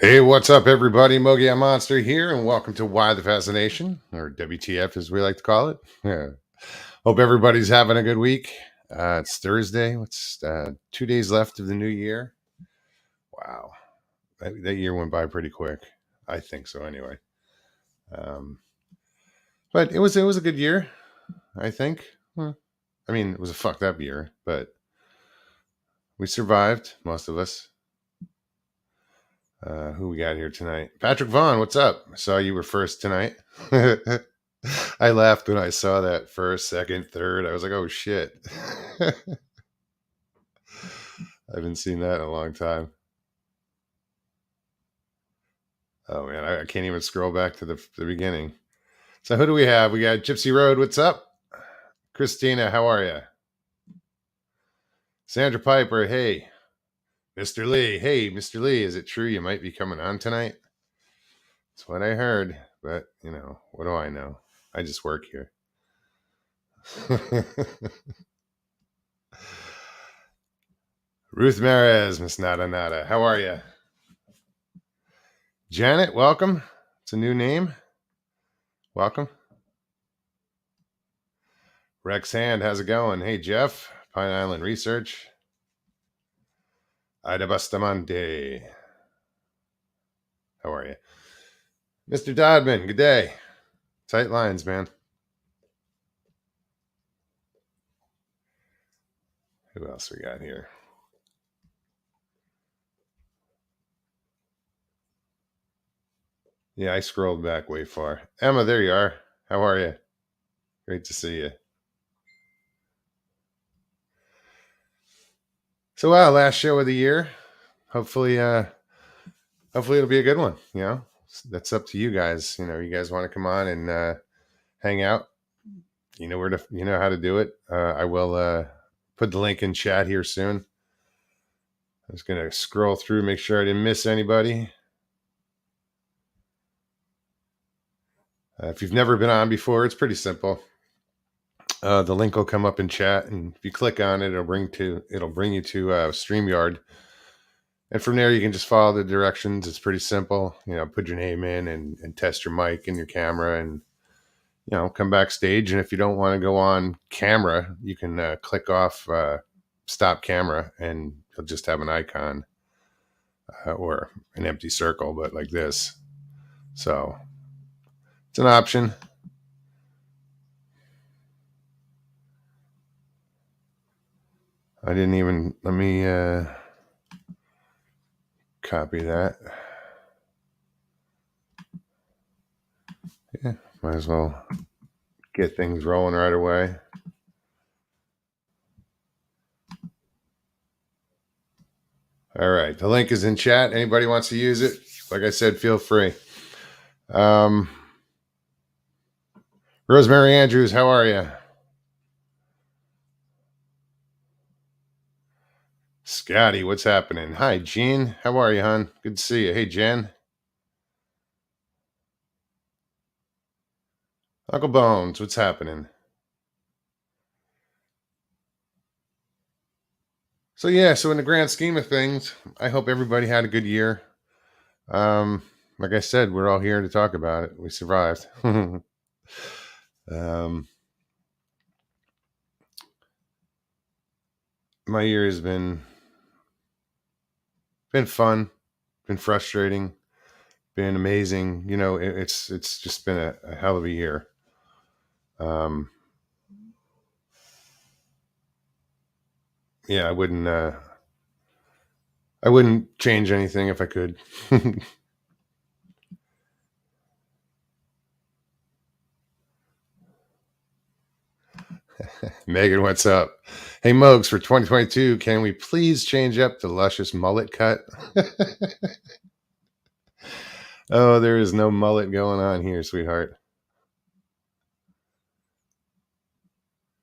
Hey, what's up, everybody? Mogi Monster here, and welcome to Why the Fascination, or WTF as we like to call it. Yeah. Hope everybody's having a good week. It's Thursday. What's 2 days left of the new year? Wow, that year went by pretty quick. I think so, anyway. Um, but it was a good year. I think. Well, I mean, it was a fucked up year, but we survived, most of us. Who we got here tonight? Patrick Vaughn, what's up? I saw you were first tonight. I laughed when I saw that first, second, third. I was like, oh shit. I haven't seen that in a long time. Oh man, I can't even scroll back to the beginning. So who do we have? We got Gypsy Road, what's up? Christina, how are you? Sandra Piper, hey. Mr. Lee, hey, Mr. Lee, is it true you might be coming on tonight? That's what I heard, but what do I know? I just work here. Ruth Mares, Miss Nada Nada, how are you? Janet, welcome. It's a new name. Welcome. Rex Hand, how's it going? Hey, Jeff, Pine Island Research. Ida Bustamante. How are you? Mr. Dodman, good day. Tight lines, man. Who else we got here? Yeah, I scrolled back way far. Emma, there you are. How are you? Great to see you. So, last show of the year. Hopefully it'll be a good one. That's up to you guys. You guys want to come on and hang out. You know how to do it. I will put the link in chat here soon. I was gonna scroll through, make sure I didn't miss anybody. If you've never been on before, it's pretty simple. The link will come up in chat, and if you click on it, it'll bring you to StreamYard, and from there you can just follow the directions. It's pretty simple. Put your name in and test your mic and your camera, and come backstage. And if you don't want to go on camera, you can click off stop camera, and you'll just have an icon or an empty circle, but like this. So it's an option. I didn't even, let me copy that. Yeah, might as well get things rolling right away. All right, the link is in chat. Anybody wants to use it, like I said, feel free. Rosemary Andrews, how are you? Scotty, what's happening? Hi, Gene. How are you, hon? Good to see you. Hey, Jen. Uncle Bones, what's happening? So in the grand scheme of things, I hope everybody had a good year. Like I said, we're all here to talk about it. We survived. My year has been fun, been frustrating, been amazing. It's just been a hell of a year. Yeah, I wouldn't change anything if I could. Megan, what's up? Hey, Mogs, for 2022, can we please change up the luscious mullet cut? Oh, there is no mullet going on here, sweetheart.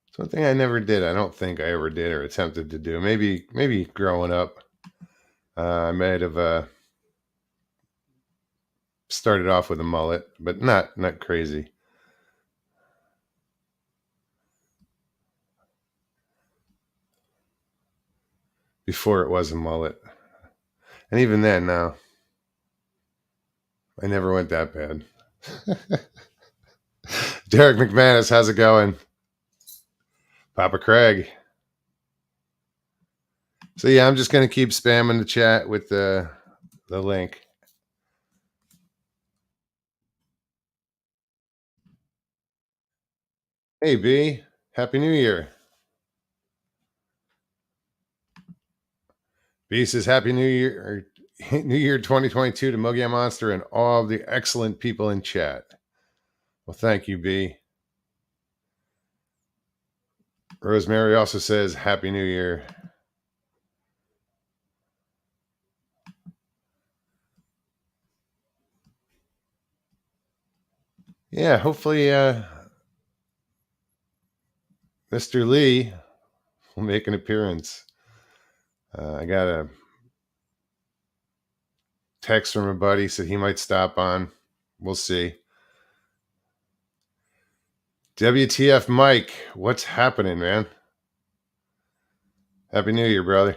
It's one thing I never did. I don't think I ever did or attempted to do. Maybe growing up, I might have started off with a mullet, but not crazy. Before it was a mullet, and even then, now I never went that bad. Derek McManus, how's it going? Papa Craig. So yeah, I'm just gonna keep spamming the chat with the link. Hey B, Happy New Year. B says Happy New Year, New Year 2022 to Mogia Monster and all of the excellent people in chat. Well, thank you, B. Rosemary also says Happy New Year. Yeah, hopefully Mr. Lee will make an appearance. I got a text from a buddy, said he might stop on. We'll see. WTF Mike, what's happening, man? Happy New Year, brother.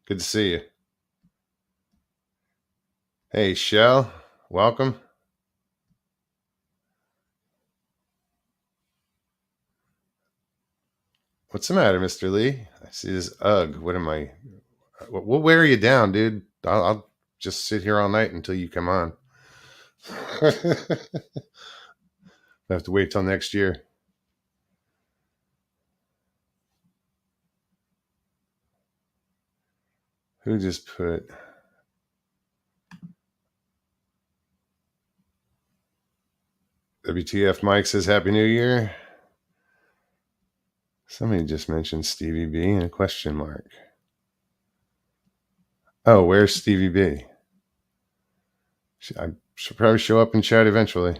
Good to see you. Hey, Shell, welcome. What's the matter, Mr. Lee? I see this UGG. What am I? We'll wear you down, dude. I'll just sit here all night until you come on. I have to wait till next year. Who just put? WTF Mike says Happy New Year. Somebody just mentioned Stevie B and a question mark. Oh, where's Stevie B? I should probably show up and chat eventually.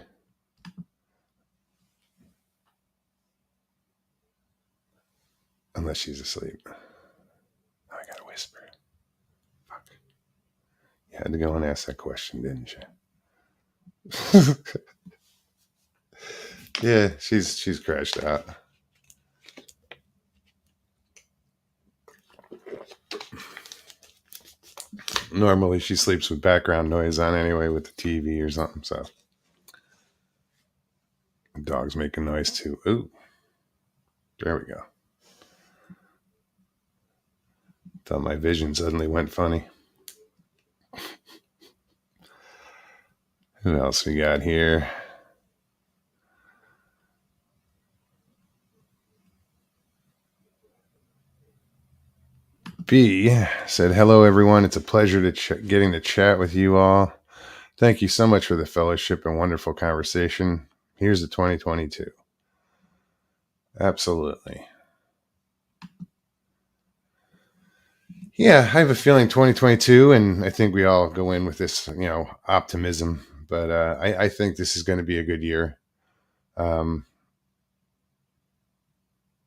Unless she's asleep. Oh, I gotta whisper. Fuck. You had to go and ask that question, didn't you? Yeah, she's crashed out. Normally she sleeps with background noise on anyway with the TV or something, so the dog's making noise too. Ooh. There we go. Thought my vision suddenly went funny. Who else we got here? B said, hello, everyone. It's a pleasure to getting to chat with you all. Thank you so much for the fellowship and wonderful conversation. Here's the 2022. Absolutely. Yeah, I have a feeling 2022, and I think we all go in with this, optimism. But I think this is going to be a good year.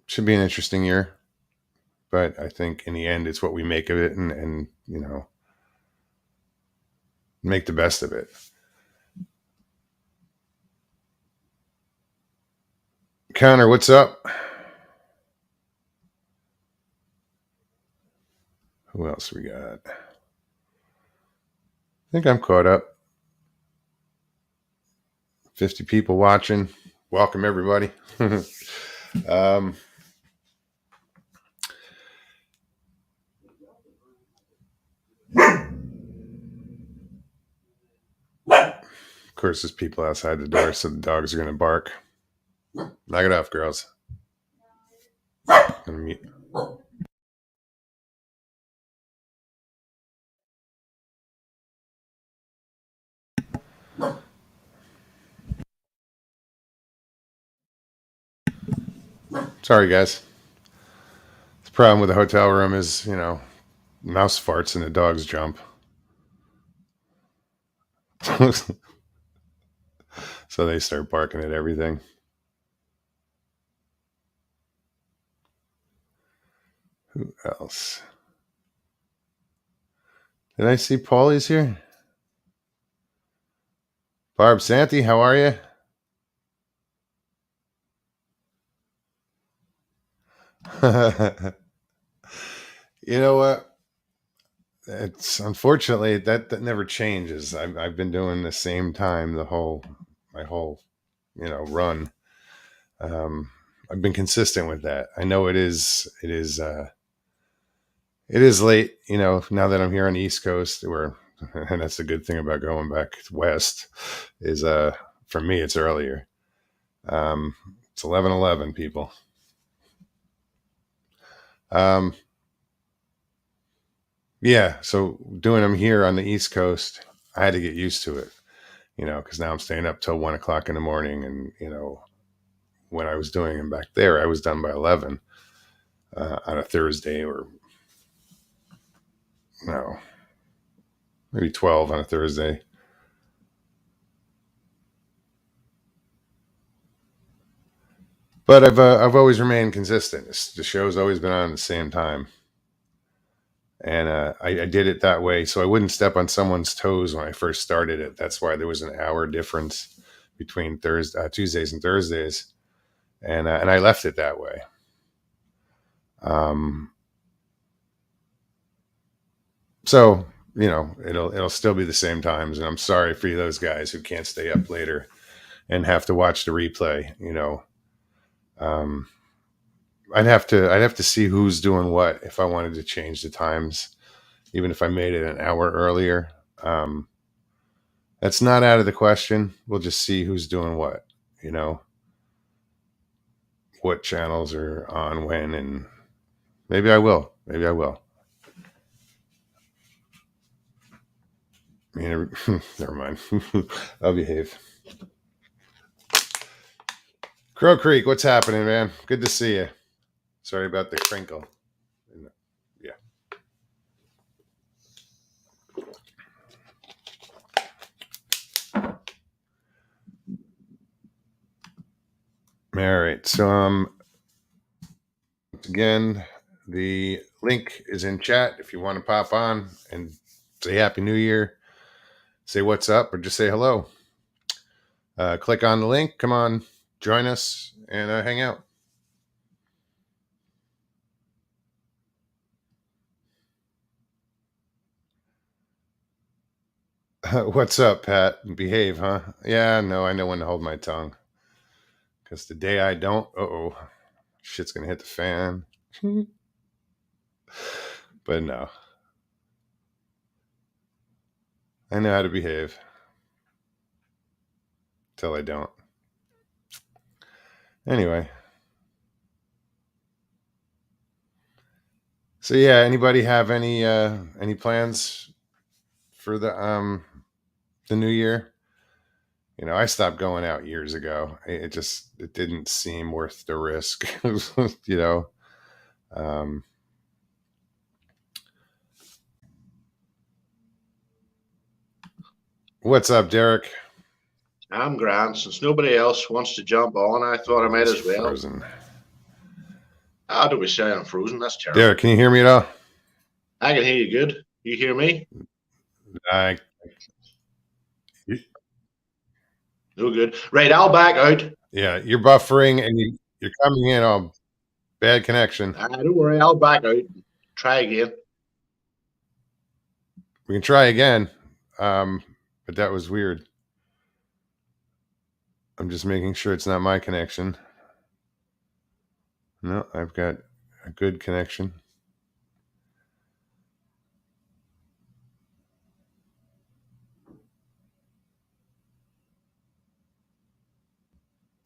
Should be an interesting year. But I think in the end, it's what we make of it and make the best of it. Connor, what's up? Who else we got? I think I'm caught up. 50 people watching. Welcome, everybody. Of course, there's people outside the door, so the dogs are going to bark. Knock it off, girls. Sorry, guys. The problem with the hotel room is, mouse farts and the dogs jump. So they start barking at everything. Who else? Did I see Paulie's here? Barb Santi, how are you? You know what? it's unfortunately that never changes. I've been doing the same time my whole run. Um, I've been consistent with that. I know it is late. Now that I'm here on the East Coast, where and that's the good thing about going back west is for me it's earlier. It's 11:11 people. Um, yeah, so doing them here on the East Coast, I had to get used to it. Because now I'm staying up till 1 o'clock in the morning, and when I was doing them back there, I was done by 11 on a Thursday, or no, maybe 12 on a Thursday. But I've always remained consistent. The show's always been on at the same time, and I did it that way so I wouldn't step on someone's toes when I first started it. That's why there was an hour difference between Tuesdays and Thursdays, and I left it that way. Um, so it'll still be the same times, and I'm sorry for those guys who can't stay up later and have to watch the replay. Um, I'd have to see who's doing what if I wanted to change the times, even if I made it an hour earlier. Um, that's not out of the question. We'll just see who's doing what, you know, what channels are on when, and maybe I will. Maybe I will. I mean, never mind. I'll behave. Crow Creek, what's happening, man? Good to see you. Sorry about the crinkle. Yeah. All right. So, again, the link is in chat if you want to pop on and say Happy New Year, say what's up, or just say hello. Click on the link. Come on, join us and hang out. What's up, Pat? Behave, huh? Yeah, no, I know when to hold my tongue. Because the day I don't, shit's going to hit the fan. But no. I know how to behave. Till I don't. Anyway. So yeah, anybody have any plans for the new year? I stopped going out years ago. It didn't seem worth the risk. you know. Um, what's up, Derek? I'm grand. Since nobody else wants to jump on, I thought I might as well. Frozen. Don't be saying I'm frozen. That's terrible. Derek, can you hear me at all? I can hear you good. You hear me? No good. Right, I'll back out. Yeah, you're buffering and you're coming in on bad connection. Don't worry, I'll back out. Try again. We can try again, but that was weird. I'm just making sure it's not my connection. No, I've got a good connection.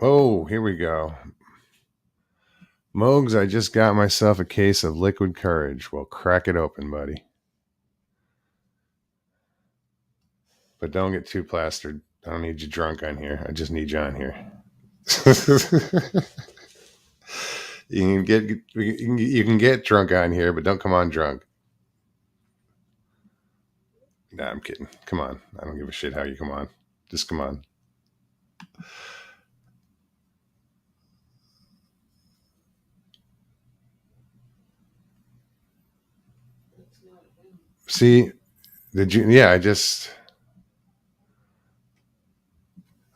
Oh, here we go. Mogs, I just got myself a case of liquid courage. Well, crack it open, buddy. But don't get too plastered. I don't need you drunk on here. I just need you on here. you can get drunk on here, but don't come on drunk. Nah, I'm kidding. Come on. I don't give a shit how you come on. Just come on. See, I just...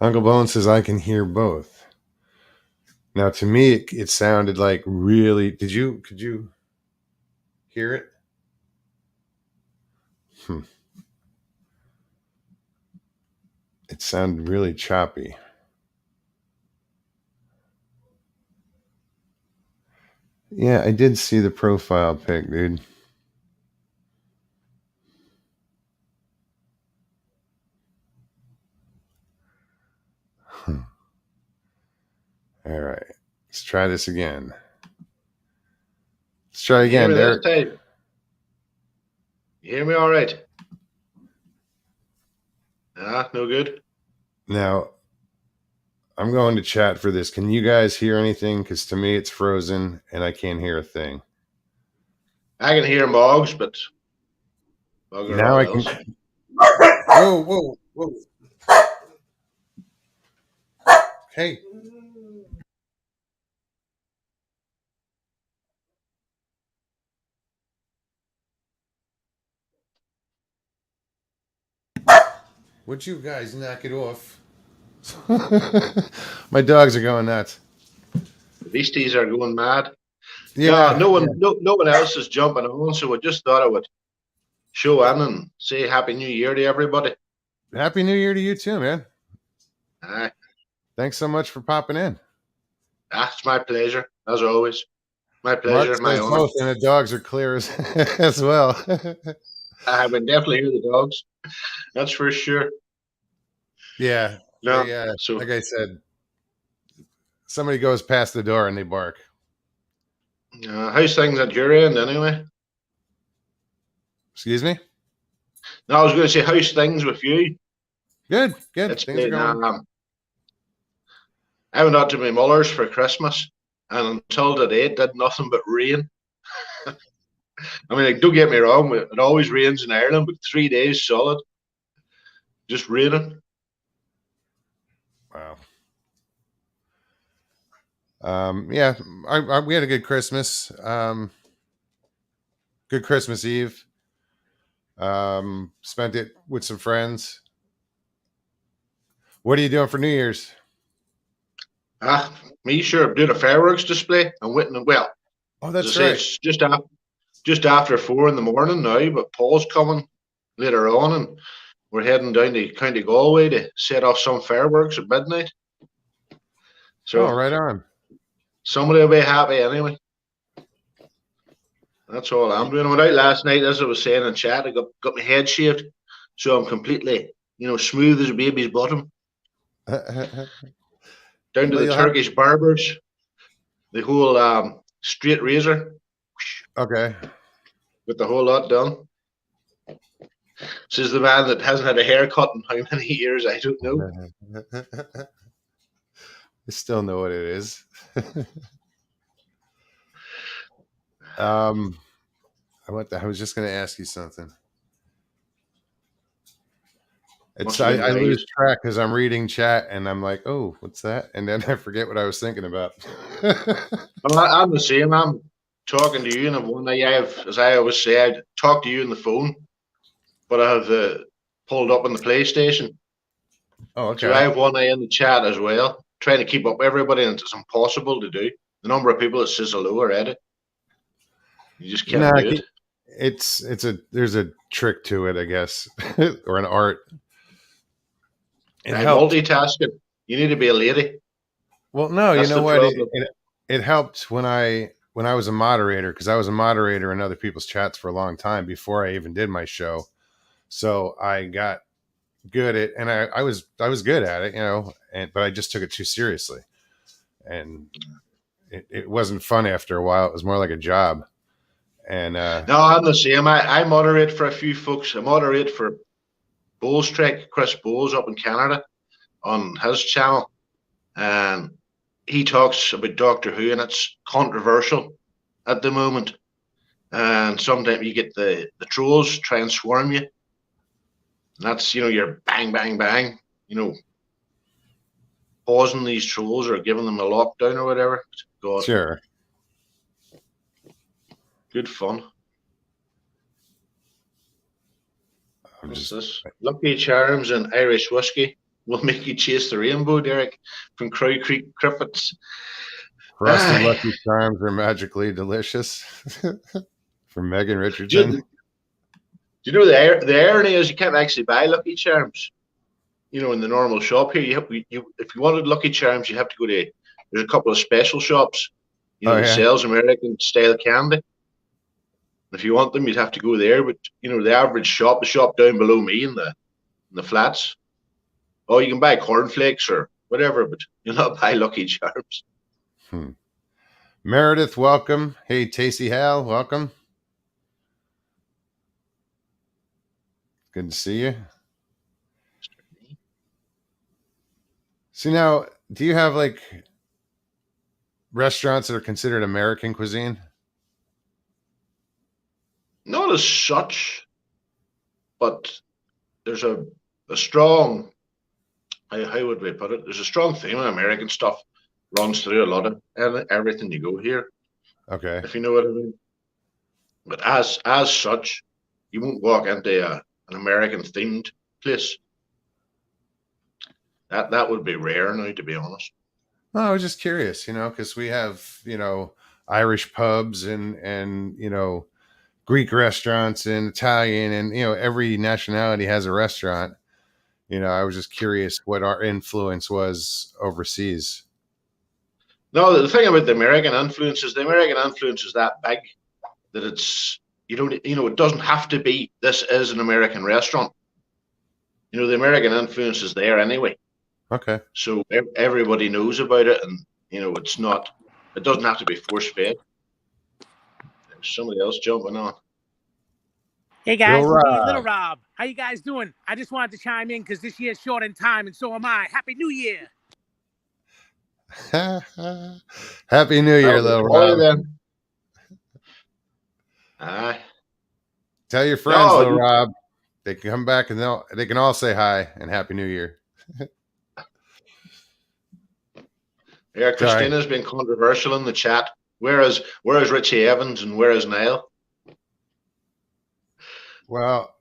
Uncle Bone says I can hear both. Now, to me, it sounded like really... Could you hear it? It sounded really choppy. Yeah, I did see the profile pic, dude. All right. Let's try this again. Let's try You hear again, me this Derek. time? You hear me all right? Ah, no good. Now, I'm going to chat for this. Can you guys hear anything? Because to me, it's frozen and I can't hear a thing. I can hear Moggs, but bugger Now all I can. else. Whoa, whoa, whoa. Hey. Would you guys knock it off? My dogs are going nuts. The beasties are going mad. No, Yeah, no yeah. one, no one else is jumping on, so I just thought I would show in and say Happy New Year to everybody. Happy New Year to you too, man. Aye, Thanks so much for popping in. it's my pleasure, as always. My Mark pleasure, my says honor. both, and the dogs are clear as well. I would definitely hear the dogs. That's for sure. Yeah, No, they so like I said, somebody goes past the door and they bark. how's things at your end anyway? Excuse me. No, I was going to say how's things with you? Good, good. It's Things are been going. I went out to my mother's for Christmas, and until today it did nothing but rain. I mean, like, don't get me wrong, it always rains in Ireland, but 3 days solid, just raining. Wow. Yeah, we had a good Christmas. Good Christmas Eve. Spent it with some friends. What are you doing for New Year's? Me sure doing a fireworks display. I'm waiting. Well, Oh, as I that's say, right. it's just after 4 in the morning now, but Paul's coming later on, and we're heading down to County Galway to set off some fireworks at midnight. Oh, So right on. somebody will be happy anyway. That's all I'm doing. I went out last night, as I was saying in chat. I got my head shaved, so I'm completely, smooth as a baby's bottom. Down to Well, the you'll have. Turkish barbers, the whole straight razor Okay. with the whole lot done. This is the man that hasn't had a haircut in how many years, I don't know. I still know what it is. I was just going to ask you something. Must have been I lose lies. track because I'm reading chat and I'm like, oh, what's that? And then I forget what I was thinking about. I'm the same. I'm talking to you, and one day as I always say, I talk to you on the phone, but I have pulled up on the PlayStation. Oh, So I okay. have one eye in the chat as well, trying to keep up with everybody, and it's impossible to do. The number of people that says hello already, you just No, can't do it. there's a trick to it, I guess, or an art. It By helped. multitasking, you need to be a lady. Well, no, you That's know the what? problem. It helped when I was a moderator because I was a moderator in other people's chats for a long time before I even did my show. So I got good at, and I was good at it, but I just took it too seriously, and it wasn't fun after a while. It was more like a job. And No, I'm the same. I moderate for a few folks. I moderate for Bowles Trek, Chris Bowles up in Canada on his channel, and he talks about Doctor Who, and it's controversial at the moment. And sometimes you get the trolls try and swarm you. And that's your bang, bang, bang. Pausing these trolls or giving them a lockdown or whatever. God, sure, good fun. I'm What's just this? Lucky Charms and Irish whiskey will make you chase the rainbow, Derek, from Crow Creek Crickets. frosted Aye. Lucky Charms are magically delicious. From Megan Just, Richardson. Do you know the irony is you can't actually buy Lucky Charms? You know, in the normal shop here, if you wanted Lucky Charms, you have to go to. There's a couple of special shops, you know, Oh that yeah. sells American style candy. If you want them, you'd have to go there. But you know, the average shop, the shop down below me in the flats, oh, you can buy cornflakes or whatever, but you'll not buy Lucky Charms. Hmm. Meredith, welcome. Hey, Tasty Hal, welcome. Good to see you. See, now, do you have like restaurants that are considered American cuisine? Not as such, but there's a strong, how would we put it? There's a strong theme of American stuff runs through a lot of everything you go here, Okay. if you know what I mean. But as such, you won't walk into an American themed place. That would be rare now, to be honest. No, I was just curious, because we have, Irish pubs and Greek restaurants and Italian and every nationality has a restaurant. I was just curious what our influence was overseas. No, the thing about the American influence is that big that it's it doesn't have to be this is an American restaurant. You know, the American influence is there anyway. Okay. So everybody knows about it, and it doesn't have to be force fed. There's somebody else jumping on. Hey guys, Little Rob. How you guys doing? I just wanted to chime in because this year's short in time, and so am I. Happy New Year! Happy New Year, Little Rob. Then. Tell your friends, Little Rob. They can come back and they can all say hi and Happy New Year. Yeah, Christina's been controversial in the chat. Where is Richie Evans and where is Niall? Well,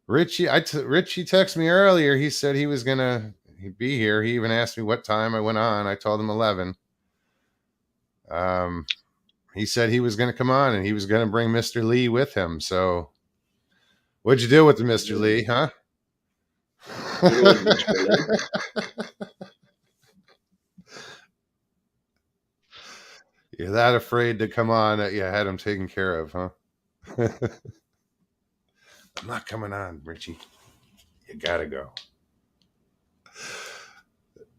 Richie texted me earlier. He said he'd be here. He even asked me what time I went on. I told him 11. He said he was going to come on and he was going to bring Mr. Lee with him. So what'd you do with the Mr. Lee, huh? You're that afraid to come on that you had him taken care of, huh? I'm not coming on, Richie. You gotta go.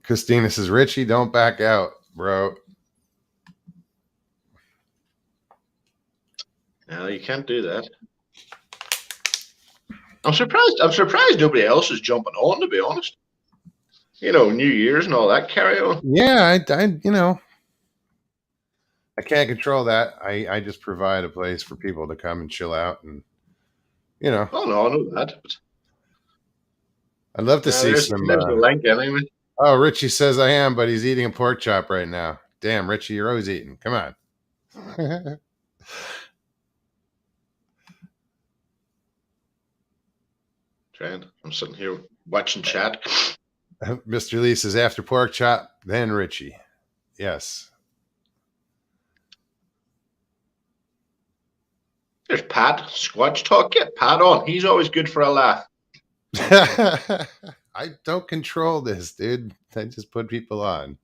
Christina says, Richie, don't back out, bro. No, you can't do that. I'm surprised nobody else is jumping on, to be honest. New Year's and all that carry on. Yeah, I can't control that. I just provide a place for people to come and chill out and Oh no, I know that. But I'd love to see some. There's the link anyway. Oh, Richie says I am, but he's eating a pork chop right now. Damn, Richie, you're always eating. Come on. Trent, I'm sitting here watching chat. Mr. Lee says after pork chop, then Richie. Yes. There's Pat. Squatch Talk. Get Pat on. He's always good for a laugh. I don't control this, dude. I just put people on.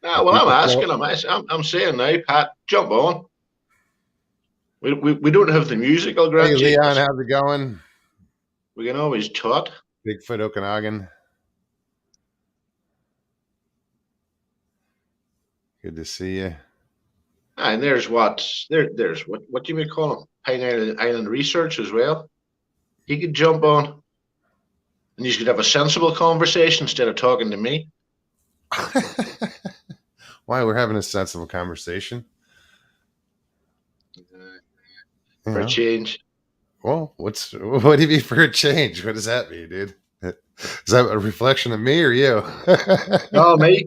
Nah, well, I'm asking him. I'm saying now, Pat, jump on. We don't have the musical grudge. Hey, Leon, how's it going? We can always chat. Bigfoot Okanagan. Good to see you. And there's what do you may call him? Pine Island Research as well. He could jump on, and you could have a sensible conversation instead of talking to me. Why, we're having a sensible conversation for a change. Well, what do you mean for a change? What does that mean, dude? Is that a reflection of me or you? No, me.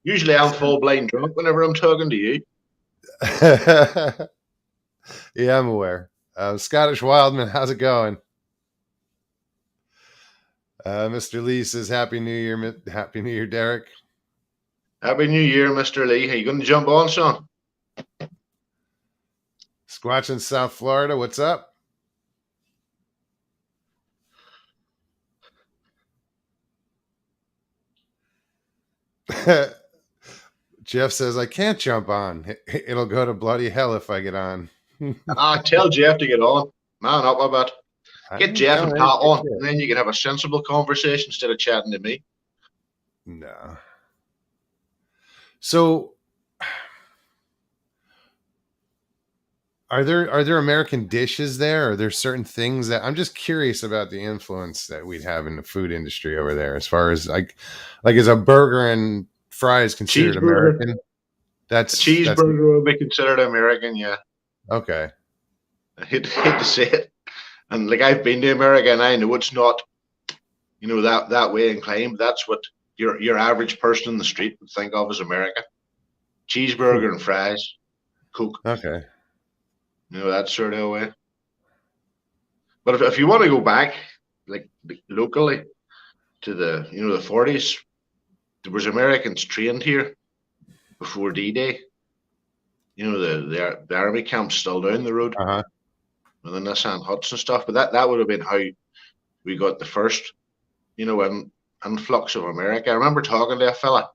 Usually I'm full blind drunk whenever I'm talking to you. Yeah, I'm aware. Scottish Wildman, how's it going? Mr. Lee says, Happy New Year. Happy New Year, Derek. Happy New Year, Mr. Lee. Are you going to jump on, son? Squatch in South Florida, what's up? Jeff says, I can't jump on. It'll go to bloody hell if I get on. Tell Jeff to get on. Man up a bit. Get Jeff and Pat on, and then you can have a sensible conversation instead of chatting to me. No. So, are there American dishes there? Are there certain things that I'm just curious about the influence that we'd have in the food industry over there, as far as like is a burger and fries considered American? That's a cheeseburger would be considered American, yeah. Okay. I hate to say it. And like, I've been to America and I know it's not, that way inclined. That's what your average person in the street would think of as America. Cheeseburger and fries, Coke. Okay. That sort of way. But if you want to go back, like locally, to the the 40s, there was Americans trained here before D-Day. The army camp's still down the road. Uh-huh. With the Nissan huts and stuff, but that would have been how we got the first, influx of America. I remember talking to a fella.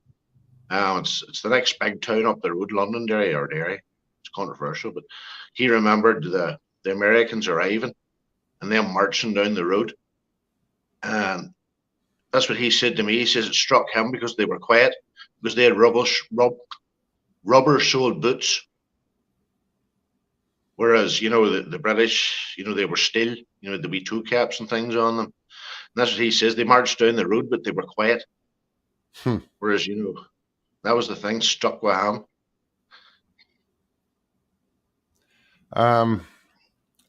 It's the next big town up the road, Londonderry or Derry. It's controversial, but he remembered the Americans arriving and them marching down the road, and that's what he said to me. He says it struck him because they were quiet, because they had rubber-soled boots. Whereas, the British, they were still, the wee toe caps and things on them. And that's what he says. They marched down the road, but they were quiet. Whereas, that was the thing, stuck with him.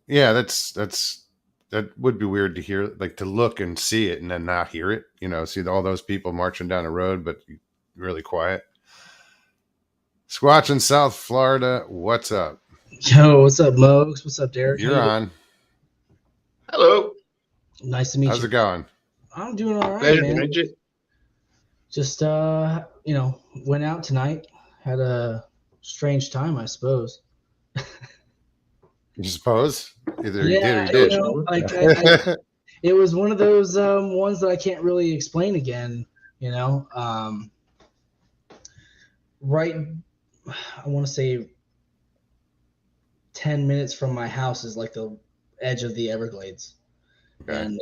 Yeah, that would be weird to hear, like to look and see it and then not hear it. See all those people marching down the road, but really quiet. Squatch in South Florida, what's up? Yo, what's up, Mogs? What's up, Derek? You're on. Hello. Nice to meet you. How's it going? I'm doing all right, Pleasure man. to meet you. Just went out tonight. Had a strange time, I suppose. You suppose? Either you did or you did. It was one of those ones that I can't really explain again. Right, I want to say 10 minutes from my house is like the edge of the Everglades. Okay. And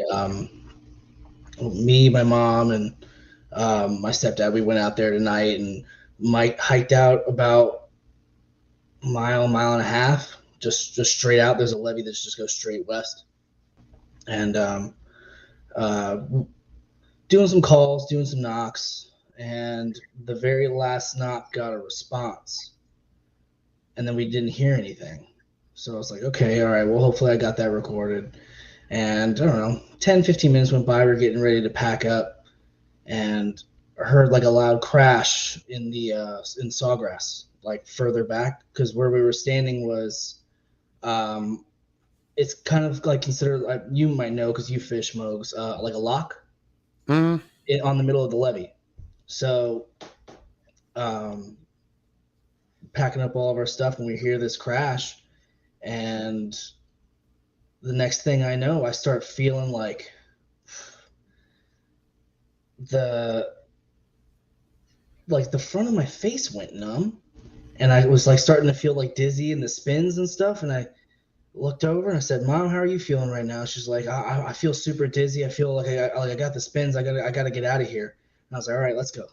me, my mom, and my stepdad, we went out there tonight, and Mike hiked out about a mile and a half, just straight out. There's a levee that just goes straight west. And doing some calls, doing some knocks, and the very last knock got a response. And then we didn't hear anything. So I was like, okay, all right, well, hopefully I got that recorded. And I don't know, 10, 15 minutes went by. We're getting ready to pack up, and I heard like a loud crash in the in sawgrass, like further back, because where we were standing was, it's kind of like considered, like, you might know because you fish, Mogs, like a lock on the middle of the levee. So packing up all of our stuff, and we hear this crash. And the next thing I know, I start feeling like the front of my face went numb, and I was like starting to feel like dizzy and the spins and stuff. And I looked over and I said, "Mom, how are you feeling right now?" She's like, "I feel super dizzy. I feel like I got the spins. I gotta get out of here." And I was like, "All right, let's go."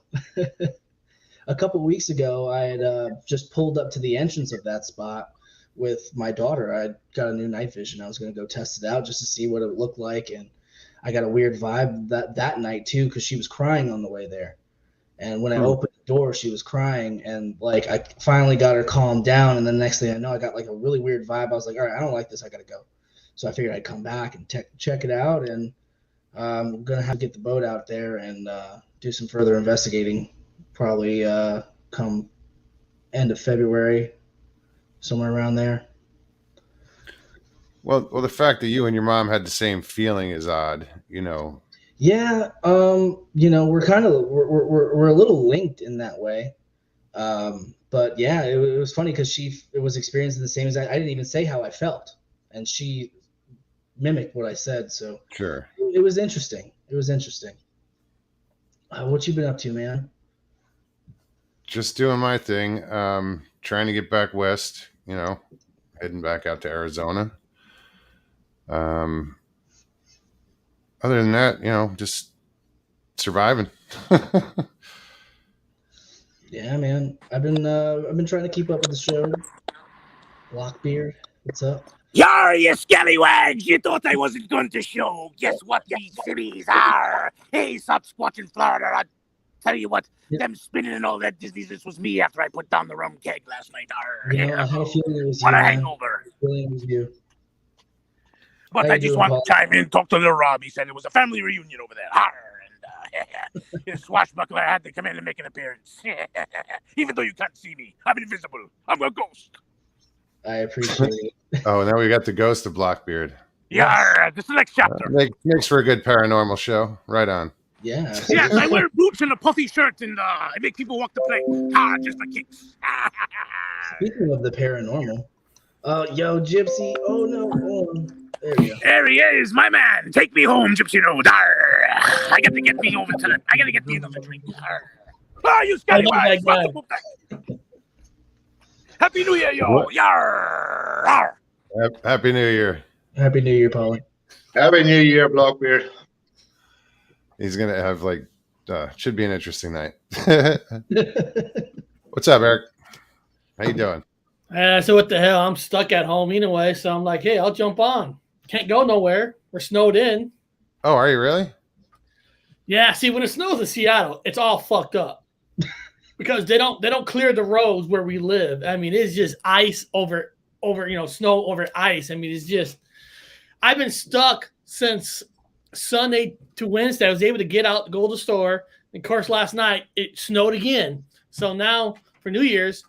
A couple of weeks ago, I had just pulled up to the entrance of that spot with my daughter. I got a new night vision. I was going to go test it out just to see what it looked like. And I got a weird vibe that night too, because she was crying on the way there. And when I opened the door, she was crying, and like I finally got her calmed down. And then the next thing I know, I got like a really weird vibe. I was like, all right, I don't like this. I got to go. So I figured I'd come back and check it out. And I'm going to have to get the boat out there and do some further investigating, probably come end of February, somewhere around there. Well, the fact that you and your mom had the same feeling is odd, Yeah, we're kind of we're a little linked in that way. But yeah, it was funny because it was experiencing the same as I didn't even say how I felt, and she mimicked what I said. So sure, it was interesting. What you been up to, man? Just doing my thing. Trying to get back west, heading back out to Arizona. Other than that, just surviving. Yeah, man. I've been trying to keep up with the show. Lockbeard, what's up? Yar, you scallywags! You thought I wasn't going to show. Guess what these cities are? Hey, Sasquatch in Florida. I tell you what, them spinning and all that disease was me after I put down the rum keg last night. I had a feeling it was what you. A hangover. Feeling it was you. But I just want to chime in, talk to little Rob. He said it was a family reunion over there. And his swashbuckler had to come in and make an appearance. Even though you can't see me, I'm invisible. I'm a ghost. I appreciate it. Oh, now we got the ghost of Blackbeard. Yeah, this is the next chapter. Makes for a good paranormal show. Right on. Yeah. Yes, I wear boots and a puffy shirt, and I make people walk the plank. Just for kicks. Speaking of the paranormal, yo, Gypsy. Oh no, there we go. There he is, my man. Take me home, Gypsy Road. I got to get me over to I got to get me another drink. You scallywag! Happy New Year, yo! Yar! Happy New Year. Happy New Year, Polly. Happy New Year, Blackbeard. He's gonna have should be an interesting night. What's up, Eric? How you doing? So what the hell? I'm stuck at home anyway, so I'm like, hey, I'll jump on. Can't go nowhere. We're snowed in. Oh, are you really? Yeah. See, when it snows in Seattle, it's all fucked up because they don't clear the roads where we live. I mean, it's just ice over snow over ice. I mean, it's just. I've been stuck since Sunday to Wednesday. I was able to get out, go to the store. And of course, last night it snowed again. So now for New Year's,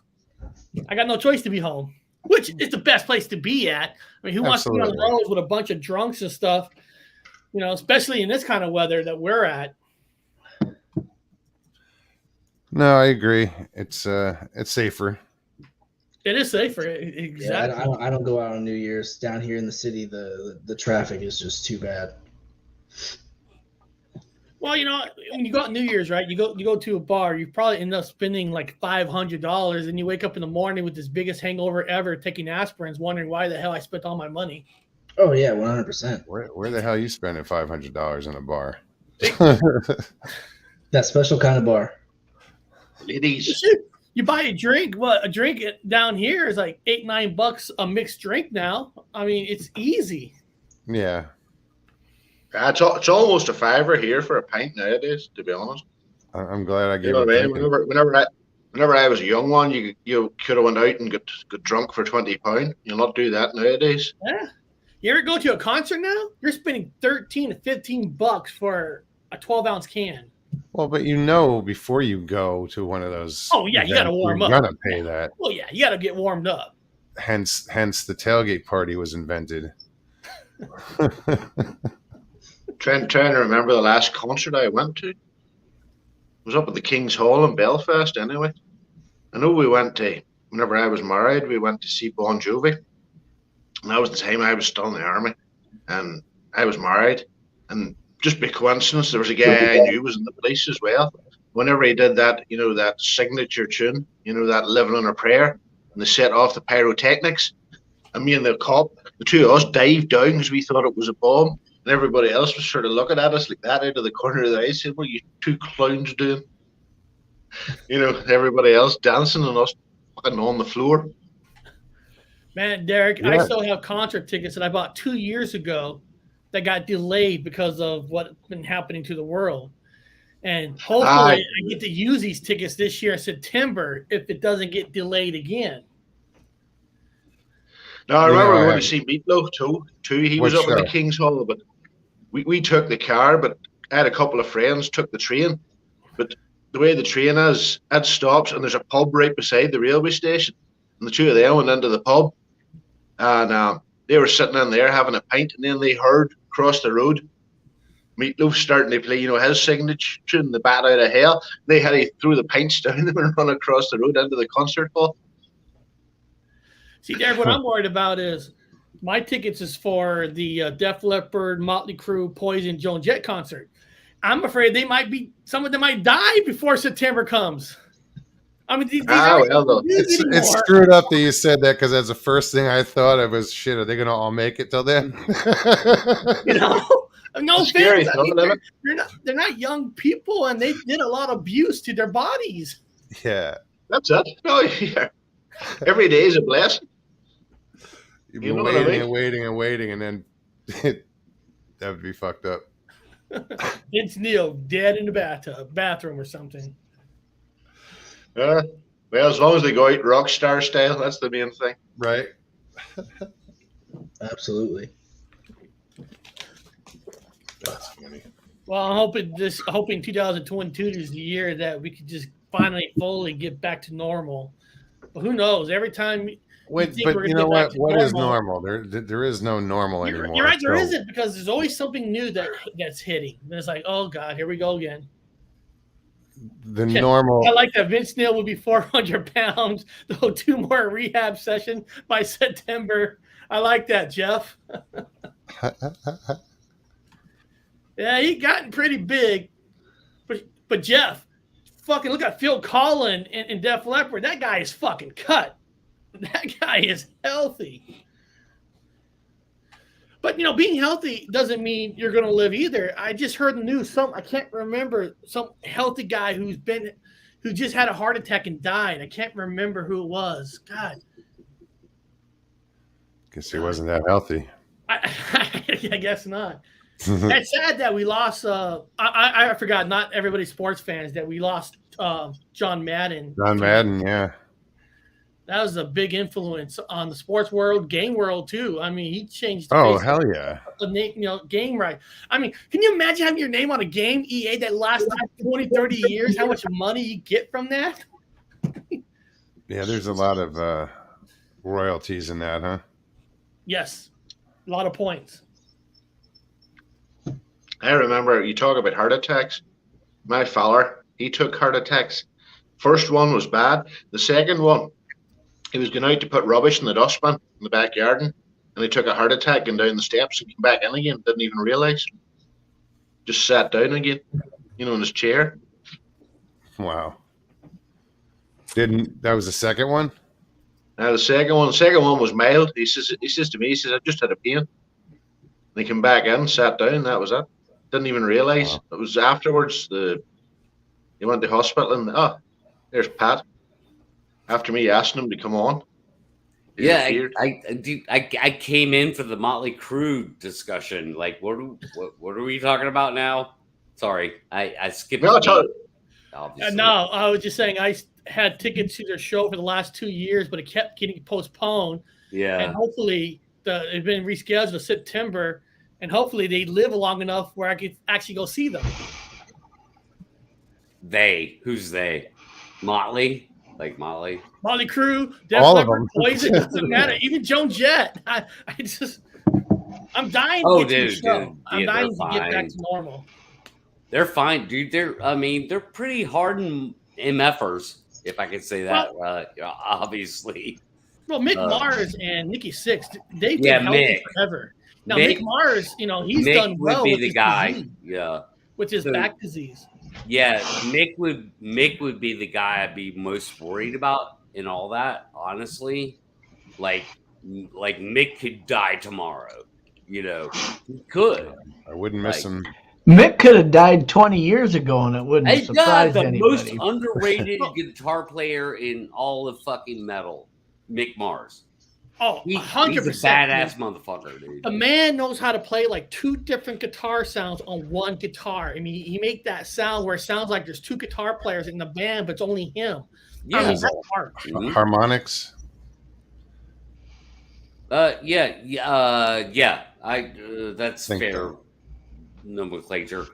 I got no choice to be home, which is the best place to be at. I mean, who wants to be on the roads with a bunch of drunks and stuff, especially in this kind of weather that we're at. No, I agree. It's safer. It is safer. Exactly. Yeah, I don't go out on New Year's. Down here in the city, the traffic is just too bad. Well, when you go out New Year's, right? You go to a bar, you probably end up spending like $500, and you wake up in the morning with this biggest hangover ever, taking aspirins, wondering why the hell I spent all my money. Oh yeah, 100%. Where the hell are you spending $500 in a bar? That special kind of bar. Ladies. You buy a drink. A drink down here is like $8-9 a mixed drink now. I mean, it's easy. Yeah. It's almost $5 here for a pint nowadays, to be honest. I'm glad I gave it. Whenever I was a young one, you could have went out and got drunk for £20. You'll not do that nowadays. Yeah. You ever go to a concert now? You're spending $13 to $15 for a 12-ounce can. Well, but before you go to one of those. Oh yeah, you got to warm up. You're gonna pay that. Well, yeah, you got to get warmed up. Hence, the tailgate party was invented. Trying to remember the last concert I went to. It was up at the King's Hall in Belfast. Anyway, I know we went to. Whenever I was married, we went to see Bon Jovi, and that was the time I was still in the army, and I was married, and. Just by coincidence, there was a guy I knew was in the police as well. Whenever he did that, that signature tune, that Living on a Prayer, and they set off the pyrotechnics, and me and the cop, the two of us dived down because we thought it was a bomb, and everybody else was sort of looking at us like that out of the corner of their eyes, saying, "What are you two clowns doing?" Everybody else dancing and us fucking on the floor. Man, Derek, yeah. I still have concert tickets that I bought 2 years ago that got delayed because of what's been happening to the world. And hopefully I get to use these tickets this year in September if it doesn't get delayed again. Now, I remember going to see Meatloaf too. He was up at the King's Hall, but we took the car, but I had a couple of friends took the train. But the way the train is, it stops, and there's a pub right beside the railway station. And the two of them went into the pub, and they were sitting in there having a pint, and then they heard across the road Meatloaf starting to play, his signature tune, The Bat Out of Hell. They had to throw the pints down them and run across the road into the concert hall. See, Derek, what I'm worried about is my tickets is for the Def Leppard, Motley Crue, Poison, Joan Jett concert. I'm afraid some of them might die before September comes. I mean, these It's screwed up that you said that because that's the first thing I thought of was shit. Are they going to all make it till then? You know, no Scary, offense. I mean, they're not young people, and they did a lot of abuse to their bodies. Yeah, that's it. No, yeah. Every day is a blessing. You've been waiting and waiting and waiting, and then that would be fucked up. It's Neil dead in the bathroom or something. Well, as long as they go out rock star style, that's the main thing. Right. Absolutely. That's funny. Well, I'm hoping 2022 is the year that we could just finally fully get back to normal. But who knows? Every time. But you know what? What is normal? There is no normal anymore. You're right. There isn't, because there's always something new that's hitting. And it's like, oh God, here we go again. The normal. I like that Vince Neil will be 400 pounds, though 2 more rehab sessions by September. I like that, Jeff. Yeah, he gotten pretty big. But Jeff, fucking look at Phil Collin and Def Leppard. That guy is fucking cut. That guy is healthy. But, being healthy doesn't mean you're going to live either. I just heard the news. I can't remember, some healthy guy who just had a heart attack and died. I can't remember who it was. God. Guess he wasn't that healthy. I guess not. It's sad that we lost. I forgot. Not everybody's sports fans that we lost. John Madden. John Madden, yeah. That was a big influence on the sports world, game world too. I mean, he changed. Oh hell yeah! Game right. I mean, can you imagine having your name on a game, EA, that lasted 20, 30 years? How much money you get from that? Yeah, there's a lot of royalties in that, huh? Yes, a lot of points. I remember you talk about heart attacks. My father, he took heart attacks. First one was bad. The second one, he was going out to put rubbish in the dustbin in the back garden, and he took a heart attack and down the steps and came back in again. Didn't even realize. Just sat down again, in his chair. Wow. That was the second one? The second one was mild. He says to me, I just had a pain. And he came back in, sat down, that was it. Didn't even realize. Wow. It was afterwards he went to hospital and there's Pat. After me asking him to come on. Yeah, I came in for the Motley Crue discussion. Like, what are we talking about now? Sorry, I skipped. No, I was just saying I had tickets to their show for the last 2 years, but it kept getting postponed. Yeah, and hopefully it's been rescheduled to September, and hopefully they live long enough where I could actually go see them. Who's they? Motley. Like Motley Crue, Def Leppard, Poison, doesn't matter. Even Joan Jett. I'm dying to get to the show. I'm dying to get back to normal. They're fine, dude. They're pretty hardened MFers, if I could say that. Obviously. Well, Mick Mars and Nikki Sixx, they've been healthy forever. Now, Mick Mars, he's done well with his disease, with his back disease. Yeah, Mick would be the guy I'd be most worried about in all that, honestly. Like Mick could die tomorrow. He could. I wouldn't miss him. Mick could have died 20 years ago, and it wouldn't have surprised anybody. Most underrated guitar player in all of fucking metal, Mick Mars. Oh, 100%. He's a badass motherfucker, dude. The man knows how to play like 2 different guitar sounds on one guitar. I mean, he make that sound where it sounds like there's 2 guitar players in the band, but it's only him. Yeah, that's hard. Mm-hmm. Harmonics. That's fair nomenclature.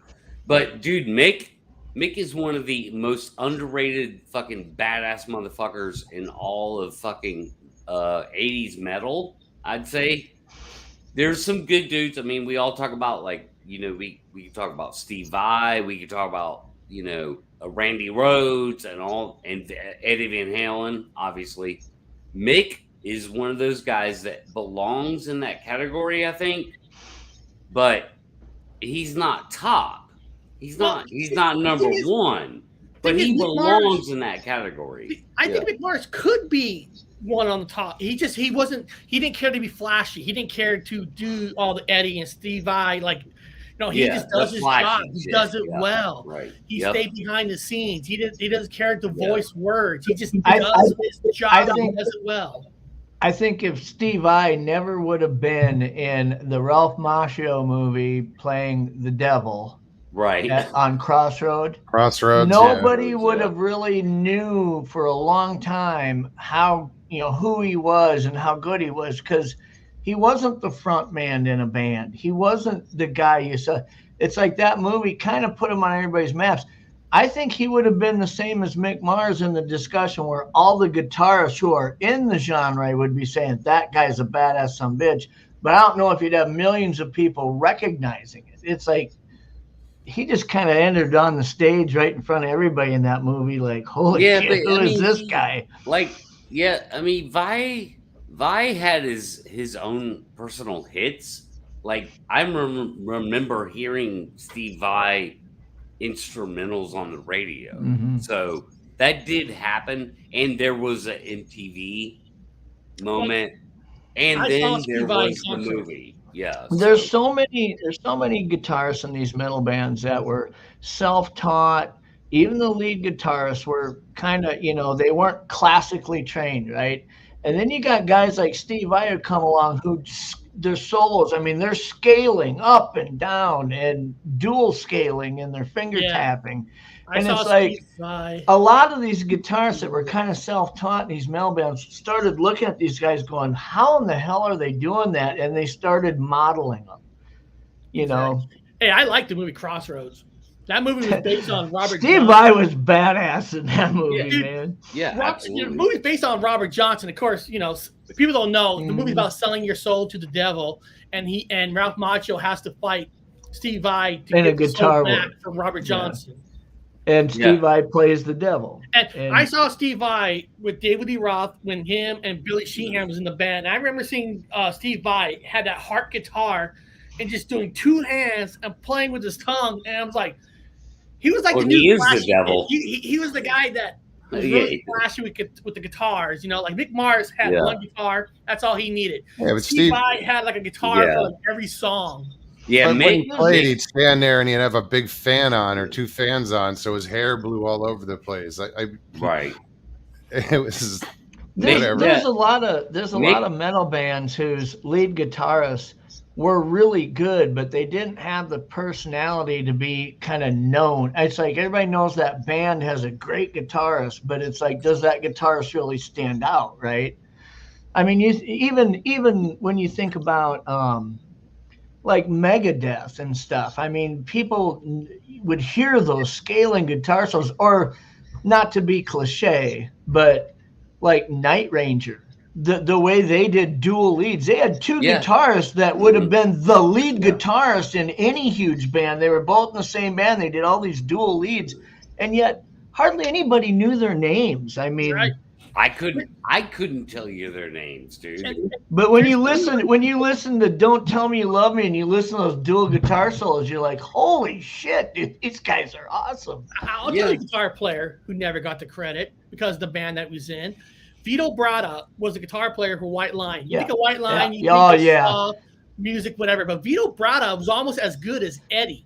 But dude, Mick is one of the most underrated fucking badass motherfuckers in all of fucking 80s metal, I'd say. There's some good dudes. I mean, we all talk about we can talk about Steve Vai, we can talk about Randy Rhoads and Eddie Van Halen, obviously. Mick is one of those guys that belongs in that category, I think, but he's not top. He's not number one. But he Mick belongs Mars, in that category. I think Mick Mars could be one on the top. He didn't care to be flashy. He didn't care to do all the Eddie and Steve Vai he just does his job. He does it well. Right. He stayed behind the scenes. He doesn't care to voice words. He just does his job and he does it well. I think if Steve Vai never would have been in the Ralph Macchio movie playing the devil, right, on Crossroads, nobody would have really knew for a long time how who he was and how good he was, because he wasn't the front man in a band. He wasn't the guy you saw. It's like that movie kind of put him on everybody's maps. I think he would have been the same as Mick Mars in the discussion, where all the guitarists who are in the genre would be saying, that guy's a badass son of a bitch. But I don't know if you'd have millions of people recognizing it. It's like he just kind of entered on the stage right in front of everybody in that movie. Like, holy shit, who is this guy? Vi had his own personal hits. Like, I remember hearing Steve Vai instrumentals on the radio. So that did happen, and there was an MTV moment, and then there was the movie. Yeah, there's so many guitarists in these metal bands that were self-taught. Even the lead guitarists were kind of, they weren't classically trained, right? And then you got guys like Steve Vai who come along who their solos, they're scaling up and down and dual scaling and their finger tapping. And it's like a lot of these guitarists that were kind of self-taught in these metal bands started looking at these guys going, how in the hell are they doing that? And they started modeling them, know. Hey, I like the movie Crossroads. That movie was based on Robert Steve Vai was badass in that movie, man. Yeah, the movie's based on Robert Johnson. Of course, people don't know the movie's about selling your soul to the devil, and Ralph Macchio has to fight Steve Vai to get the soul back from Robert Johnson. And Steve Vai plays the devil. And I saw Steve Vai with David Lee Roth when him and Billy Sheehan was in the band. And I remember seeing Steve Vai had that harp guitar and just doing two hands and playing with his tongue, and I was like. He was like the new flashy. The devil. He was the guy that was really flashy with the guitars. Like Mick Mars had one guitar. That's all he needed. Yeah, but Steve Vai had like a guitar for like every song. Yeah, but when he played, he'd stand there and he'd have a big fan on or two fans on, so his hair blew all over the place. Right. It was there's a lot of metal bands whose lead guitarists were really good, but they didn't have the personality to be kind of known. It's like everybody knows that band has a great guitarist, but it's like, does that guitarist really stand out, right? Even when you think about like Megadeth and stuff, people would hear those scaling guitar solos, or not to be cliche, but like Night Ranger. The way they did dual leads, they had two guitarists that would have been the lead guitarist in any huge band. They were both in the same band. They did all these dual leads, and yet hardly anybody knew their names. I couldn't tell you their names, dude. But when you listen to "Don't Tell Me You Love Me" and you listen to those dual guitar solos, you're like, holy shit, dude, these guys are awesome. I'll tell you a guitar player who never got the credit because of the band that was in. Vito Bratta was a guitar player for White Line. You think of White Line, you think of music, whatever. But Vito Bratta was almost as good as Eddie.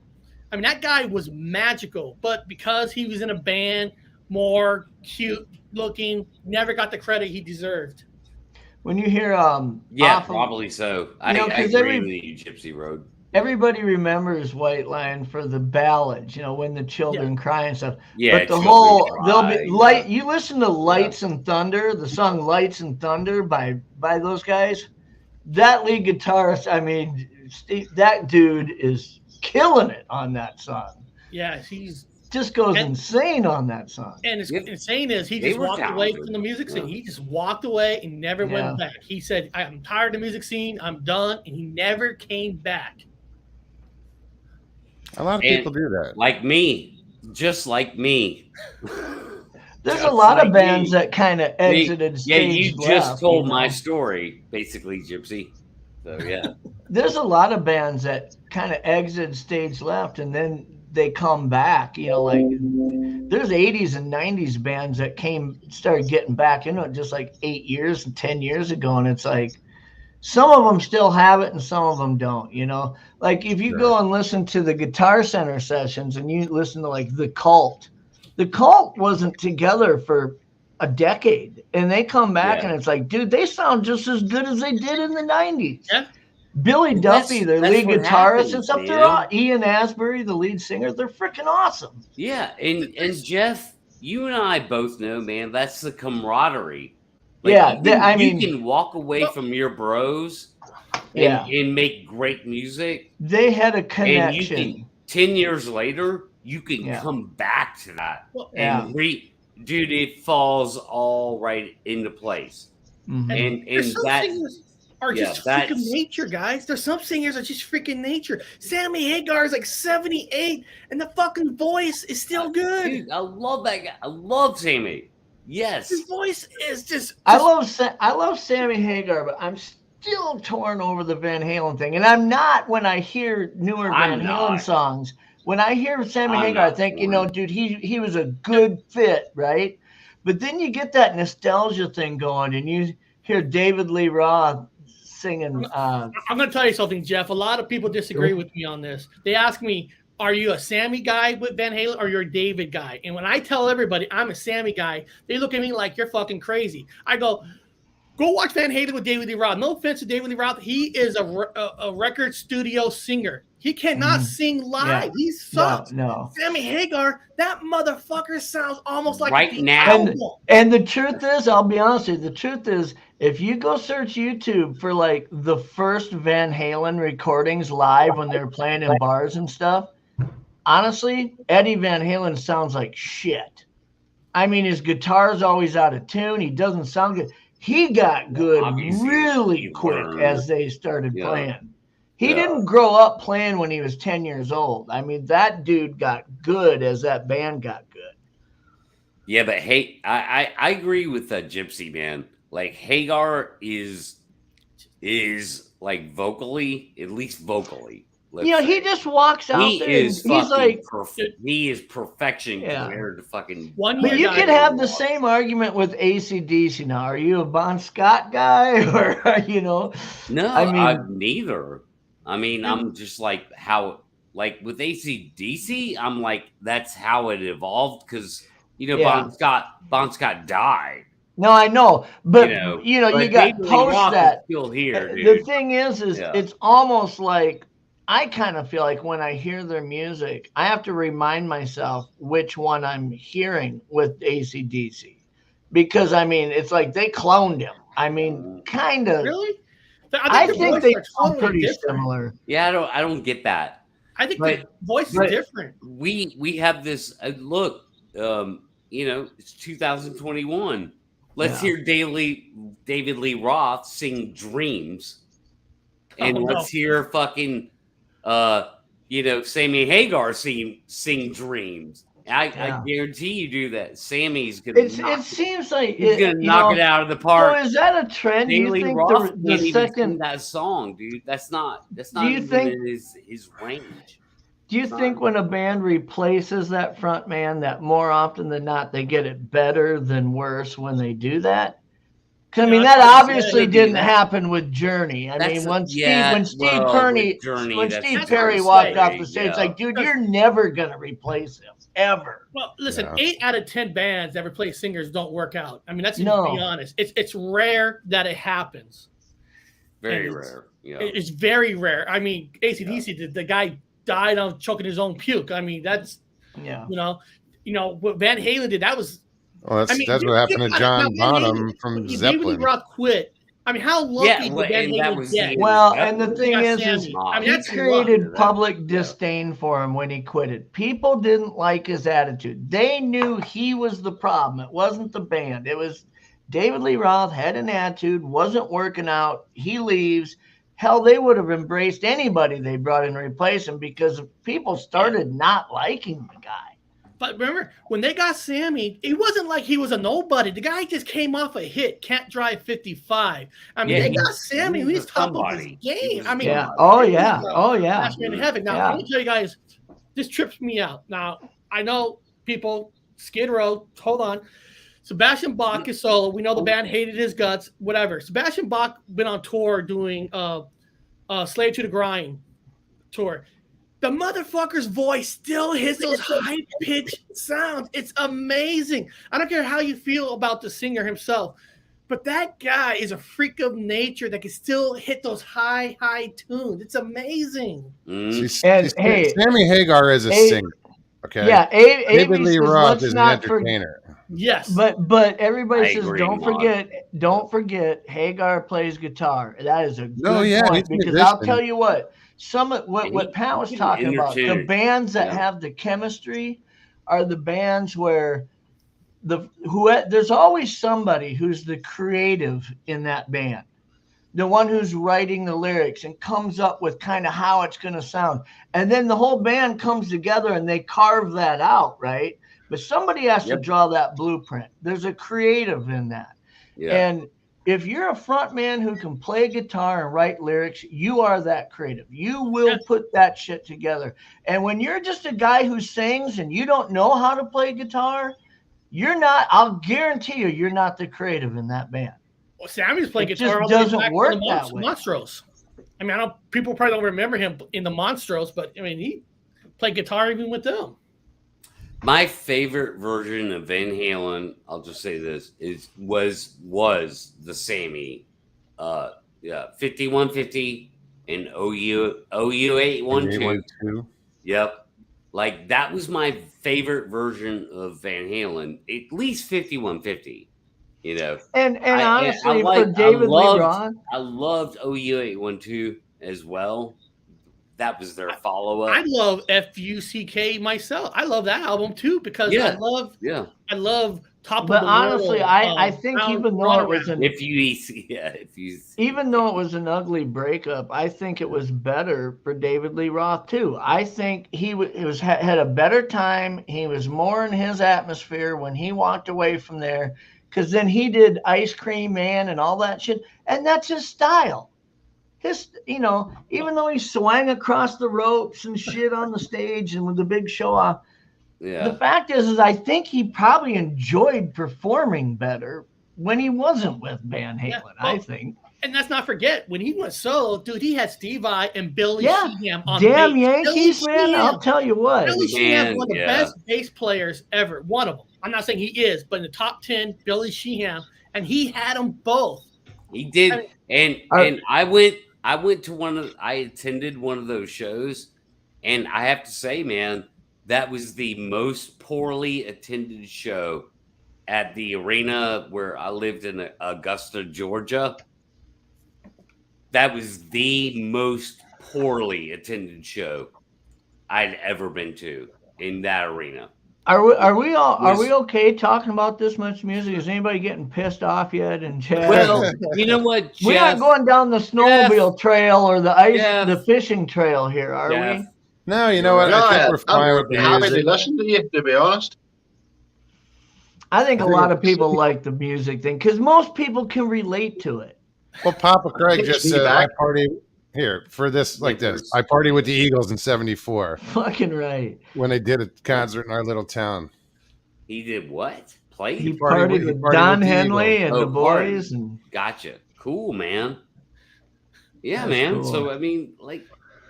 That guy was magical. But because he was in a band, more cute looking, never got the credit he deserved. When you hear probably so. I agree with you, Gypsy Road. Everybody remembers White Line for the ballads, when the children cry and stuff. Yeah, but there'll be light. You listen to Lights and Thunder, the song "Lights and Thunder" by those guys. That lead guitarist, Steve, that dude is killing it on that song. Yeah, he's just goes insane on that song. And it's insane is he just walked away from the music scene. He just walked away and never went back. He said, "I'm tired of the music scene. I'm done," and he never came back. A lot of people do that. Like me. Just like me. There's a lot of bands that kind of exited stage left. Yeah, you just told my story, basically, Gypsy. So, yeah. There's a lot of bands that kind of exited stage left, and then they come back. You know, like there's 80s and 90s bands that started getting back into it just like 8 years and 10 years ago, and it's like some of them still have it and some of them don't. You know, like if you go and listen to the Guitar Center sessions and you listen to like The Cult wasn't together for a decade, and they come back and it's like, dude, they sound just as good as they did in the 90s. Yeah. Billy Duffy, their lead guitarist, happens, it's up there. Ian Asbury, the lead singer, they're freaking awesome. Yeah, and Jeff, you and I both know, man, that's the camaraderie. Like, you can walk away from your bros and make great music. They had a connection. And you can, 10 years later, you can come back to that. Dude, it falls all right into place. Mm-hmm. And that are just freaking nature, guys. There's some singers are just freaking nature. Sammy Hagar is like 78, and the fucking voice is still good. Dude, I love that guy. I love Sammy. Yes, his voice is just. I love Sammy Hagar, but I'm still torn over the Van Halen thing, and I'm not when I hear newer Van Halen songs. When I hear Sammy Hagar, I think, you know, dude, he was a good fit, right? But then you get that nostalgia thing going, and you hear David Lee Roth singing. I'm going to tell you something, Jeff. A lot of people disagree with me on this. They ask me, are you a Sammy guy with Van Halen or you're a David guy? And when I tell everybody I'm a Sammy guy, they look at me like you're fucking crazy. I go watch Van Halen with David Lee Roth. No offense to David Lee Roth. He is a record studio singer. He cannot sing live. He sucks. No. Sammy Hagar, that motherfucker sounds almost like right now. And the truth is, I'll be honest with you, the truth is, if you go search YouTube for like the first Van Halen recordings live when they're playing in bars and stuff, honestly, Eddie Van Halen sounds like shit. I mean, his guitar's always out of tune. He doesn't sound good. He got good really quick as they started playing. He didn't grow up playing when he was 10 years old. I mean, that dude got good as that band got good. Yeah, but hey, I agree with Gypsy, man. Like Hagar is like vocally, at least vocally. You know, he just walks out there. He's like he is perfection compared to fucking one. But you could have the same argument with AC/DC now. Are you a Bon Scott guy, or you know? No, I mean neither. I mean, I'm just like how, like with AC/DC, I'm like that's how it evolved because you know Bon Scott died. No, I know, but you know, you got post that. Still here, dude. The thing is it's almost like. I kind of feel like when I hear their music, I have to remind myself which one I'm hearing with AC/DC. Because, I mean, it's like they cloned him. I mean, kind of. Really? I think they sound pretty similar. Yeah, I don't get that. I think the voice is different. We have this, look, you know, it's 2021. Let's hear David Lee Roth sing Dreams. And let's hear fucking... you know, Sammy Hagar sing Dreams. I guarantee you do that. Sammy's gonna. It seems like he's gonna knock it out of the park. So is that a trend? Do you think the second that song, dude? That's not. Do you think his range? Do you think when a band replaces that front man, that more often than not they get it better than worse when they do that? I mean, that obviously didn't happen with Journey. I mean, when Steve Perry walked off the stage, it's like, dude, you're never going to replace him, ever. Well, listen, 8 out of 10 bands that replace singers don't work out. I mean, that's to be honest. It's rare that it happens. Very rare. Yeah. It's very rare. I mean, AC/DC, the guy died on choking his own puke. I mean, that's, you know, what Van Halen did, that was, well, that's what happened to John Bonham from Zeppelin. David Roth quit. I mean, how lucky did Van Halen get? Well, and the thing is he created public disdain for him when he quitted. People didn't like his attitude. They knew he was the problem. It wasn't the band. It was David Lee Roth had an attitude, wasn't working out. He leaves. Hell, they would have embraced anybody they brought in to replace him because people started not liking the guy. But remember, when they got Sammy, it wasn't like he was a nobody. The guy just came off a hit, Can't Drive 55. I mean, they got Sammy. He's top of his game. I mean, Oh, yeah. Last Man in Heaven. Now, let me tell you guys, this trips me out. Now, I know people, Skid Row, hold on. Sebastian Bach is solo. We know the band hated his guts, whatever. Sebastian Bach been on tour doing Slave to the Grind tour. The motherfucker's voice still hits those high-pitched sounds. It's amazing. I don't care how you feel about the singer himself, but that guy is a freak of nature that can still hit those high tunes. It's amazing. Sammy Hagar is a singer. Okay. Yeah, David Lee Roth is an entertainer. Yes. But everybody says don't forget Hagar plays guitar. That is a good point, because I'll tell you what Pat was talking about, the bands that have the chemistry are the bands where there's always somebody who's the creative in that band, the one who's writing the lyrics and comes up with kind of how it's going to sound, and then the whole band comes together and they carve that out, right? But somebody has to draw that blueprint. There's a creative in that. And if you're a front man who can play guitar and write lyrics, you are that creative. You will put that shit together. And when you're just a guy who sings and you don't know how to play guitar, you're not, I'll guarantee you're not the creative in that band. Well, Sammy's playing guitar. It just doesn't work that way. Monstros. I mean, people probably don't remember him in the Monstros, but I mean, he played guitar even with them. My favorite version of Van Halen, I'll just say this, was the Sammy 5150 and OU 812. Yep. Like, that was my favorite version of Van Halen, at least 5150. You know. And honestly, for David Lee Roth, I loved OU 812 as well. That was their follow-up. I love FUCK myself. I love that album too, because I love Top of the World. But honestly, I think even though it was even though it was an ugly breakup, I think it was better for David Lee Roth too. I think he had a better time. He was more in his atmosphere when he walked away from there, because then he did Ice Cream Man and all that shit, and that's his style. Even though he swang across the ropes and shit on the stage and with the big show off, the fact is I think he probably enjoyed performing better when he wasn't with Van Halen, I think. And let's not forget, when he went solo, dude, he had Steve Vai and Billy Sheehan on damn bass. Yankees, man, I'll tell you what. Billy Sheehan, one of the best bass players ever. One of them. I'm not saying he is, but in the top 10, Billy Sheehan, and he had them both. He did. And I attended one of those shows, and I have to say, man, that was the most poorly attended show at the arena where I lived in Augusta, Georgia. That was the most poorly attended show I'd ever been to in that arena. Are we okay talking about this much music? Is anybody getting pissed off yet? And well, you know what, Jeff, we're not going down the snowmobile trail or the fishing trail here, are we? No, you know what? No, I think we're fine with the happy music. to listen to you, to be honest. I think a lot of people like the music thing because most people can relate to it. Well, Papa Craig just said I party here for this like this. I party with the Eagles in '74. Fucking right. When they did a concert in our little town. He did what? Played? He partied with Don Henley and the boys. And gotcha. Cool, man. Yeah, that's man. Cool. So I mean, like,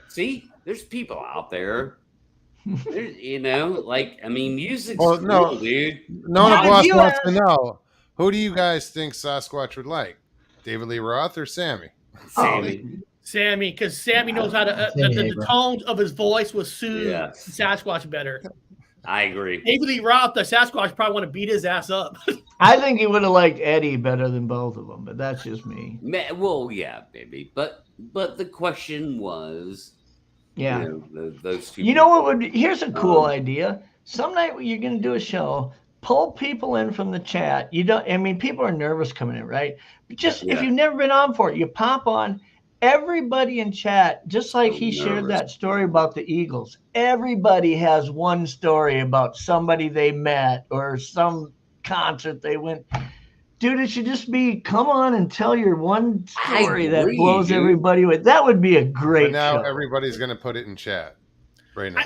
see, there's people out there. Music's cool, dude. Nona Boss wants to know, who do you guys think Sasquatch would like? David Lee Roth or Sammy? Sammy, because Sammy knows how to the tones of his voice will soothe Sasquatch better. I agree. David Lee Roth, the Sasquatch, probably want to beat his ass up. I think he would have liked Eddie better than both of them, but that's just me. Well, yeah, baby. But the question was, those two. You know what would be? Here's a cool idea. Some night when you're going to do a show, pull people in from the chat. People are nervous coming in, right? But just if you've never been on for it, you pop on. Everybody in chat, just like he shared that story about the Eagles, everybody has one story about somebody they met or some concert they went. Dude, it should just be, come on and tell your one story that blows everybody away. That would be a great show. Everybody's going to put it in chat right now.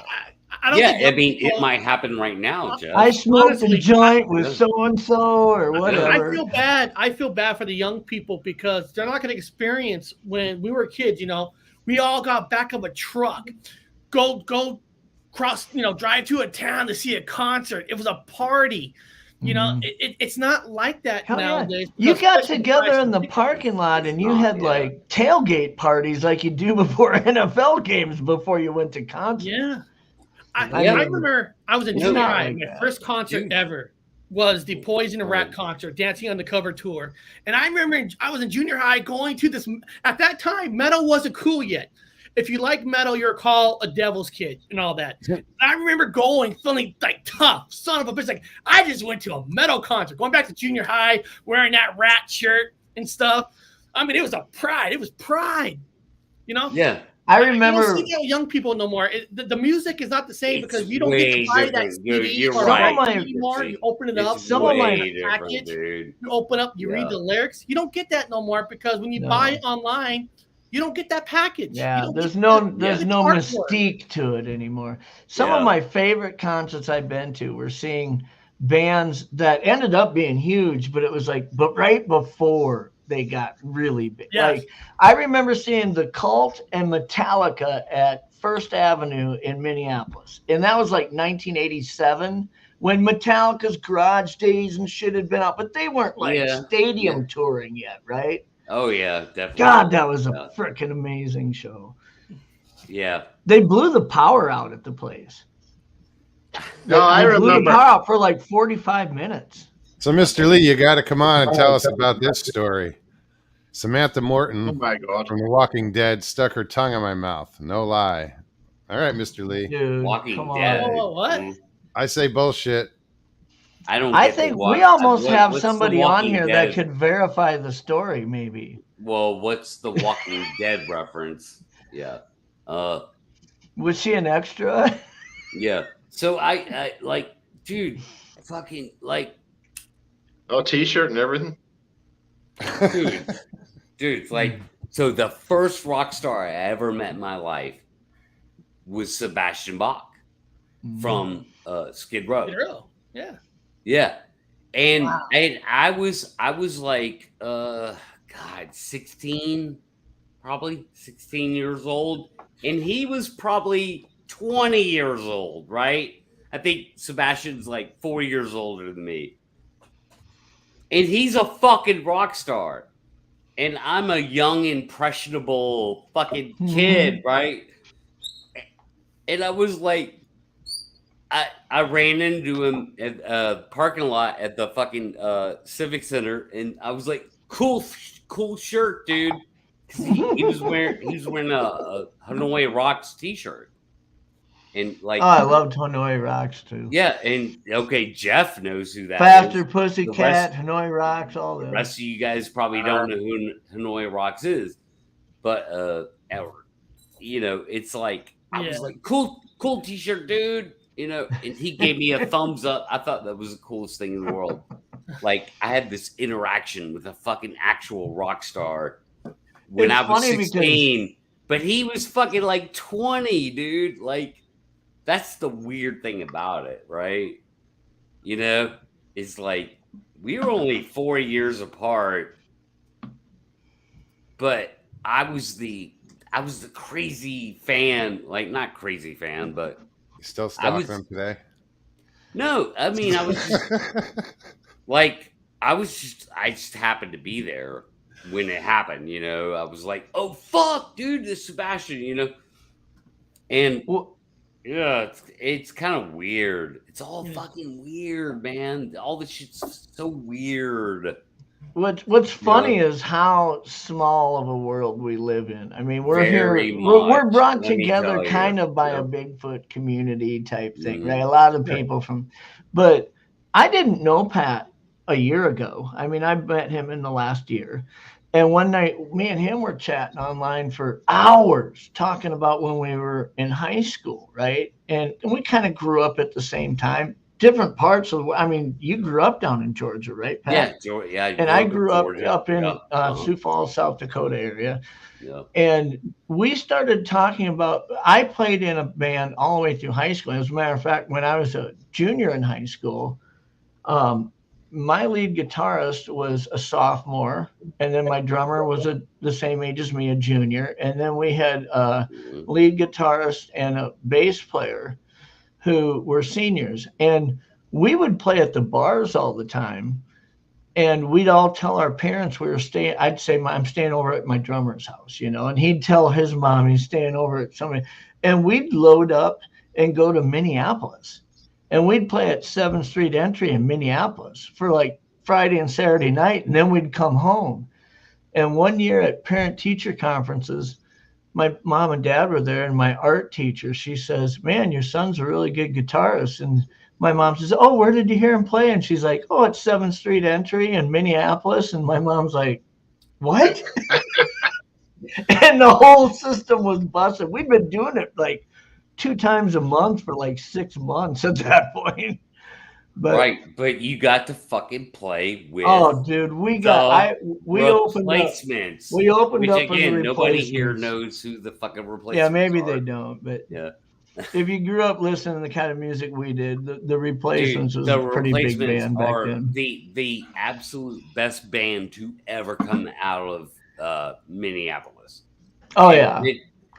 I mean, it might happen right now, Jeff. I smoked a joint with so-and-so or whatever. I feel bad for the young people because they're not going to experience when we were kids, we all got back of a truck, go cross, drive to a town to see a concert. It was a party. It's not like that nowadays. You got together in the parking lot and you had like tailgate parties like you do before NFL games before you went to concert. Yeah. I remember I was in junior high. My first concert ever was the Poison and Rat concert, Dancing on the Cover tour. And I remember I was in junior high going to this. At that time, metal wasn't cool yet. If you like metal, you're called a devil's kid and all that. I remember going, feeling like tough, son of a bitch. Like, I just went to a metal concert, going back to junior high, wearing that Rat shirt and stuff. I mean, it was a pride. It was pride, Yeah. I remember. You don't see young people no more. The music is not the same because you don't get to buy that CD You're or right. anymore. You open it up. Some of my package. You open up. You read the lyrics. You don't get that no more because when you buy it online, you don't get that package. Yeah, there's no mystique to it anymore. Some of my favorite concerts I've been to were seeing bands that ended up being huge, but it was but right before they got really big. Yes. Like I remember seeing The Cult and Metallica at First Avenue in Minneapolis. And that was like 1987 when Metallica's Garage Days and shit had been out, but they weren't stadium touring yet, right? Oh yeah, definitely. God, that was a freaking amazing show. Yeah. They blew the power out at the place. I remember. Blew the power out for like 45 minutes. So, Mr. Lee, you got to come on and tell us about this story. Samantha Morton from The Walking Dead stuck her tongue in my mouth. No lie. All right, Mr. Lee. Dude, Walking Dead. What? I say bullshit. I think we almost have somebody on here that could verify the story, maybe. Well, what's the Walking Dead reference? Yeah. Was she an extra? Yeah. So I like, dude, fucking like. Oh, T-shirt and everything. Dude, like, so the first rock star I ever met in my life was Sebastian Bach from Skid Row. Skid Row. Yeah. Yeah. And I was like 16 years old, and he was probably 20 years old, right? I think Sebastian's like 4 years older than me. And he's a fucking rock star. And I'm a young, impressionable fucking kid, right? And I was like, I ran into him at a parking lot at the fucking Civic Center, and I was like, cool shirt, dude. He was wearing a Hanoi Rocks t-shirt. And like, I loved Hanoi Rocks too. Yeah, and okay, Jeff knows who that Faster is. Pussycat, Hanoi Rocks, all that. The rest of you guys probably don't know who Hanoi Rocks is, but it's like I was like, cool t-shirt, dude. And he gave me a thumbs up. I thought that was the coolest thing in the world. Like I had this interaction with a fucking actual rock star when I was 16, but he was fucking like 20, dude. Like. That's the weird thing about it, right? It's like we were only 4 years apart, but I was the crazy fan, like not crazy fan, but you still stalking them today? No, I mean I was just like I just happened to be there when it happened, I was like, oh fuck, dude, this Sebastian, and yeah, it's kind of weird. It's all fucking weird, man. All this shit's so weird. What's funny is how small of a world we live in. I mean, we're brought together kind of by a Bigfoot community type thing, right? A lot of people but I didn't know Pat a year ago. I mean, I met him in the last year. And one night, me and him were chatting online for hours, talking about when we were in high school, right? And we kind of grew up at the same time. different parts of. I mean, you grew up down in Georgia, right, Pat? Yeah. And I grew up in Sioux Falls, South Dakota area. Yeah. And we started talking about. I played in a band all the way through high school. As a matter of fact, when I was a junior in high school, my lead guitarist was a sophomore, and then my drummer was the same age as me, a junior. And then we had a lead guitarist and a bass player who were seniors. And we would play at the bars all the time. And we'd all tell our parents we were staying. I'd say, I'm staying over at my drummer's house, and he'd tell his mom he's staying over at somebody. And we'd load up and go to Minneapolis. And we'd play at 7th Street Entry in Minneapolis for like Friday and Saturday night. And then we'd come home. And one year at parent-teacher conferences, my mom and dad were there. And my art teacher, she says, man, your son's a really good guitarist. And my mom says, oh, where did you hear him play? And she's like, oh, at 7th Street Entry in Minneapolis. And my mom's like, what? And the whole system was busted. We'd been doing it like 2 times a month for like 6 months at that point. But, right, but you got to fucking play with. Oh, dude, we opened up. We opened which, up again, nobody here knows who the fucking replacements. Yeah, maybe are. they don't, but yeah. If you grew up listening to the kind of music we did, the Replacements was a pretty big band back then. The absolute best band to ever come out of Minneapolis. Oh yeah.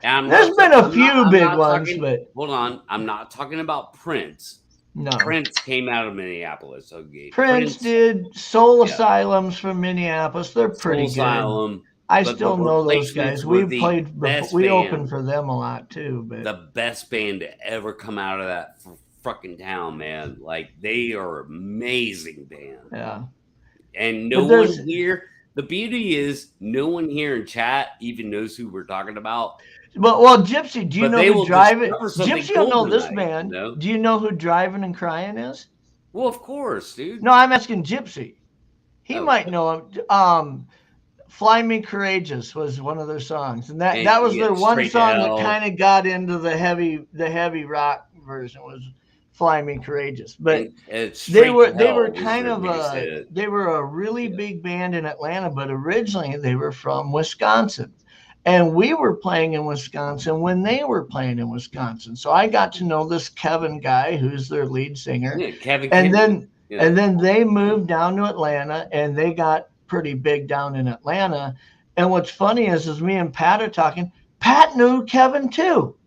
There's been a few big ones, but hold on, I'm not talking about Prince. No, Prince came out of Minneapolis. Okay, Prince did. Soul Asylums from Minneapolis. They're pretty good. Asylum, I still know those guys. We played. We opened for them a lot too. But the best band to ever come out of that fucking town, man. Like, they are amazing band. Yeah. And no one here. The beauty is, no one here in chat even knows who we're talking about. But Gypsy, do you know who Driving? Gypsy will know this band. No? Do you know who Driving and Crying is? Well, of course, dude. No, I'm asking Gypsy. He might know him. Fly Me Courageous was one of their songs. And that was their one song that kind of got into the heavy rock version was Fly Me Courageous. But they were kind of they were a really big band in Atlanta, but originally they were from Wisconsin. And we were playing in Wisconsin when they were playing in Wisconsin. So I got to know this Kevin guy, who's their lead singer. Yeah, Kevin. And then they moved down to Atlanta, and they got pretty big down in Atlanta. And what's funny is me and Pat are talking. Pat knew Kevin too.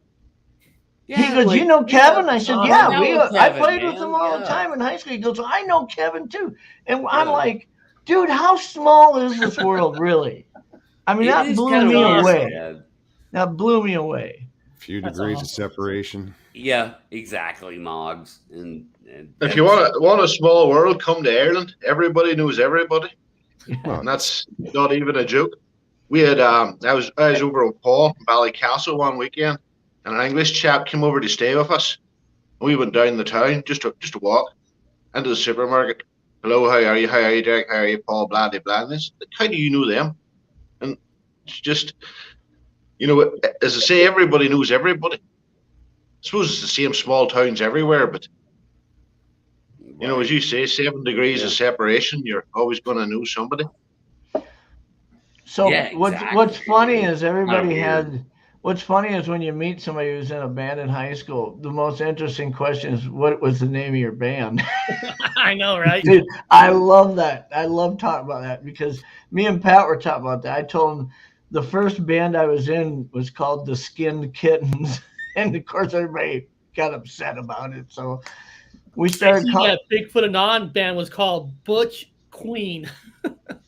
Yeah, he goes, you know Kevin? I said, yeah. I played with him all the time in high school. He goes, I know Kevin too. And I'm like, dude, how small is this world really? I mean, that blew me away. That blew me away. A few degrees of separation. Yeah, exactly, Moggs. And if you want a small world, come to Ireland. Everybody knows everybody, and that's not even a joke. We had I was over in Paul, Ballycastle one weekend, and an English chap came over to stay with us. We went down the town just to walk into the supermarket. Hello, how are you? How are you, Derek? How are you, Paul? Blah blah blah. How do you know them? And it's just, as I say, everybody knows everybody. I suppose it's the same small towns everywhere, but as you say, 7 degrees of separation, you're always going to know somebody. So what's funny is what's funny is when you meet somebody who's in a band in high school, the most interesting question is, what was the name of your band? I know, right? Dude, I love that. I love talking about that because me and Pat were talking about that. I told him the first band I was in was called the Skinned Kittens. And of course, everybody got upset about it. So we started calling Bigfoot Anon band was called Butch Queen.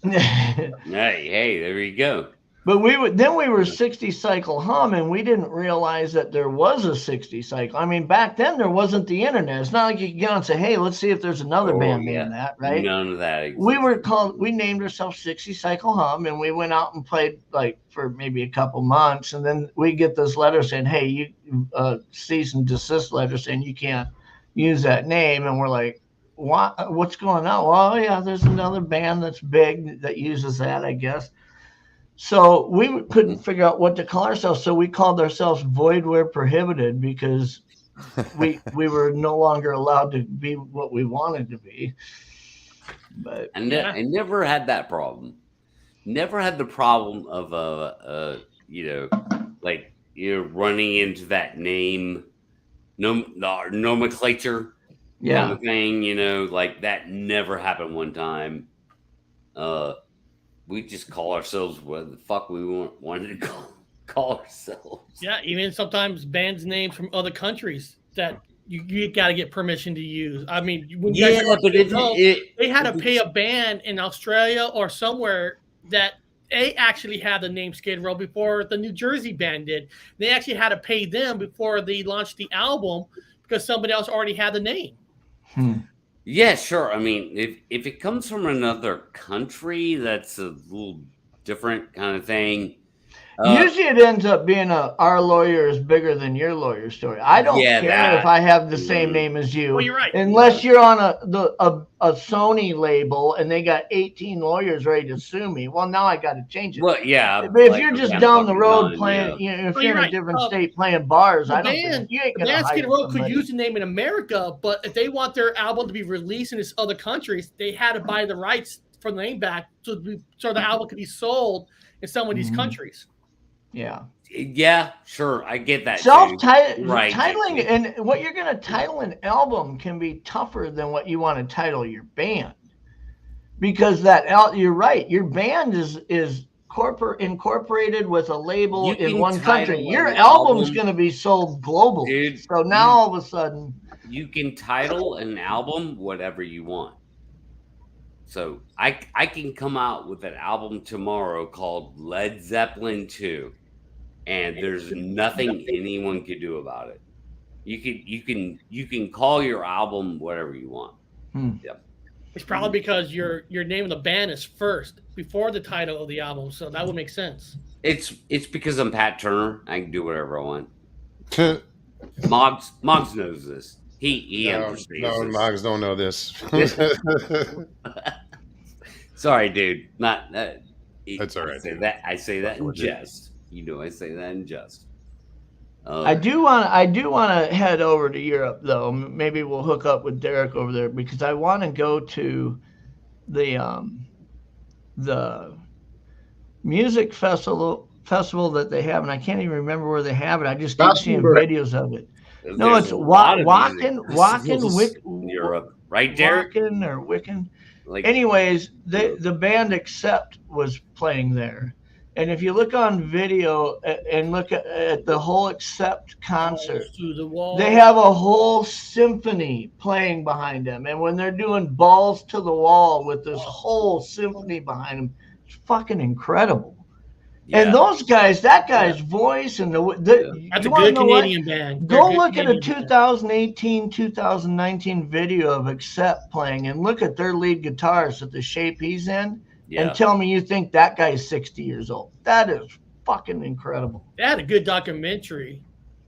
Hey, there you go. But we were 60 cycle hum, and we didn't realize that there was a 60 cycle. I mean, back then there wasn't the internet. It's not like you could get on and say, "Hey, let's see if there's another band named that." Right? None of that exists. We named ourselves 60 cycle hum, and we went out and played like for maybe a couple months, and then we get this letter saying, "Hey, you cease and desist letter saying you can't use that name," and we're like, "What? What's going on?" Well, yeah, there's another band that's big that uses that, I guess. So we couldn't figure out what to call ourselves. So we called ourselves Void Where Prohibited because we were no longer allowed to be what we wanted to be. But I never had that problem. Never had the problem of like running into that name nomenclature kind of thing. Like that never happened one time. We just call ourselves what the fuck we wanted to call ourselves. Yeah, even sometimes bands names from other countries that you got to get permission to use. I mean, when but they had to pay a band in Australia or somewhere that they actually had the name Skid Row before the New Jersey band did. They actually had to pay them before they launched the album because somebody else already had the name. Yeah, sure. I mean, if it comes from another country, that's a little different kind of thing. Usually it ends up being our lawyer is bigger than your lawyer story. I don't care if I have the same name as you. Well, you're right. Unless you're on a Sony label and they got 18 lawyers ready to sue me. Well, now I got to change it. Well, yeah. But if you're just down the road playing, if you're in a different state playing bars, I don't think you ain't going to hire Skid Row somebody. could use the name in America, but if they want their album to be released in these other countries, they had to buy the rights for the name back so the album could be sold in some of these countries. Yeah, sure. I get that. Titling and what you're going to title an album can be tougher than what you want to title your band, because you're right. Your band is incorporated with a label in one country. Your album's going to be sold globally. Dude, so now all of a sudden you can title an album whatever you want. So I can come out with an album tomorrow called Led Zeppelin 2. And there's nothing anyone could do about it. You can call your album whatever you want. Yep. It's probably because your name of the band is first before the title of the album, so that would make sense. It's because I'm Pat Turner. I can do whatever I want. Moggs knows this. He understands. No, Moggs don't know this. Sorry, dude. Not that's all right. I say that in jest. I say that in jest. I do want to head over to Europe, though. Maybe we'll hook up with Derek over there because I want to go to the music festival that they have, and I can't even remember where they have it. I just keep seeing videos of it. No, it's Wacken, Europe, right, Derek? Wacken or Wicken. Anyways, the band Accept was playing there. And if you look on video and look at the whole Accept concert, they have a whole symphony playing behind them. And when they're doing Balls to the Wall with this whole symphony behind them, it's fucking incredible. Yeah. And those guys, that guy's voice and that's a good Canadian band. Go look at a 2018, 2019 video of Accept playing and look at their lead guitarist at the shape he's in. And tell me you think that guy's 60 years old. That is fucking incredible. They had a good documentary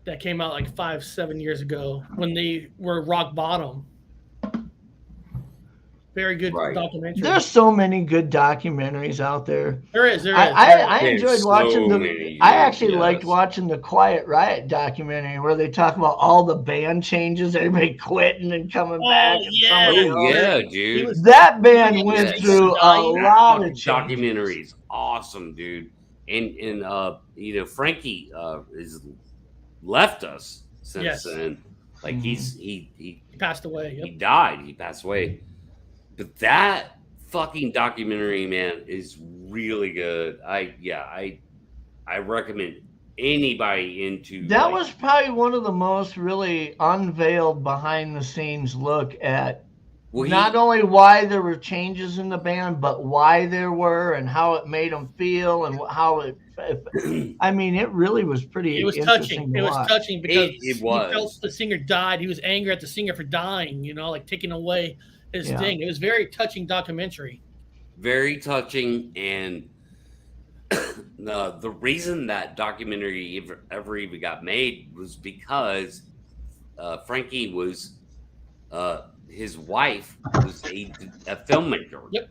that came out like 5-7 years ago when they were rock bottom. Very good documentary. There's so many good documentaries out there. There is. I enjoyed watching I actually liked watching the Quiet Riot documentary where they talk about all the band changes, everybody quitting and coming back. Dude. That band went through a lot of documentaries. Awesome, dude. And Frankie has left us since then. Like he passed away. He died. He passed away. But that fucking documentary, man, is really good. I recommend anybody into that. Was probably one of the most really unveiled behind the scenes look at not only why there were changes in the band, but why there were and how it made them feel and how it. I mean, it really was pretty. It was touching. It was touching because it was. He felt the singer died. He was angry at the singer for dying. Like taking away his thing. It was very touching documentary. Very touching, and the reason that documentary ever even got made was because Frankie was his wife was a filmmaker. Yep.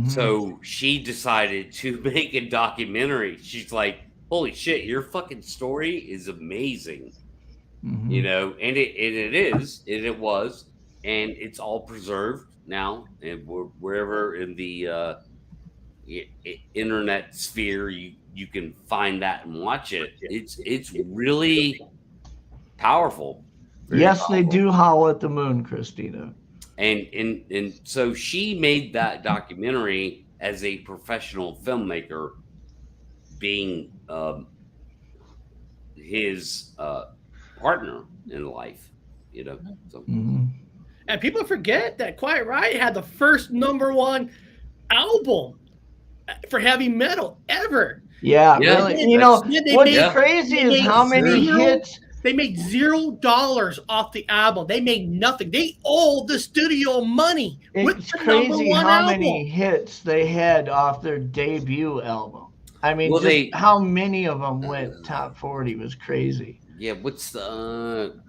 So she decided to make a documentary. She's like, "Holy shit, your fucking story is amazing." You know, and it was, and it's all preserved now, and wherever in the internet sphere you can find that and watch it. It's really powerful. Yes, powerful. They do howl at the moon, Christina. And so she made that documentary as a professional filmmaker, being his partner in life, you know. So. And people forget that Quiet Riot had the first #1 album for heavy metal ever. Yeah. Really. You know, what's crazy is how many hits. They made $0 off the album. They made nothing. They owe the studio money. It's crazy how many hits they had off their debut album. I mean, how many of them went top 40 was crazy. Yeah, what's the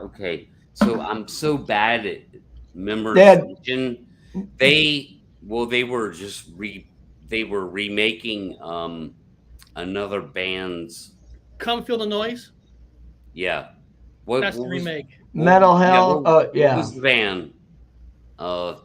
okay? So I'm so bad at memorization. They were just remaking another band's Come Feel the Noise. Yeah. That's the remake. Metal Hell. What was the band? Come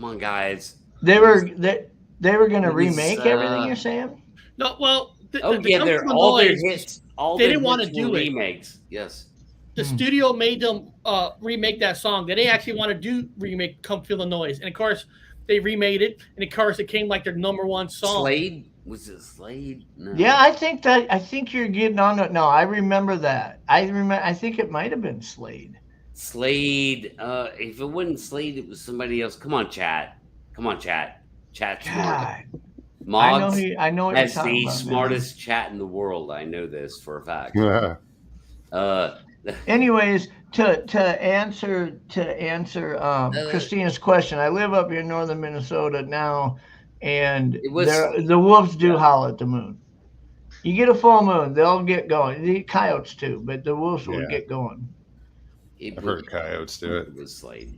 on, guys. They were going to remake everything you're saying? No, well. They're all their hits. They didn't want to do remakes. Yes. The studio made them remake that song. They didn't actually want to remake "Come Feel the Noise," and of course, they remade it. And of course, it came like their #1 song. Slade. Was it Slade? No. Yeah, I think you're getting on it. No, I remember that. I think it might have been Slade. Slade. If it wasn't Slade, it was somebody else. Come on, chat. Chat's smart. Mods I know what has the smartest chat in the world. I know this for a fact. Anyways, to answer Christina's question, I live up here in northern Minnesota now. And the wolves do howl at the moon. You get a full moon, they'll get going. The coyotes too, but the wolves will get going. I've heard coyotes do it. It was like,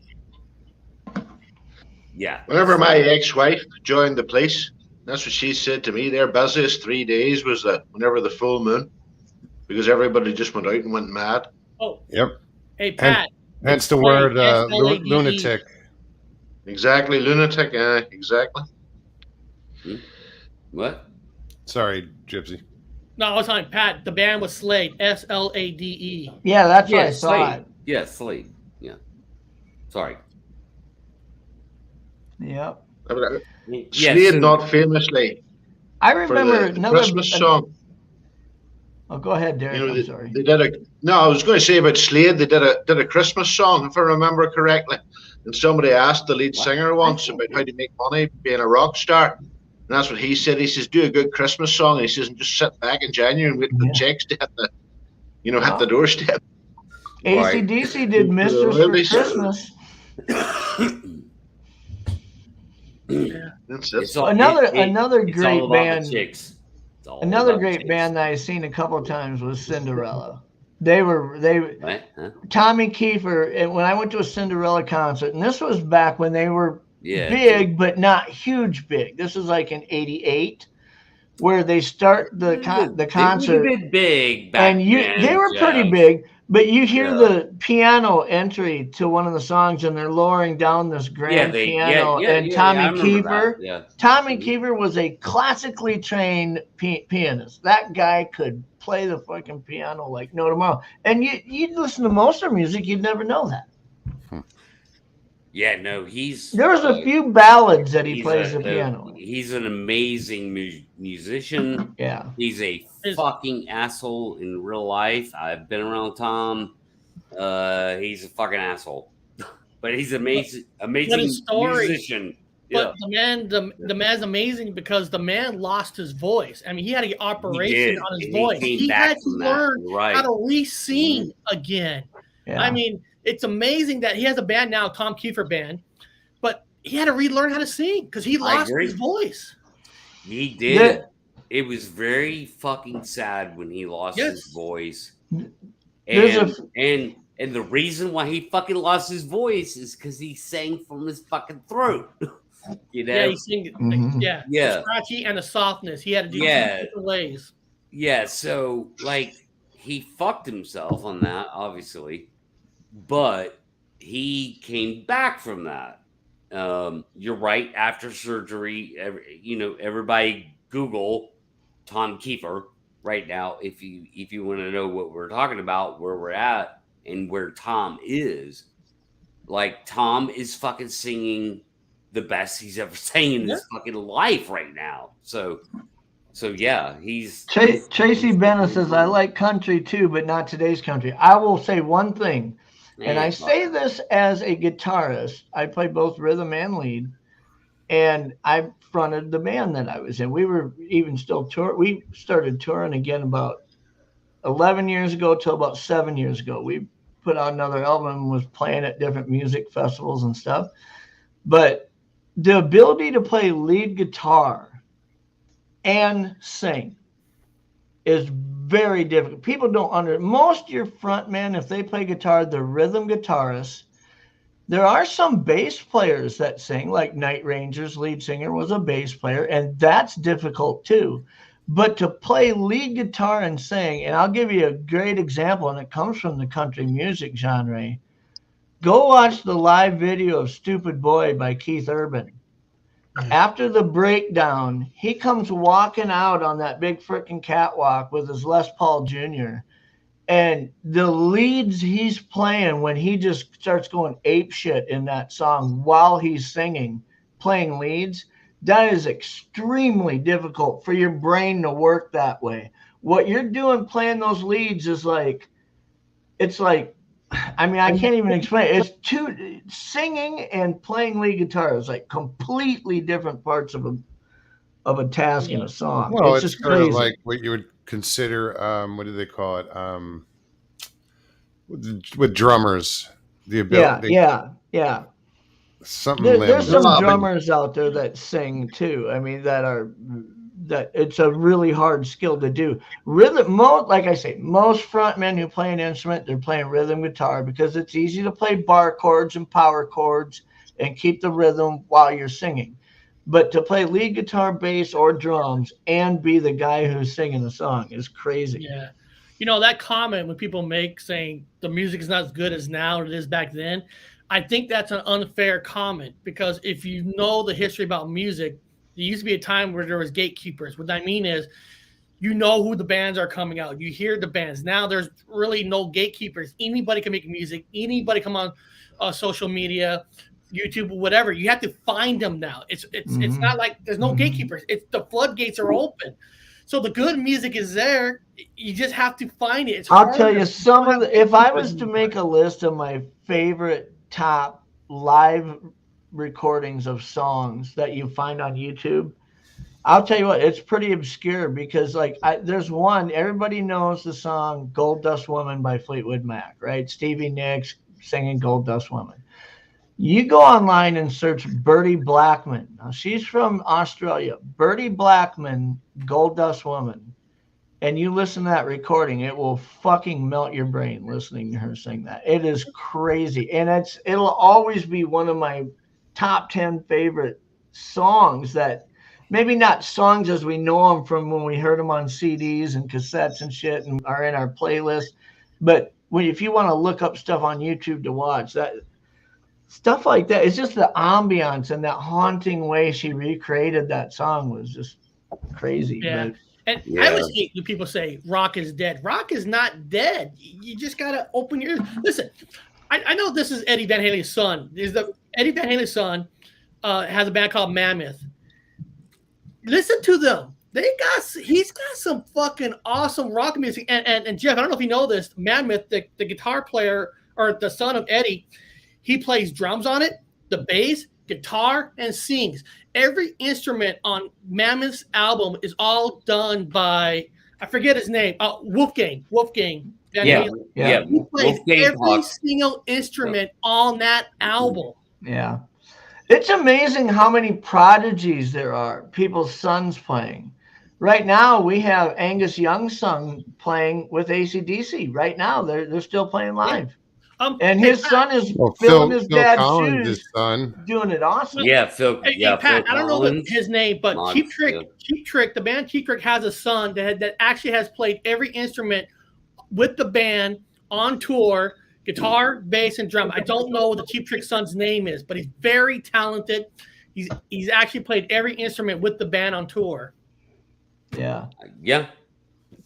yeah. Whenever my ex-wife joined the police, that's what she said to me. Their busiest 3 days was whenever the full moon, because everybody just went out and went mad. Oh, yep. Hey, Pat. Hence the word lunatic. Exactly, lunatic. Exactly. What? Sorry, Gypsy. No, I was talking Pat. The band was Slade. Slade. Yeah, that's what I thought. Yeah, Slade. Yeah. Sorry. Yep. Slade, not famously. I remember another Christmas song. Oh, go ahead, Derek. I'm sorry. They did I was going to say about Slade. They did a Christmas song, if I remember correctly. And somebody asked the lead singer once about how to make money being a rock star. And that's what he said. He says, do a good Christmas song. And he says, and just sit back in January and wait for the checks to hit the doorstep. AC/DC did Mistress for Christmas. Another great band. Another great band that I've seen a couple of times was Cinderella. Tommy Kiefer, and when I went to a Cinderella concert, and this was back when they were big, but not huge big. This was like in '88, where they start the concert. They were big back then, they were pretty big, but you hear the piano entry to one of the songs, and they're lowering down this grand piano. Tommy Kiefer, Tommy Kiefer was a classically trained pianist. That guy could play the fucking piano like no tomorrow. And you'd listen to most of their music, you'd never know that. Yeah, no, there's a few ballads that he plays the piano. He's an amazing musician. Yeah. He's a fucking asshole in real life. I've been around Tom. He's a fucking asshole. But he's amazing musician. But the man's amazing because the man lost his voice. I mean, he had to get operation on his voice. He had to learn how to re-sing again. Yeah. I mean, it's amazing that he has a band now, Tom Kiefer Band, but he had to relearn how to sing because he lost his voice. He did. It was very fucking sad when he lost his voice. And the reason why he fucking lost his voice is because he sang from his fucking throat. You know? Yeah, he sang the scratchy and the softness. He had to do different ways. Yeah, so like he fucked himself on that, obviously, but he came back from that. You're right. After surgery, everybody Google Tom Kiefer right now if you want to know what we're talking about, where we're at, and where Tom is. Like, Tom is fucking singing the best he's ever sang in his fucking life right now. So yeah, he's Tracy Bennett says, I like country too, but not today's country. I will say one thing, and I say this as a guitarist. I play both rhythm and lead, and I fronted the band that I was in. We were even still touring. We started touring again about 11 years ago till about 7 years ago. We put out another album and was playing at different music festivals and stuff. But the ability to play lead guitar and sing is very difficult. People don't most of your frontmen, if they play guitar, they're rhythm guitarists. There are some bass players that sing, like Night Ranger's lead singer was a bass player, and that's difficult too. But to play lead guitar and sing, and I'll give you a great example, and it comes from the country music genre. Go watch the live video of Stupid Boy by Keith Urban. After the breakdown, he comes walking out on that big freaking catwalk with his Les Paul Jr. And the leads he's playing when he just starts going ape shit in that song while he's singing, playing leads, that is extremely difficult for your brain to work that way. What you're doing playing those leads is like, it's like, I mean, I can't even explain it. It's singing and playing lead guitar is like completely different parts of a task in a song. Well, it's just just kind crazy. of like what you would consider, what do they call it? With drummers, the ability. Yeah. Something There's some limited. drummers out there that sing too. I mean, that it's a really hard skill to do. Rhythm, like I say, most frontmen who play an instrument, they're playing rhythm guitar because it's easy to play bar chords and power chords and keep the rhythm while you're singing. But to play lead guitar, bass, or drums and be the guy who's singing the song is crazy. Yeah. That comment when people make saying the music is not as good as now as it is back then, I think that's an unfair comment because if you know the history about music, there used to be a time where there was gatekeepers. What I mean is, you know who the bands are coming out. You hear the bands. Now there's really no gatekeepers. Anybody can make music. Anybody come on social media, YouTube, whatever. You have to find them now. It's not like there's no gatekeepers. It's the floodgates are open. So the good music is there. You just have to find it. I'll tell you if I was to make a list of my favorite top live recordings of songs that you find on YouTube, I'll tell you what, it's pretty obscure because there's one, everybody knows the song Gold Dust Woman by Fleetwood Mac, right? Stevie Nicks singing Gold Dust Woman. You go online and search Bertie Blackman. Now she's from Australia. Bertie Blackman, Gold Dust Woman. And you listen to that recording, it will fucking melt your brain listening to her sing that. It is crazy. And it'll always be one of my top 10 favorite songs that maybe not songs as we know them from when we heard them on CDs and cassettes and shit and are in our playlist. But if you want to look up stuff on YouTube to watch, that stuff like that, it's just the ambiance and that haunting way she recreated that song was just crazy. Yeah. But, I always hate when people say rock is dead. Rock is not dead. You just got to open your ears. Listen, I know this is Eddie Van Halen's son. Eddie Van Halen's son has a band called Mammoth. Listen to them. He's got some fucking awesome rock music. And Jeff, I don't know if you know this, Mammoth, the guitar player or the son of Eddie, he plays drums on it, the bass, guitar, and sings. Every instrument on Mammoth's album is all done by, I forget his name, Wolfgang. Yeah. He plays Wolfgang every single instrument on that album. Yeah. It's amazing how many prodigies there are, people's sons playing. Right now, we have Angus Young's son playing with AC/DC. Right now, they're still playing live. And his son is filling his dad's shoes, his son, doing it awesome. Yeah, Phil. Pat, Phil I don't know his name, but Collins, Cheap Trick, the band Cheap Trick has a son that actually has played every instrument with the band on tour, guitar, bass, and drum. I don't know what the Cheap Trick Son's name is, but he's very talented. He's actually played every instrument with the band on tour. Yeah. Yeah.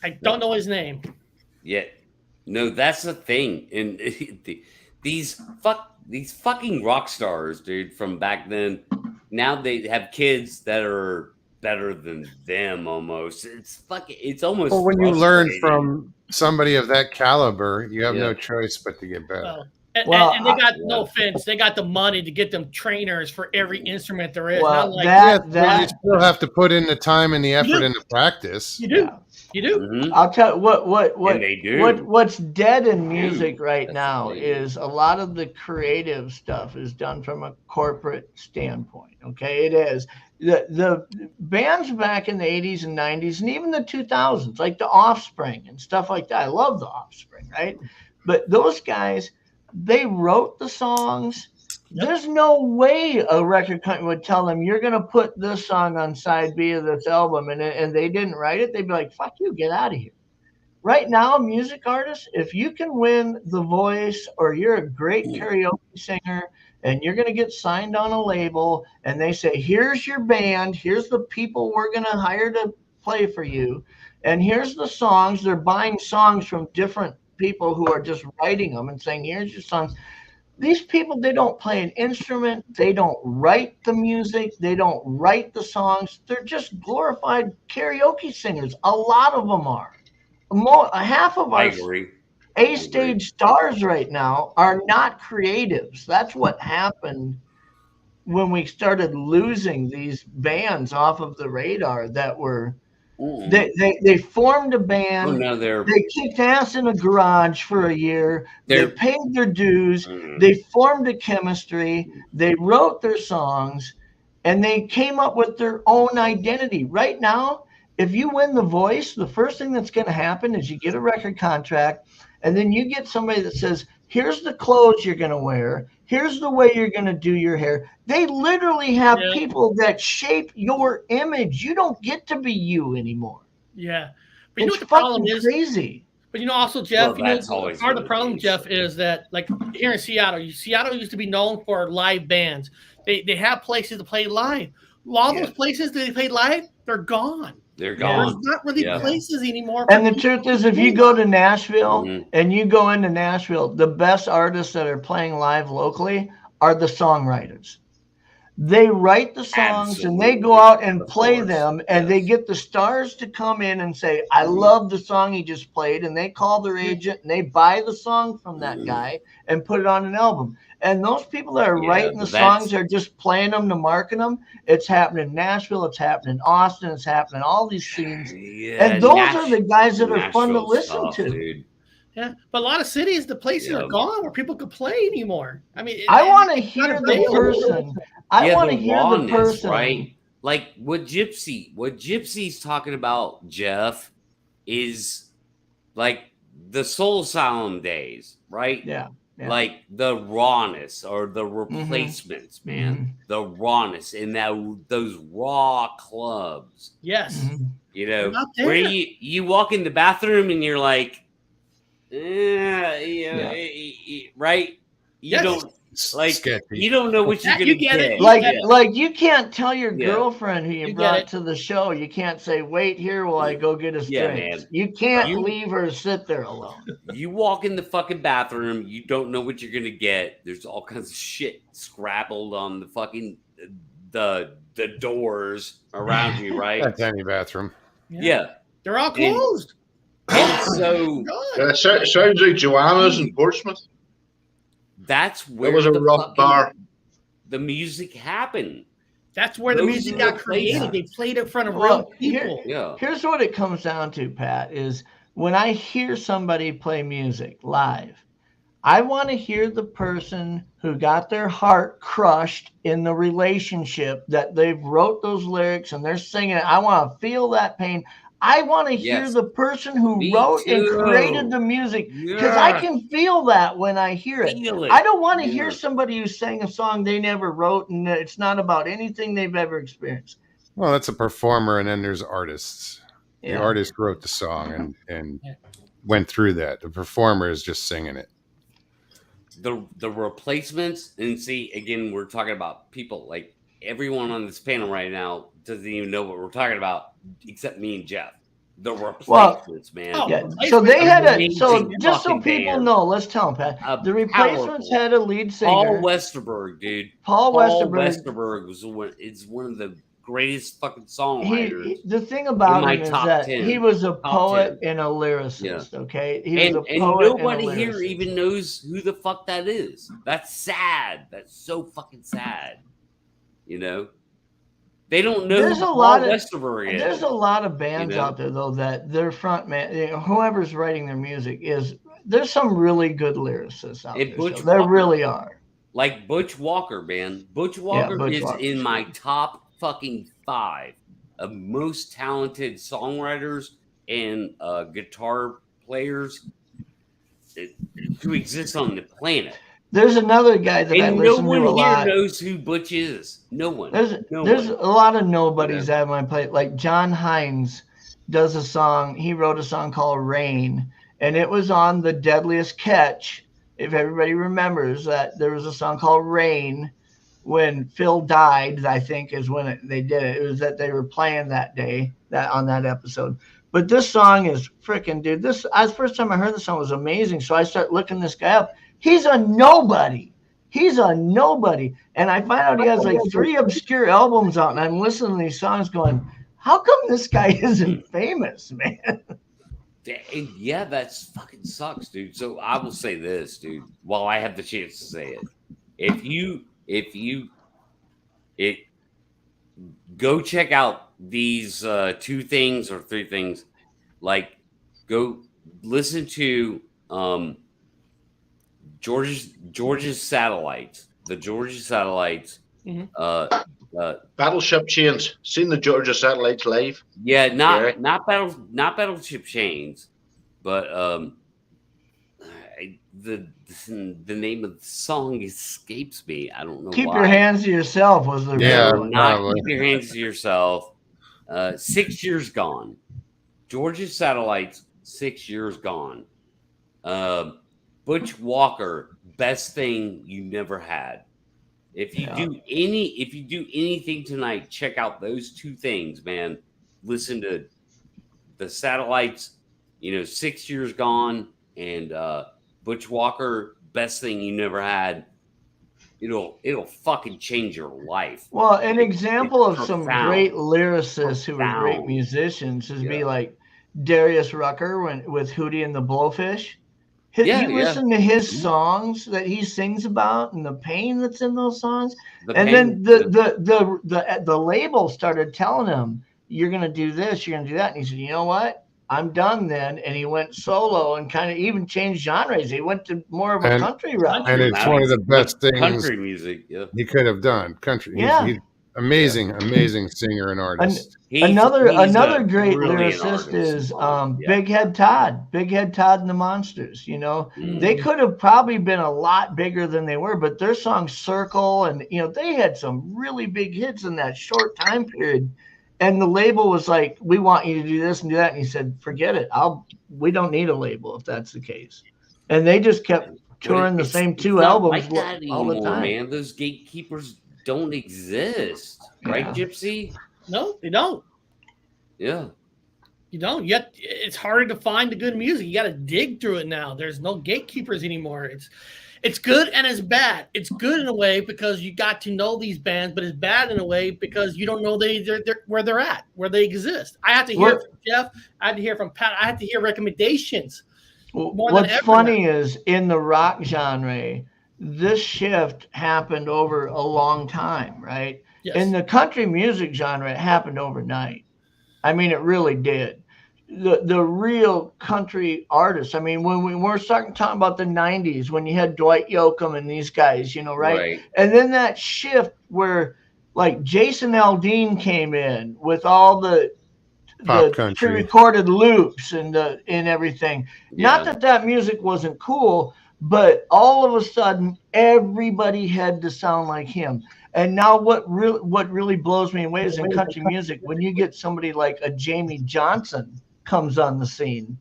I don't know his name. Yeah. No, that's the thing. And these fucking rock stars, dude, from back then, now they have kids that are better than them almost. It's almost. Well, when you learn from somebody of that caliber, you have no choice but to get better. And they got no offense, they got the money to get them trainers for every instrument there is. Well, Not like you still have to put in the time and the effort into practice. You do. You do. Mm-hmm. I'll tell you what And they do. what's dead in music right now is a lot of the creative stuff is done from a corporate standpoint. Okay, it is. The bands back in the 80s and 90s and even the 2000s, like the Offspring and stuff like that. I love the Offspring, right? But those guys, they wrote the songs. Yep. There's no way a record company would tell them, you're going to put this song on side B of this album, and they didn't write it. They'd be like, fuck you, get out of here. Right now, music artists, if you can win The Voice or you're a great karaoke singer and you're going to get signed on a label and they say, here's your band, here's the people we're going to hire to play for you, and here's the songs. They're buying songs from different people who are just writing them and saying, here's your songs. These people, they don't play an instrument. They don't write the music. They don't write the songs. They're just glorified karaoke singers. A lot of them are. Half of our A-stage stars right now are not creatives. That's what happened when we started losing these bands off of the radar that were They formed a band. They kicked ass in a garage for a year. They paid their dues. They formed a chemistry. They wrote their songs, and they came up with their own identity. Right now, if you win The Voice, the first thing that's going to happen is you get a record contract, and then you get somebody that says, here's the clothes you're going to wear. Here's the way you're going to do your hair. They literally have people that shape your image. You don't get to be you anymore. Yeah. But you know what the problem is? Crazy. But you know also, Jeff, part of the problem, Jeff, is that like here in Seattle, Seattle used to be known for live bands. They have places to play live. A lot of those places that they play live, they're gone. They're gone. There's not really places anymore. And the truth is, if you go to Nashville and you go into Nashville, the best artists that are playing live locally are the songwriters. They write the songs and they go out and play them, and they get the stars to come in and say, I love the song he just played. And they call their agent and they buy the song from that guy and put it on an album. And those people that are writing the songs are just playing them to market them. It's happening in Nashville. It's happening in Austin. It's happening in all these scenes. And those are the guys that are fun to listen to. Dude. Yeah, but a lot of cities, the places are gone where people could play anymore. I mean, I want to hear the person. I want to hear the person. Right? Like what Gypsy's talking about, Jeff, is like the Soul Asylum days, right? Yeah. Like the rawness or the replacements, man. The rawness in those raw clubs. Yes. You know, where you walk in the bathroom and you're like, right? You don't you don't know what you're gonna get. Like you can't tell your girlfriend who you brought to the show. You can't say, "Wait here while I go get us drinks." Man. You can't leave her sit there alone. You walk in the fucking bathroom. You don't know what you're gonna get. There's all kinds of shit scrabbled on the fucking the doors around you, right? That's any bathroom. Yeah. They're all closed. So sounds like Joanna's in Portsmouth. That's where it was a rock bar. The music happened. That's where the music got created. They played in front of real people. Here's what it comes down to, Pat, is when I hear somebody play music live, I want to hear the person who got their heart crushed in the relationship that they've wrote those lyrics and they're singing it. I want to feel that pain. I want to hear the person who wrote and created the music, because I can feel that when I hear it. I don't want to hear somebody who sang a song they never wrote and it's not about anything they've ever experienced. Well, that's a performer, and then there's artists. The artist wrote the song, and went through that. The performer is just singing it. The Replacements, and see, again, we're talking about people like everyone on this panel right now doesn't even know what we're talking about except me and Jeff. The Replacements, man. Yeah. So they had so just so people know, let's tell them, Pat. The Replacements had a lead singer, Paul Westerberg, dude. Paul Westerberg was one of the greatest fucking songwriters. The thing about him is that 10, he was a poet and a lyricist. Yeah. Okay, he was a poet and nobody here even knows who the fuck that is. That's sad. That's so fucking sad. You know. They don't know there's who a lot of Westerberg is. There's a lot of bands out there though that their front man, whoever's writing their music there's some really good lyricists out there. So there really are. Like Butch Walker, man. Butch Walker is in my top fucking 5 of most talented songwriters and guitar players to exist on the planet. There's another guy that I listen to a lot. No one here knows who Butch is. No one. There's a lot of nobodies at my plate. Like John Hines does a song. He wrote a song called Rain, and it was on The Deadliest Catch. If everybody remembers that there was a song called Rain when Phil died, I think is when they did it. It was that they were playing that day on that episode. But this song is freaking, dude. The first time I heard this song was amazing. So I start looking this guy up. He's a nobody. And I find out he has like 3 obscure albums out, and I'm listening to these songs going, how come this guy isn't famous, man? Yeah, that's fucking sucks, dude. So I will say this, dude, while I have the chance to say it. Go check out these 2 things or 3 things. Like, go listen to George's Satellites. The Georgia Satellites. Mm-hmm. Battleship Chains. Seen the Georgia Satellites live? Yeah, not Battleship Chains, but the name of the song escapes me. I don't know. Keep your hands to yourself was the Keep your hands to yourself. 6 Years Gone. Georgia Satellites. 6 Years Gone. Butch Walker, Best Thing You Never Had. If you do anything tonight, check out those 2 things, man. Listen to the Satellites, 6 Years Gone, and Butch Walker, Best Thing You Never Had. It'll fucking change your life. Well, an example of some great lyricists who were great musicians is be like Darius Rucker with Hootie and the Blowfish. You listen to his songs that he sings about and the pain that's in those songs. Then the label started telling him, you're going to do this, you're going to do that. And he said, you know what? I'm done then. And he went solo and kind of even changed genres. He went to more of a country route. And it's one of the best things country music he could have done. Country. He's amazing singer and artist. Another great lyricist is Big Head Todd and the Monsters. They could have probably been a lot bigger than they were, but their song Circle, and they had some really big hits in that short time period. And the label was like, we want you to do this and do that. And he said, forget it. We don't need a label if that's the case. And they just kept touring the same 2 albums all the time. Man, those gatekeepers don't exist, right, Gypsy? No, they don't. Yeah, you don't. Yet it's harder to find the good music. You got to dig through it now. There's no gatekeepers anymore. It's good and it's bad. It's good in a way because you got to know these bands, but it's bad in a way because you don't know they're where they're at, where they exist. I have to hear from Jeff. I had to hear from Pat. I had to hear recommendations. What's funny is in the rock genre, this shift happened over a long time, right? Yes. In the country music genre, it happened overnight. I mean, it really did. The real country artists. I mean, when we're talking about the 90s, when you had Dwight Yoakam and these guys, right? And then that shift where like Jason Aldean came in with all the pre-recorded loops and everything. Yeah. Not that music wasn't cool, but all of a sudden everybody had to sound like him. And now what really blows me away is in country music when you get somebody like a Jamie Johnson comes on the scene.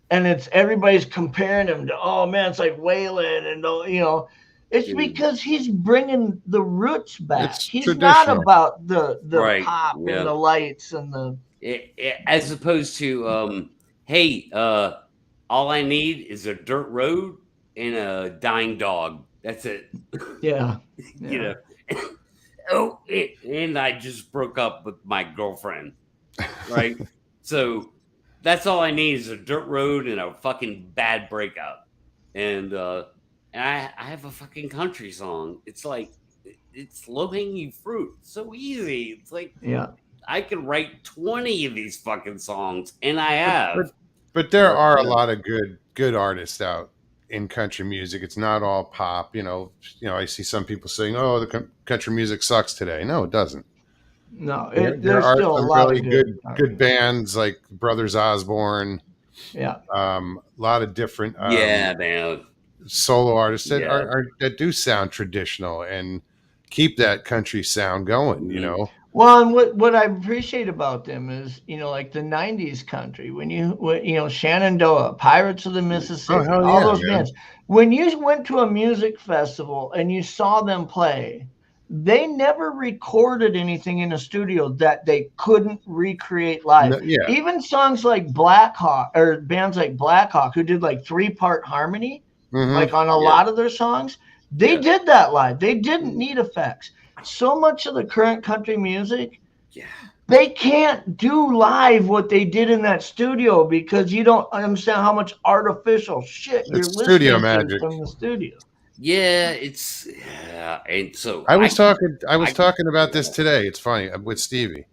and it's everybody's comparing him to, oh man, it's like Waylon, and you know, it's because he's bringing the roots back. He's not about the pop and the lights and the as opposed to hey, all I need is a dirt road and a dying dog. That's it. Yeah. You know. Oh, and I just broke up with my girlfriend. Right? So that's all I need is a dirt road and a fucking bad breakup. And I have a fucking country song. It's like, it's low-hanging fruit. So easy. It's like, I could write 20 of these fucking songs, and I have. But there are a lot of good artists out in country music. It's not all pop. You know, I see some people saying, "Oh, the country music sucks today." No, it doesn't. No, there are still some really good bands like Brothers Osborne. Yeah, a lot of different man, solo artists that do sound traditional and keep that country sound going. You know. Well, and what I appreciate about them is, you know, like the '90s country, when Shenandoah, Pirates of the Mississippi, all those bands. When you went to a music festival and you saw them play, they never recorded anything in a studio that they couldn't recreate live. Even songs like Black Hawk, or bands like Black Hawk, who did like 3-part harmony, like on a lot of their songs, they did that live. They didn't need effects. So much of the current country music, they can't do live what they did in that studio because you don't understand how much artificial shit you're listening to from the studio. Yeah, and so I was talking about this today. It's funny with Stevie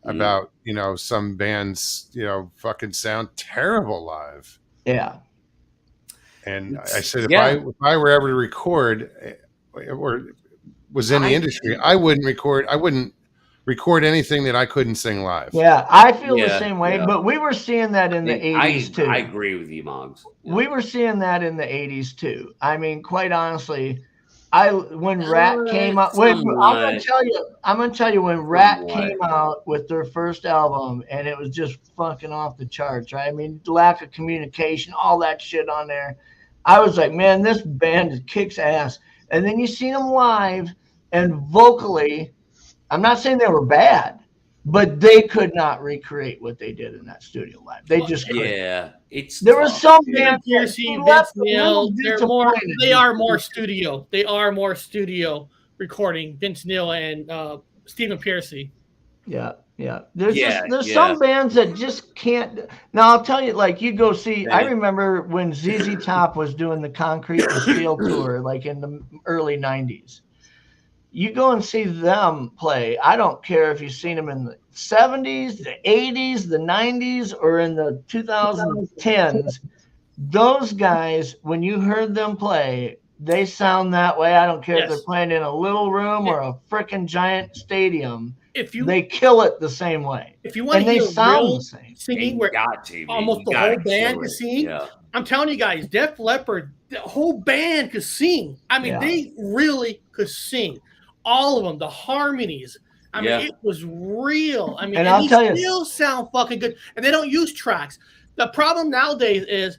about some bands fucking sound terrible live. Yeah, and I said if I were ever to record or was in the industry, I wouldn't record anything that I couldn't sing live. Yeah, I feel the same way, but we were seeing that in the 80s too. I agree with you, Moggs. We were seeing that in the 80s too. I mean, quite honestly, when Rat came out, I'm gonna tell you when Rat came out with their first album, and it was just fucking off the charts, right? I mean, lack of communication, all that shit on there. I was like, man, this band kicks ass. And then you see them live, and vocally, I'm not saying they were bad, but they could not recreate what they did in that studio live. They just couldn't. Yeah, there was some bands. They are more studio. They are more studio recording. Vince Neil and Stephen Pearcy. Yeah. There's some bands that just can't. Now I'll tell you, like you go see. I remember when ZZ Top was doing the Concrete and Steel tour, like in the early '90s. You go and see them play. I don't care if you've seen them in the '70s, the '80s, the '90s, or in the 2010s. Those guys, when you heard them play, they sound that way. I don't care if they're playing in a little room or a freaking giant stadium. They kill it the same way. If you want to hear real singing where almost the whole band can sing, I'm telling you guys, Def Leppard, the whole band could sing. I mean, they really could sing. All of them, the harmonies. I mean, it was real. I mean, and I'll tell you, still sound fucking good. And they don't use tracks. The problem nowadays is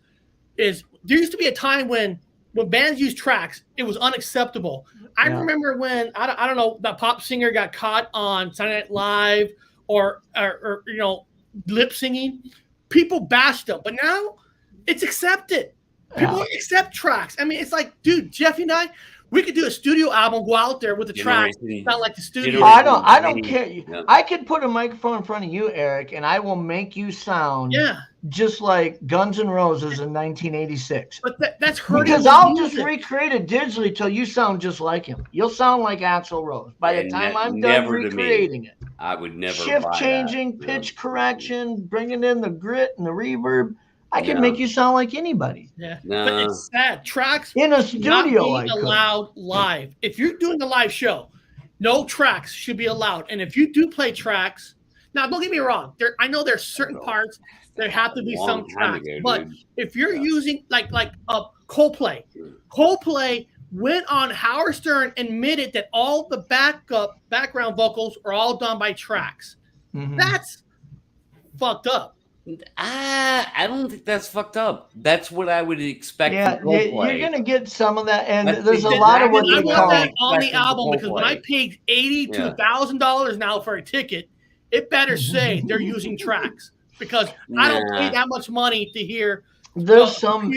there used to be a time when bands used tracks, it was unacceptable. I remember when I don't know, that pop singer got caught on Saturday Night Live or lip singing. People bashed them, but now it's accepted. People accept tracks. I mean, it's like, dude, Jeffy and we could do a studio album, go out there with the tracks, sound like the studio. I don't care. Yeah. I could put a microphone in front of you, Eric, and I will make you sound just like Guns N' Roses in 1986. But that's hurting. Because I'll just recreate it digitally till you sound just like him. You'll sound like Axl Rose by the time I'm done recreating it. I would never shift changing, pitch correction, bringing in the grit and the reverb. I can make you sound like anybody. Yeah, but it's sad. Tracks in a studio not being allowed live. If you're doing a live show, no tracks should be allowed. And if you do play tracks, now don't get me wrong. I know there's certain parts there have to be some tracks. But if you're using like a Coldplay went on Howard Stern, admitted that all the background vocals are all done by tracks. Mm-hmm. That's fucked up. I don't think that's fucked up. That's what I would expect. Yeah, from you're gonna get some of that, and That's there's a exactly lot of what I they want call. that on the Expected album because when I Coldplay. paid $80 to $1,000 now for a ticket, it better say they're using tracks because I don't pay that much money to hear. There's some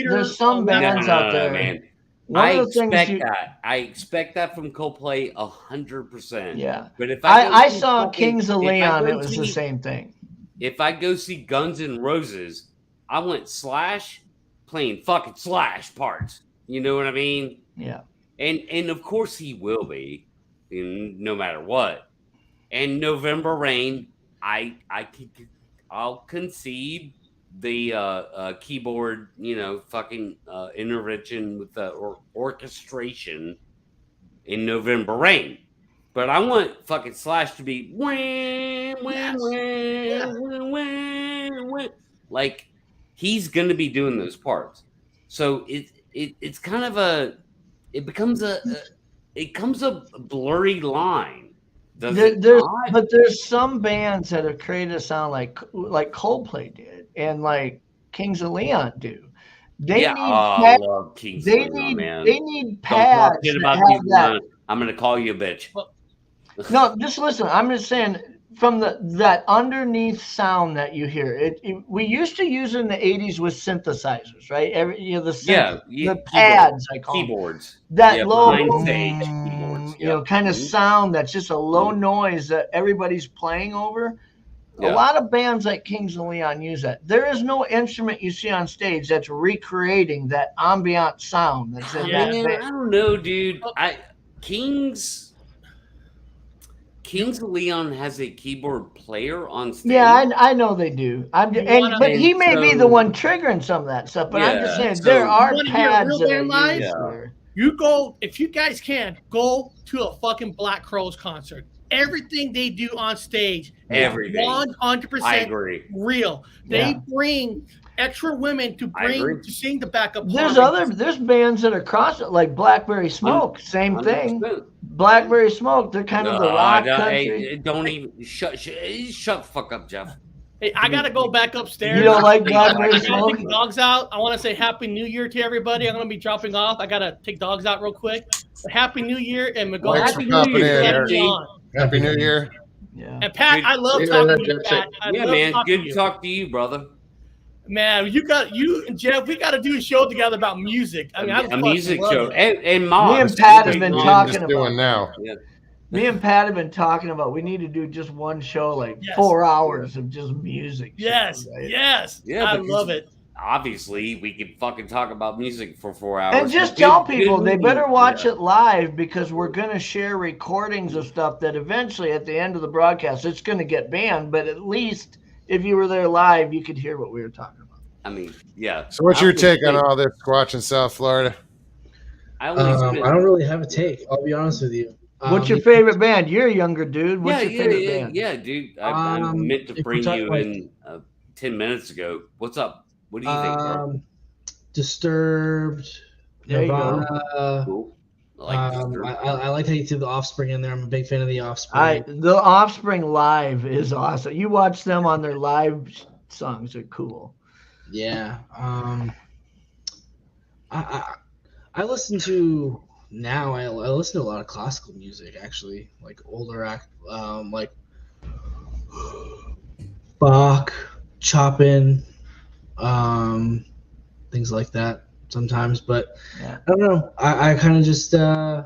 bands out there. Man. One I of the things I expect that from Coldplay 100%. Yeah, but if I saw Kings of Leon, it was the same thing. If I go see Guns N' Roses, I want Slash playing fucking Slash parts. You know what I mean? Yeah. And of course he will be, no matter what. And November Rain, I'll concede the keyboard, fucking intervention with the orchestration in November Rain. But I want fucking Slash to be like he's gonna be doing those parts. So it's kind of it becomes a blurry line. But there's some bands that have created a sound like Coldplay did and like Kings of Leon do. They need pads. They need pads. I'm gonna call you a bitch. No, just listen. I'm just saying from that underneath sound that you hear. We used to use it in the 80s with synthesizers, right? The pads, I call keyboards. That low keyboards, kind of sound that's just a low noise that everybody's playing over. A lot of bands like Kings of Leon use that. There is no instrument you see on stage that's recreating that ambient sound that's in that band. I don't know, dude. Kings of Leon has a keyboard player on stage. Yeah, I know they do. But he may be the one triggering some of that stuff. But I'm just saying there are pads that are used there. You go, if you guys can, go to a fucking Black Crowes concert. Everything they do on stage, everything, 100% real. They bring extra women to sing the backup. There's bands that are like Blackberry Smoke, same 100%. Thing. Blackberry Smoke, they're kind of the rock country. Hey, don't even shut the fuck up, Jeff. Hey, I gotta go back upstairs. You don't like Blackberry Smoke? Take the dogs out. I want to say Happy New Year to everybody. I'm gonna be dropping off. I gotta take dogs out real quick. But Happy New Year and McGall. Happy New Year. Happy New Year. Yeah. And Pat, I love talking to you, Pat. Man, good to talk to you, brother. Man, you and Jeff, we got to do a show together about music. I mean, a music show, and Mom. Me and Pat have been talking about now. Yeah. Me and Pat have been talking about we need to do just one show, 4 hours of just music. Yes, show, right? Yes. Yeah, I love it. Obviously, we could fucking talk about music for 4 hours. And just tell people they better watch it live because we're going to share recordings of stuff that eventually at the end of the broadcast, it's going to get banned. But at least if you were there live, you could hear what we were talking about. I mean, yeah. So what's your take on all this squatch in South Florida? I don't really have a take. I'll be honest with you. What's your favorite band? You're a younger dude. What's your favorite band? Yeah, dude. I meant to bring you in 10 minutes ago. What's up? What do you think, bro? Disturbed, Nirvana. Cool. I like how you threw the Offspring in there. I'm a big fan of the Offspring. The Offspring live is awesome. You watch them on their live songs are cool. Yeah. I listen to now. I listen to a lot of classical music actually, like older like Bach, Chopin. Things like that sometimes, but I don't know. I kind of just I'll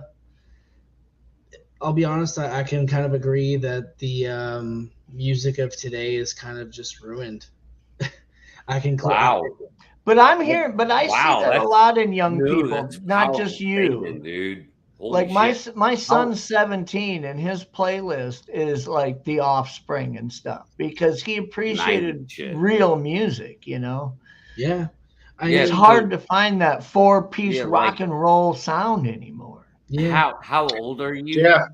be honest, I can kind of agree that the music of today is kind of just ruined. I can but I'm here, but I see that a lot in young people, not just you, dude. Like my son's 17 and his playlist is like the Offspring and stuff because he appreciated real music, Yeah. It's hard to find that 4-piece rock and roll sound anymore. Yeah. How old are you? Yeah.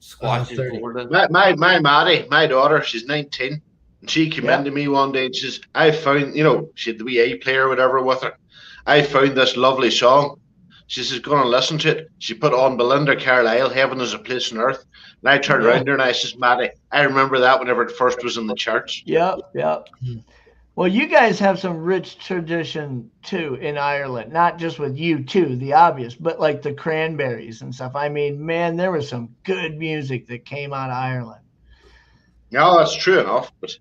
Squatch in Florida. My Maddie, my daughter, she's 19. And she came into me one day and says, I found, she had the wee A player or whatever with her. I found this lovely song. She says, go and listen to it. She put on Belinda Carlisle, Heaven is a Place on Earth. And I turned around there and I says, Maddie, I remember that whenever it first was in the charts. Yep. Well, you guys have some rich tradition too in Ireland, not just with U2, the obvious, but like the Cranberries and stuff. I mean, man, there was some good music that came out of Ireland. No, that's true enough, but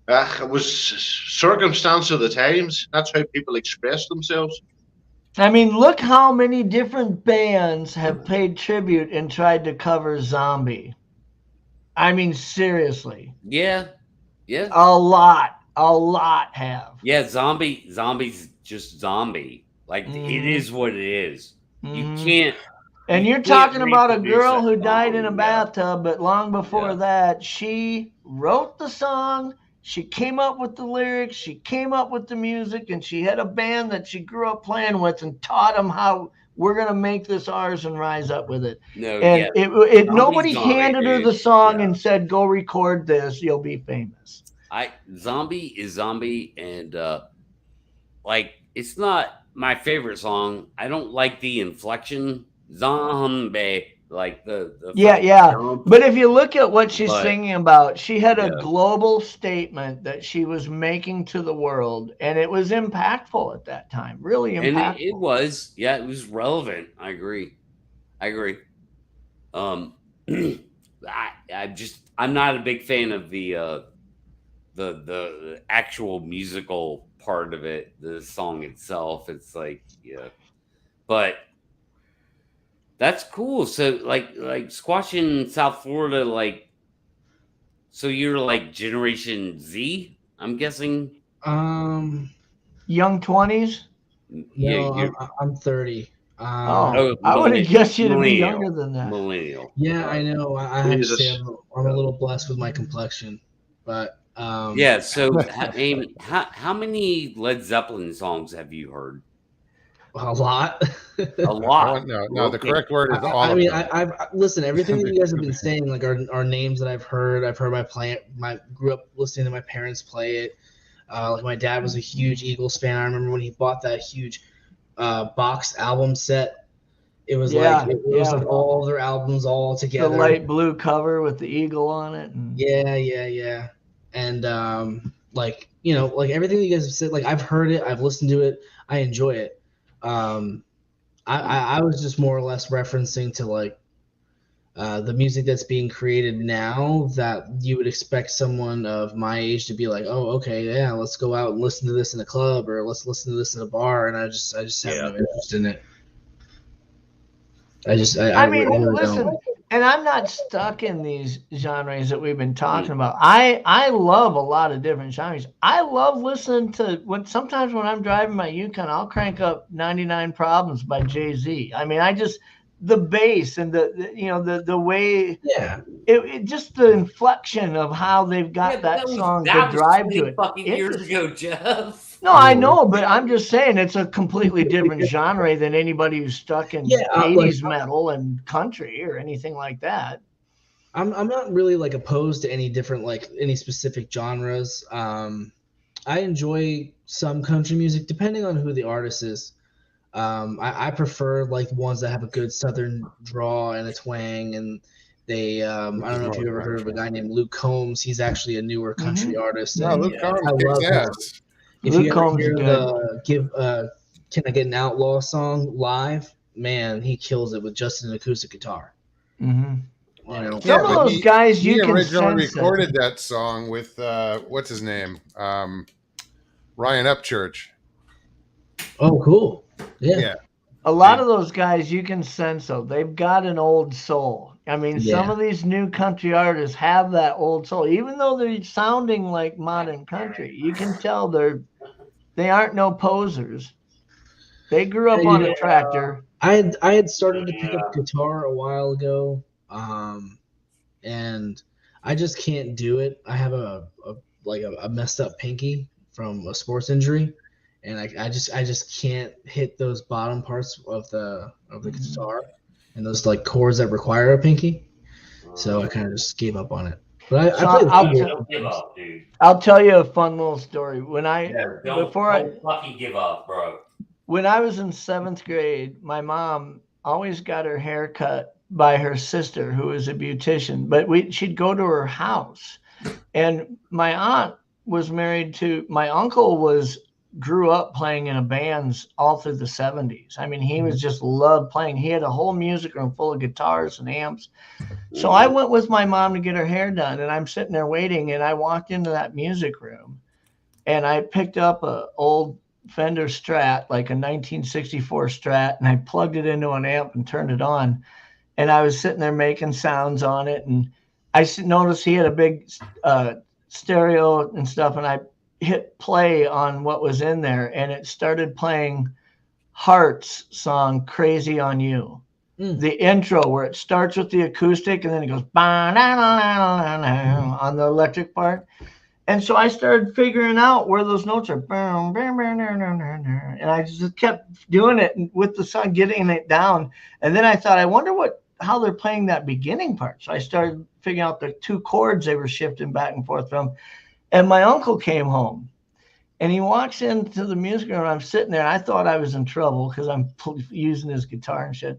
it was circumstance of the times. That's how people express themselves. I mean, look how many different bands have paid tribute and tried to cover Zombie. I mean, seriously. Yeah. A lot have. Yeah, Zombie's just Zombie. Like it is what it is. You can't. And you're talking about a girl who died in a bathtub, but long before that, she wrote the song, she came up with the lyrics, she came up with the music, and she had a band that she grew up playing with and taught them how we're going to make this ours and rise up with it. Nobody handed her the song and said, go record this, you'll be famous. Zombie is Zombie, and like it's not my favorite song. I don't like the inflection. Zombie, like the but if you look at what she's singing about, she had a global statement that she was making to the world, and it was impactful at that time, really impactful. And it was relevant. I agree. I'm not a big fan of the actual musical part of it, the song itself. It's like, but that's cool. So like Squash in South Florida, like, so you're like Generation Z, I'm guessing. Young 20s. No, I'm 30. I would have guessed you to be younger than that. Millennial. Yeah, I know. I have to say I'm a little blessed with my complexion, but yeah. So, Amy, how many Led Zeppelin songs have you heard? A lot. A lot. No. The correct word is all. I mean, I've listen. Everything that you guys have been saying, like, are names that I've heard. I've heard grew up listening to my parents play it. Like my dad was a huge Eagles fan. I remember when he bought that huge box album set. It was like all their albums all together. The light blue cover with the eagle on it. Yeah. And like, like everything that you guys have said, like I've heard it, I've listened to it, I enjoy it. I was just more or less referencing to like the music that's being created now that you would expect someone of my age to be like, oh, okay, yeah, let's go out and listen to this in a club or let's listen to this in a bar, and I just have no interest in it. I mean, listen, and I'm not stuck in these genres that we've been talking about. I love a lot of different genres. I love listening to sometimes when I'm driving my Yukon, I'll crank up 99 Problems by Jay-Z. I mean, the bass and the way it just the inflection of how they've got that song to drive to it. Fucking years ago, Jeff. No, I know, but I'm just saying it's a completely different genre than anybody who's stuck in 80s metal and country or anything like that. I'm not really like opposed to any different, like any specific genres. I enjoy some country music depending on who the artist is. I prefer like ones that have a good southern draw and a twang, and they I don't know if you've ever heard of a guy named Luke Combs. He's actually a newer country artist. No, Luke Combs, I love him. If Luke you Combs ever hear Can I Get an Outlaw song live, man, he kills it with just an acoustic guitar. Some of but those guys he you can originally sense recorded that song with what's his name, Ryan Upchurch. Oh, cool. Yeah. A lot of those guys you can sense though. They've got an old soul. I mean, some of these new country artists have that old soul, even though they're sounding like modern country. You can tell they aren't no posers. They grew up on a tractor. I had started to pick up guitar a while ago, and I just can't do it. I have a messed up pinky from a sports injury, and I just can't hit those bottom parts of the guitar and those like chords that require a pinky. So I kind of just gave up on it. But I'll tell you a fun little story. Don't fucking give up, bro. When I was in 7th grade, my mom always got her hair cut by her sister, who was a beautician. But she'd go to her house, and my aunt was married to my uncle grew up playing in a bands all through the 70s. I mean, he was just loved playing. He had a whole music room full of guitars and amps. So I went with my mom to get her hair done, and I'm sitting there waiting, and I walked into that music room, and I picked up a old Fender Strat, like a 1964 Strat, and I plugged it into an amp and turned it on. And I was sitting there making sounds on it, and I noticed he had a big stereo and stuff, and I hit play on what was in there, and it started playing Heart's song "Crazy on You." The intro, where it starts with the acoustic and then it goes on the electric part. And so I started figuring out where those notes are. And I just kept doing it with the song, getting it down. And then I thought, I wonder how they're playing that beginning part. So I started figuring out the 2 chords they were shifting back and forth from. And my uncle came home, and he walks into the music room, and I'm sitting there, and I thought I was in trouble because I'm using his guitar and shit.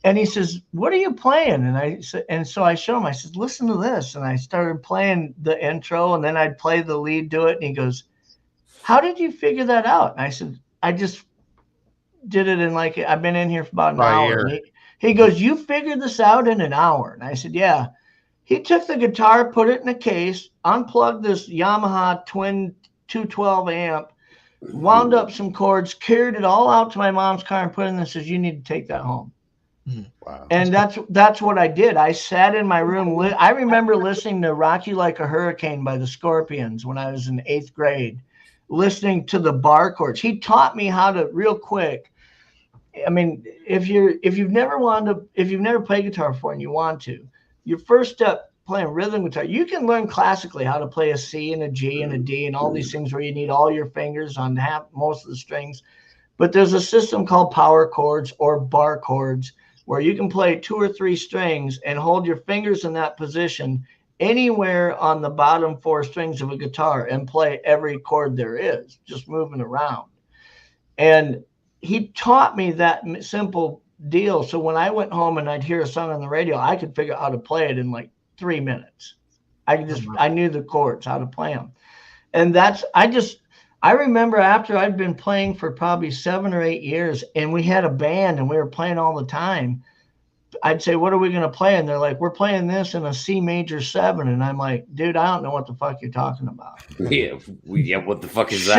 And he says, "What are you playing?" And so I show him, I said, "Listen to this." And I started playing the intro, and then I'd play the lead to it. And he goes, "How did you figure that out?" And I said, "I just did it in I've been in here for about an hour." He goes, "You figured this out in an hour?" And I said, "Yeah." He took the guitar, put it in a case, unplugged this Yamaha twin 212 amp, wound up some chords, carried it all out to my mom's car and put it in and says, "You need to take that home." Wow. And that's what I did. I sat in my room. I remember listening to "Rock You Like a Hurricane" by the Scorpions when I was in 8th grade, listening to the bar chords. He taught me how to, real quick. I mean, if you've never played guitar before and you want to, your first step playing rhythm guitar, you can learn classically how to play a C and a G and a D and all these things where you need all your fingers on most of the strings. But there's a system called power chords or bar chords where you can play 2 or 3 strings and hold your fingers in that position anywhere on the bottom 4 strings of a guitar and play every chord there is, just moving around. And he taught me that simple deal. So when I went home and I'd hear a song on the radio, I could figure out how to play it in 3 minutes. I knew the chords, how to play them. And I remember after I'd been playing for probably 7 or 8 years, and we had a band and we were playing all the time, I'd say, "What are we going to play?" And they're like, "We're playing this in a C major 7. And I'm like, "Dude, I don't know what the fuck you're talking about." Yeah, what the fuck is that?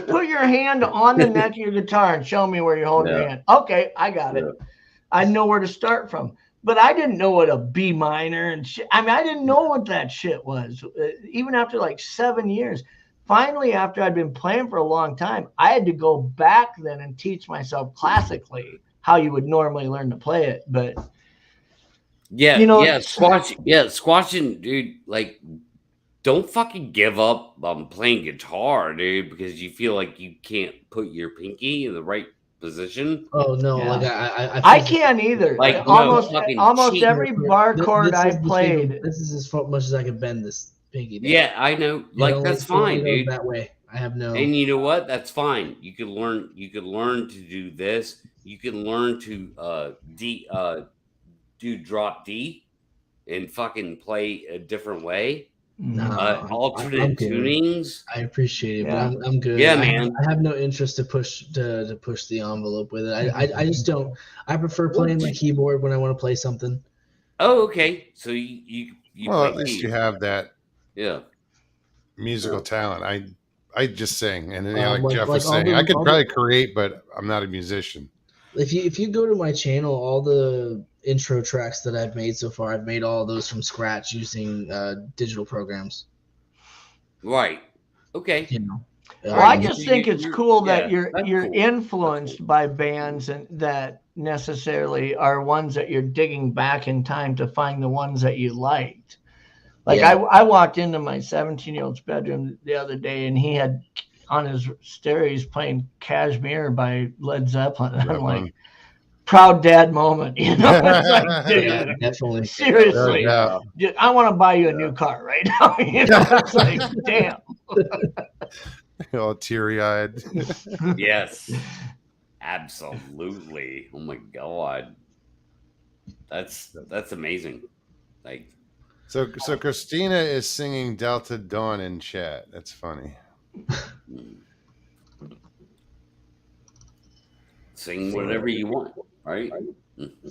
Put your hand on the neck of your guitar and show me where you're holding your hand. Okay, I got it. I know where to start from. But I didn't know what a B minor and shit. I mean, I didn't know what that shit was. Even after 7 years. Finally, after I'd been playing for a long time, I had to go back then and teach myself classically how you would normally learn to play it. But squashing, dude, don't fucking give up on playing guitar, dude, because you feel like you can't put your pinky in the right position. Oh no, yeah. I can't either. Almost every bar chord I played. This is as much as I can bend this pinky down. Yeah, I know. That's fine, dude. That way, I have no. And you know what? That's fine. You can learn. You can learn to do this. You can learn to do drop D, and fucking play a different way. No, alternate tunings. I appreciate it, but I'm good. Yeah, man. I have no interest to push the envelope with it. I just don't. I prefer playing my keyboard when I want to play something. Oh, okay. So you well, at least you have that. Yeah. Musical talent. I just sing, and like Jeff was saying, I could probably create, but I'm not a musician. If you go to my channel, all the intro tracks that I've made so far, I've made all of those from scratch using digital programs. Right. Okay. Well, I just think it's cool that you're influenced by bands and that necessarily are ones that you're digging back in time to find the ones that you liked. I walked into my 17-year-old's bedroom the other day, and he had on his stereo, he's playing Kashmir by Led Zeppelin. And I'm like, proud dad moment, It's like, dude, definitely. Seriously, dude, I want to buy you a new car right now. It's like, damn. All teary-eyed. Yes, absolutely. Oh my god, that's amazing. So Christina is singing Delta Dawn in chat. That's funny. Sing whatever you want, right?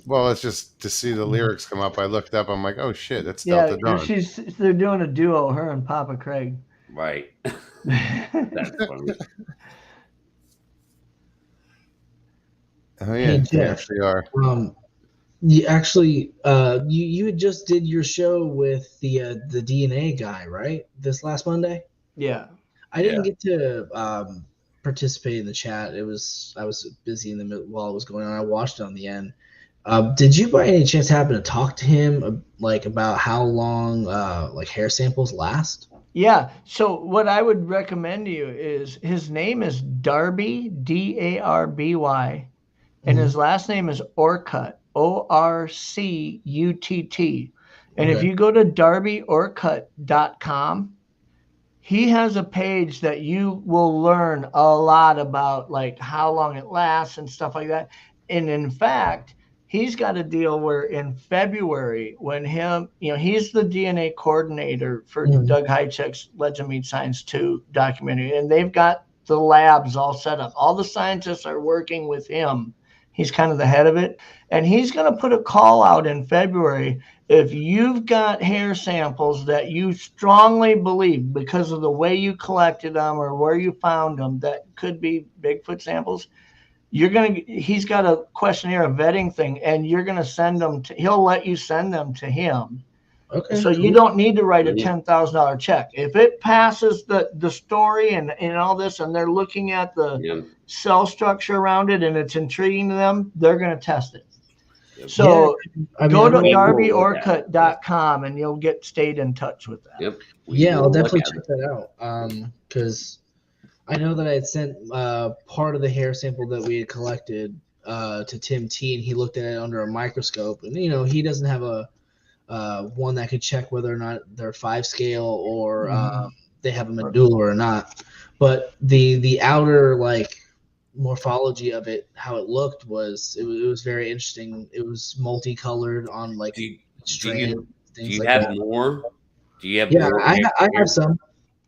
Well, it's just to see the lyrics come up. I looked up. I'm like, oh shit, that's Delta Dawn. They're doing a duo, her and Papa Craig. Right. That's funny. Oh yeah, they actually are. You actually, you had just did your show with the DNA guy, right? This last Monday. Yeah. I didn't get to participate in the chat. I was busy in the middle while it was going on. I watched it on the end. Did you by any chance happen to talk to him about how long hair samples last? Yeah. So what I would recommend to you is his name is Darby, Darby, and his last name is Orcutt, ORCUTT. And if you go to DarbyOrcutt.com, he has a page that you will learn a lot about, like how long it lasts and stuff like that. And in fact, he's got a deal where in February, when he's the DNA coordinator for Doug Hychek's Legend Meets Science 2 documentary, and they've got the labs all set up. All the scientists are working with him. He's kind of the head of it. And he's going to put a call out in February. If you've got hair samples that you strongly believe because of the way you collected them or where you found them, that could be Bigfoot samples, he's got a questionnaire, a vetting thing, and you're going to send them he'll let you send them to him. Okay. So you don't need to write a $10,000 check. If it passes the story and all this, and they're looking at the cell structure around it and it's intriguing to them, they're going to test it. So go to DarbyOrcutt.com and you'll stayed in touch with that. Yep. I'll definitely check that out. Because I know that I had sent part of the hair sample that we had collected to Tim T, and he looked at it under a microscope. And he doesn't have a one that could check whether or not they're 5 scale or they have a medulla or not. But the outer morphology of it, how it looked was very interesting. It was multicolored on strand. Do you have more? Do you have more? I have some.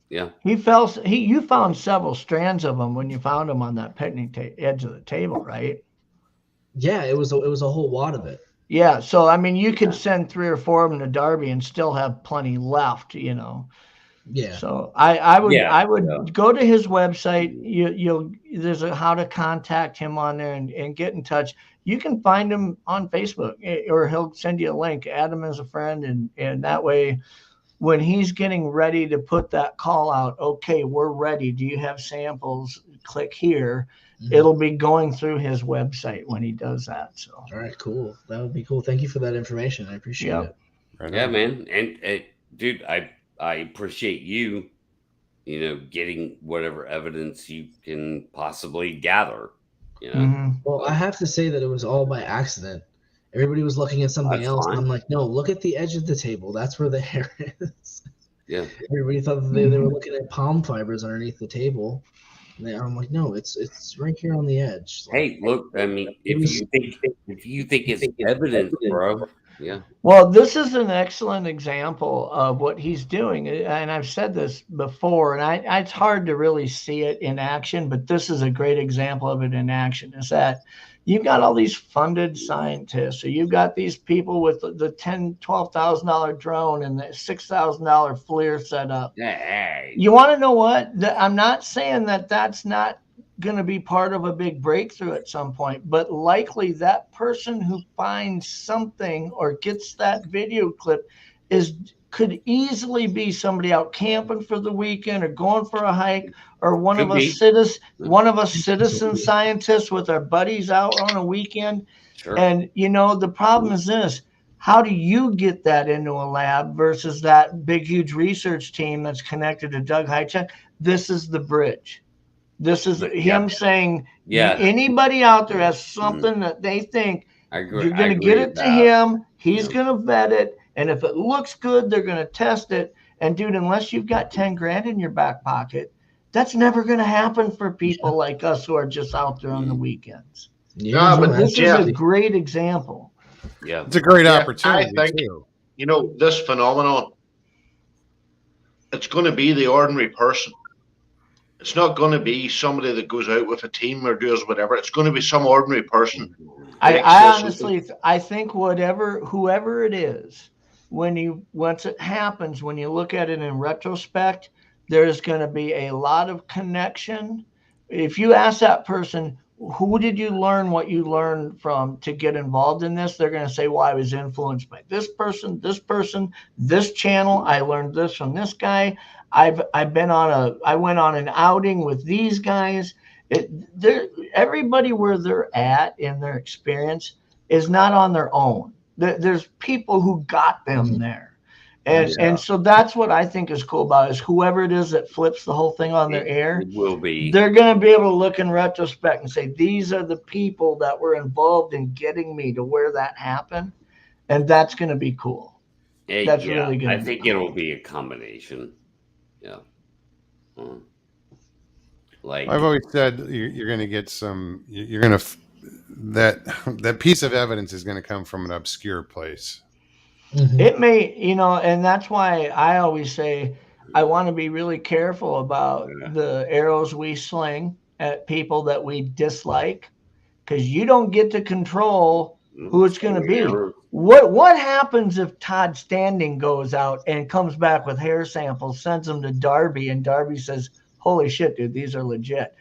Yeah. You found several strands of them when you found them on that picnic edge of the table, right? Yeah, it was a whole wad of it. Yeah, so I mean, you could send 3 or 4 of them to Darby and still have plenty left, Yeah. So I would go to his website. There's a how to contact him on there and get in touch. You can find him on Facebook, or he'll send you a link. Add him as a friend, and that way, when he's getting ready to put that call out, okay, we're ready. Do you have samples? Click here. It'll be going through his website when he does that. So, all right, cool. That would be cool. Thank you for that information. I appreciate it. Yeah, man. And dude, I appreciate you, getting whatever evidence you can possibly gather. Well, I have to say that it was all by accident. Everybody was looking at something else. And I'm like, no, look at the edge of the table. That's where the hair is. Yeah. Everybody thought that they were looking at palm fibers underneath the table. I'm like, no, it's right here on the edge. Hey, look, I mean, if you think it's evidence, bro. Yeah. Well, this is an excellent example of what he's doing, and I've said this before, and it's hard to really see it in action, but this is a great example of it in action. Is that you've got all these funded scientists, or you've got these people with the $10,000-$12,000 drone and the $6,000 FLIR set up. Hey. You want to know what? I'm not saying that that's not going to be part of a big breakthrough at some point, but likely that person who finds something or gets that video clip could easily be somebody out camping for the weekend or going for a hike, or one of us citizen scientists with our buddies out on a weekend. Sure. And the problem is this: how do you get that into a lab versus that big, huge research team that's connected to Doug Hychek? This is the bridge. This is him saying, anybody out there has something that they think you're going to get it to him. He's going to vet it. And if it looks good, they're going to test it. And dude, unless you've got 10 grand in your back pocket, that's never going to happen for people like us who are just out there on the weekends. Yeah, but this is a great example. Yeah, it's a great opportunity too. you know, this phenomenon, it's going to be the ordinary person. It's not going to be somebody that goes out with a team or does whatever. It's going to be some ordinary person. I honestly, I think whoever it is, once it happens, when you look at it in retrospect, there's going to be a lot of connection. If you ask that person, who did you learn what you learned from to get involved in this? They're going to say, well, I was influenced by this person, this channel. I learned this from this guy. I went on an outing with these guys. Everybody where they're at in their experience is not on their own. There's people who got them there. And so that's what I think is cool about it, is whoever it is that flips the whole thing on their ear, they're going to be able to look in retrospect and say, these are the people that were involved in getting me to where that happened. And that's going to be cool. That's really good. I think it'll be a combination. Yeah. Like I've always said, you're going to get some, you're going to, that piece of evidence is going to come from an obscure place. Mm-hmm. It may, and that's why I always say I want to be really careful about the arrows we sling at people that we dislike, because you don't get to control who it's going to be. What happens if Todd Standing goes out and comes back with hair samples, sends them to Darby, and Darby says, holy shit, dude, these are legit.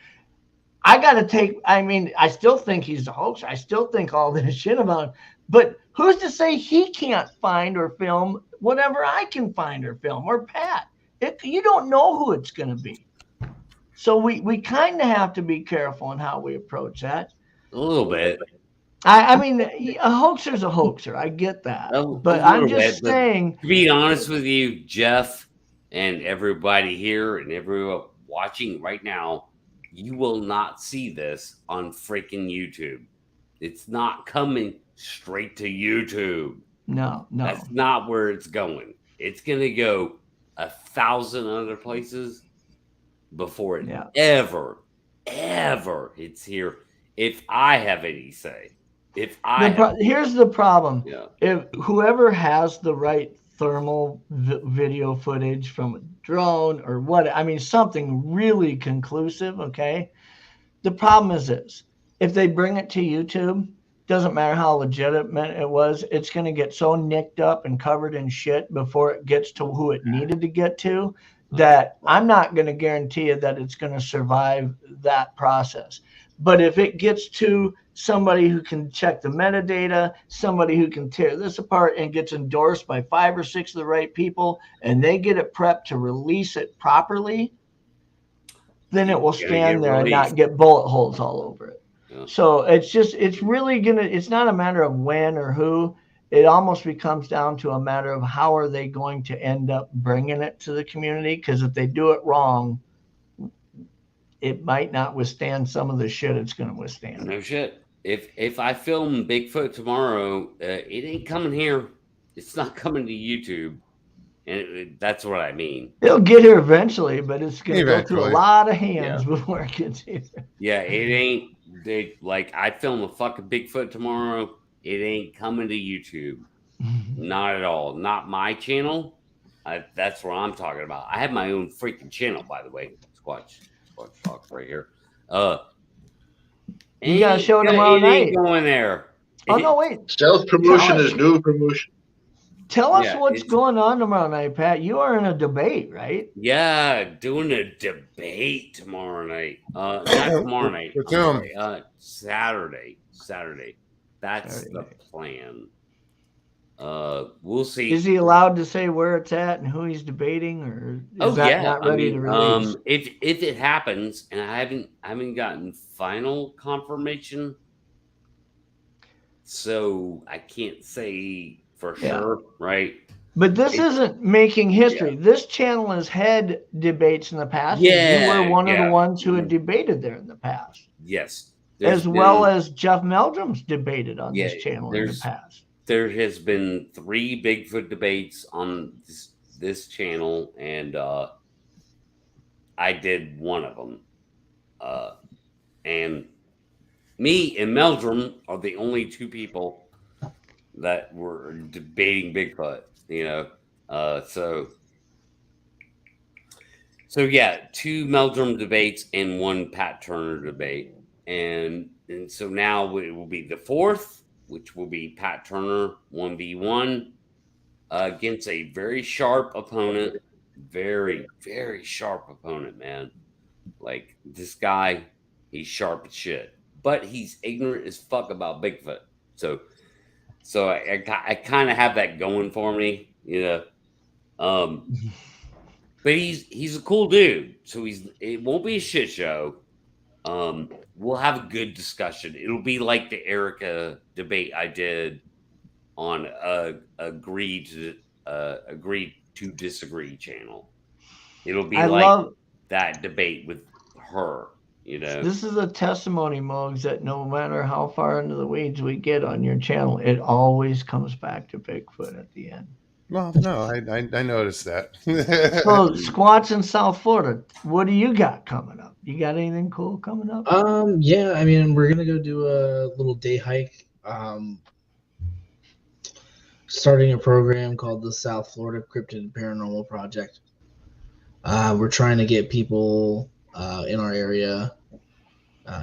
I still think he's a hoax. I still think all this shit about him. But who's to say he can't find or film whatever I can find or film, or Pat? You don't know who it's going to be. So we kind of have to be careful in how we approach that. A little bit. I mean, a hoaxer's a hoaxer. I get that. But I'm just saying. To be honest with you, Jeff, and everybody here and everyone watching right now, you will not see this on freaking YouTube. It's not coming straight to YouTube. No. That's not where it's going. It's going to go 1,000 other places before it ever hits here. If I have any say. Here's the problem. Yeah. If whoever has the right thermal video footage from a drone or something really conclusive, okay? The problem is this. If they bring it to YouTube, doesn't matter how legitimate it was, it's going to get so nicked up and covered in shit before it gets to who it needed to get to that I'm not going to guarantee you that it's going to survive that process. But if it gets to somebody who can check the metadata, somebody who can tear this apart and gets endorsed by 5 or 6 of the right people, and they get it prepped to release it properly, then it will stand there and not get bullet holes all over it. Yeah. So it's not a matter of when or who. It almost becomes down to a matter of how are they going to end up bringing it to the community, because if they do it wrong, it might not withstand some of the shit it's going to withstand. No shit. If I film Bigfoot tomorrow, it ain't coming here. It's not coming to YouTube. And that's what I mean. It'll get here eventually, but it's going to go through a lot of hands before it gets here. Yeah, it ain't. Like, I film a fucking Bigfoot tomorrow. It ain't coming to YouTube. Not at all. Not my channel. That's what I'm talking about. I have my own freaking channel, by the way. Squatch Talk right here. You got a show tomorrow night. Going there. Oh, no, wait. Self-promotion is new promotion. Tell us what's going on tomorrow night, Pat. You are in a debate, right? Yeah, doing a debate tomorrow night. Not tomorrow night. Saturday. That's the plan. We'll see. Is he allowed to say where it's at and who he's debating, or is that not ready to release? If it happens, and I haven't gotten final confirmation, so I can't say for sure, right? But this isn't making history. This channel has had debates in the past. Yeah, you were one of the ones who had debated there in the past. Yes. Well as Jeff Meldrum's debated on this channel in the past. There has been 3 Bigfoot debates on this channel, and I did one of them. And me and Meldrum are the only 2 people that were debating Bigfoot. So yeah, 2 Meldrum debates and 1 Pat Turner debate, and so now it will be the 4th, which will be Pat Turner 1v1 against a very sharp opponent, very very sharp opponent, man. Like this guy, he's sharp as shit, but he's ignorant as fuck about Bigfoot. So I kind of have that going for me, But he's a cool dude, so it won't be a shit show. We'll have a good discussion. It'll be like the Erica debate I did on agree to disagree channel. It'll be that debate with her. This is a testimony, Mogs, that no matter how far into the weeds we get on your channel, it always comes back to Bigfoot at the end. Well, no, I noticed that. So, Squats in South Florida, what do you got coming up? You got anything cool coming up? Yeah, I mean, we're gonna go do a little day hike. Starting a program called the South Florida Cryptid Paranormal Project. We're trying to get people in our area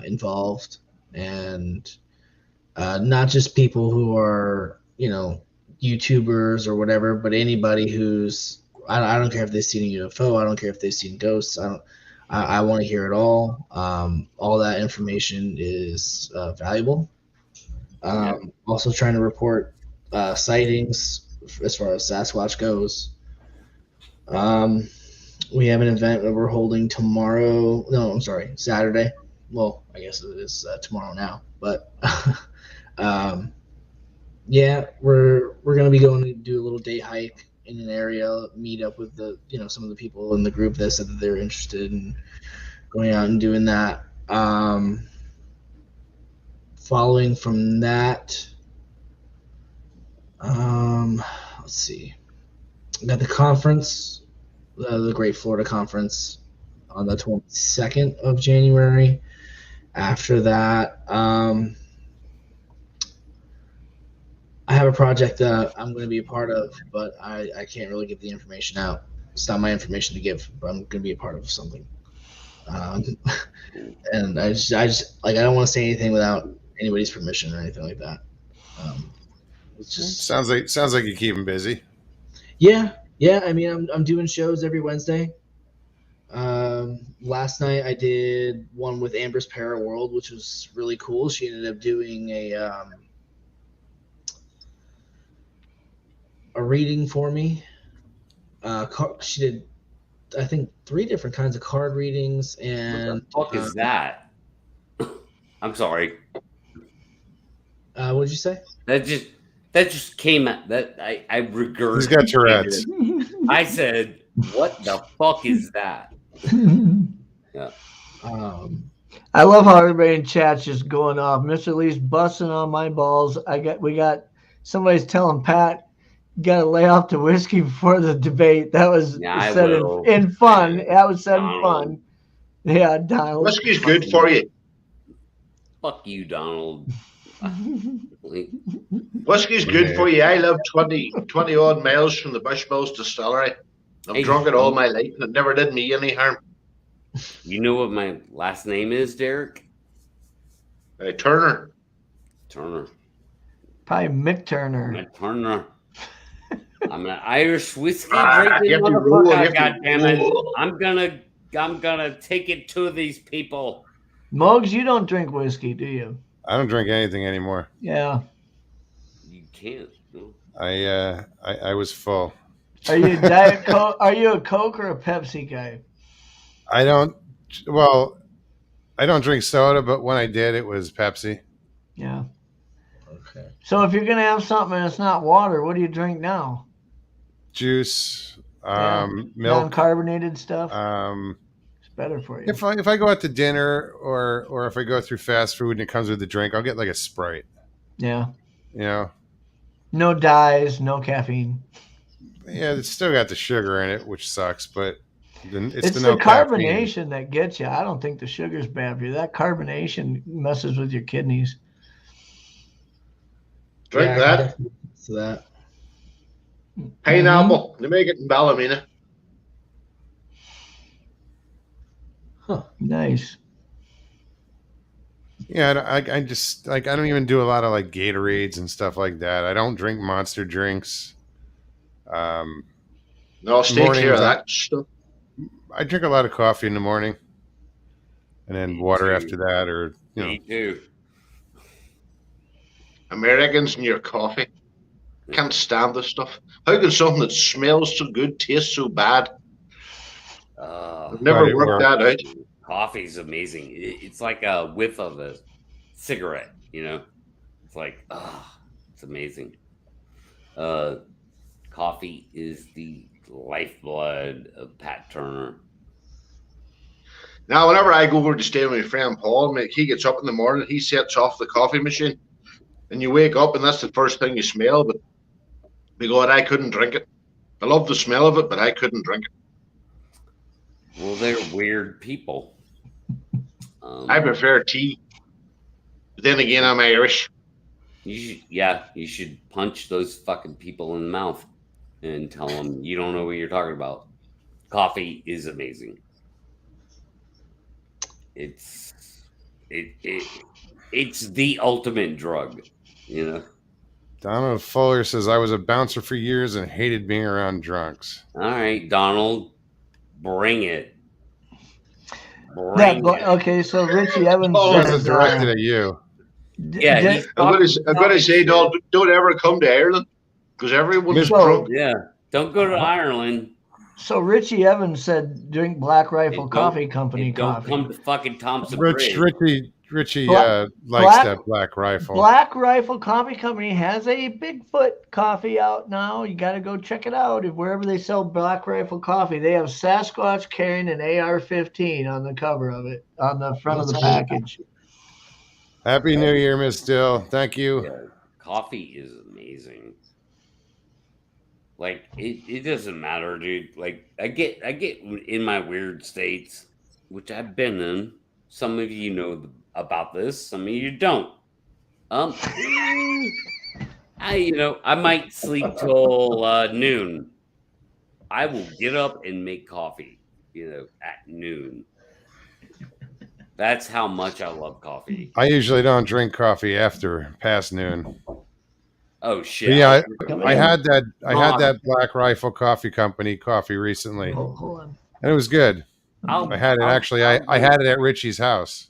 involved, and not just people who are, YouTubers or whatever, but anybody who's I don't care if they've seen a UFO, I don't care if they've seen ghosts. I want to hear it all. All that information is valuable. Also trying to report sightings as far as Sasquatch goes. We have an event that we're holding tomorrow. No, I'm sorry, Saturday. Well, I guess it is tomorrow now, but yeah, we're gonna be going to do a little day hike in an area, meet up with some of the people in the group that said that they're interested in going out and doing that. Following from that, let's see, we got the conference, the Great Florida Conference on the 22nd of January. After that, I have a project that I'm going to be a part of, but I can't really give the information out. It's not my information to give, but I'm going to be a part of something. And I just I don't want to say anything without anybody's permission or anything like that. It's just sounds like you keep them busy. Yeah. I mean, I'm doing shows every Wednesday. Last night I did one with Amber's Paraworld, which was really cool. She ended up doing a reading for me. She did, I think, 3 different kinds of card readings. And what the fuck is that? I'm sorry. What did you say? That just came out. That I regurgitated. He's got Tourette's. I said, "What the fuck is that?" Yeah. I love how everybody in chat's just going off. Mr. Lee's busting on my balls. We got somebody's telling Pat, you got to lay off the whiskey before the debate. That was said in fun. That was said in fun. Yeah, Donald. Whiskey's good for you. Fuck you, Donald. Whiskey's good for you. I live 20 odd miles from the Bushmills distillery. I've drunk it all my life and it never did me any harm. You know what my last name is, Derek? Turner. Turner. Probably Mick Turner. Turner. I'm an Irish whiskey drinking motherfucker. God damn it! I'm gonna take it to these people. Muggs, you don't drink whiskey, do you? I don't drink anything anymore. Yeah. You can't. No. I was full. Are you a Diet Coke? Are you a Coke or a Pepsi guy? I don't drink soda, but when I did, it was Pepsi. Yeah. Okay. So if you're gonna have something and it's not water, what do you drink now? Juice, milk, non-carbonated stuff. It's better for you. If I go out to dinner or if I go through fast food and it comes with a drink, I'll get like a Sprite. Yeah. No dyes, no caffeine. Yeah, it's still got the sugar in it, which sucks, but it's the carbonation that gets you. I don't think the sugar's bad for you. That carbonation messes with your kidneys. Drink that. So that. Pineapple. They make it in Ballymena. Huh. Nice. Yeah, I just like I don't even do a lot of like Gatorades and stuff like that. I don't drink Monster drinks. No, stay clear of that stuff. I drink a lot of coffee in the morning, and then water after that, or you know. Me too. Americans and your coffee. Can't stand this stuff. How can something that smells so good taste so bad? I've never worked that out. Coffee's amazing. It's like a whiff of a cigarette, you know? It's like, it's amazing. Coffee is the lifeblood of Pat Turner. Now, whenever I go over to stay with my friend Paul, he gets up in the morning, he sets off the coffee machine, and you wake up and that's the first thing you smell, but God, I couldn't drink it. I love the smell of it, but I couldn't drink it. Well, they're weird people. I prefer tea. But then again, I'm Irish. You should punch those fucking people in the mouth and tell them you don't know what you're talking about. Coffee is amazing. It's the ultimate drug, you know. Donald Fuller says I was a bouncer for years and hated being around drunks. All right, Donald, bring it. Okay, so Richie Evans says directed at you. Yeah, I'm going to say, don't ever come to Ireland because everyone's drunk. Yeah, don't go to Ireland. So Richie Evans said, drink Black Rifle Coffee Company coffee. Don't come to fucking Thompson Bridge. Richie likes that Black Rifle. Black Rifle Coffee Company has a Bigfoot coffee out now. You got to go check it out. Wherever they sell Black Rifle coffee, they have Sasquatch carrying an AR-15 on the cover of it, on the front of the package. Happy New Year, Miss Dill. Thank you. Yeah, coffee is amazing. Like it doesn't matter, dude. Like I get in my weird states, which I've been in. Some of you know about this, some of you don't. I might sleep till noon. I will get up and make coffee, at noon. That's how much I love coffee. I usually don't drink coffee after past noon. Oh shit! But yeah, I had that Black Rifle Coffee Company coffee recently, Hold on. and it was good. I had it at Richie's house.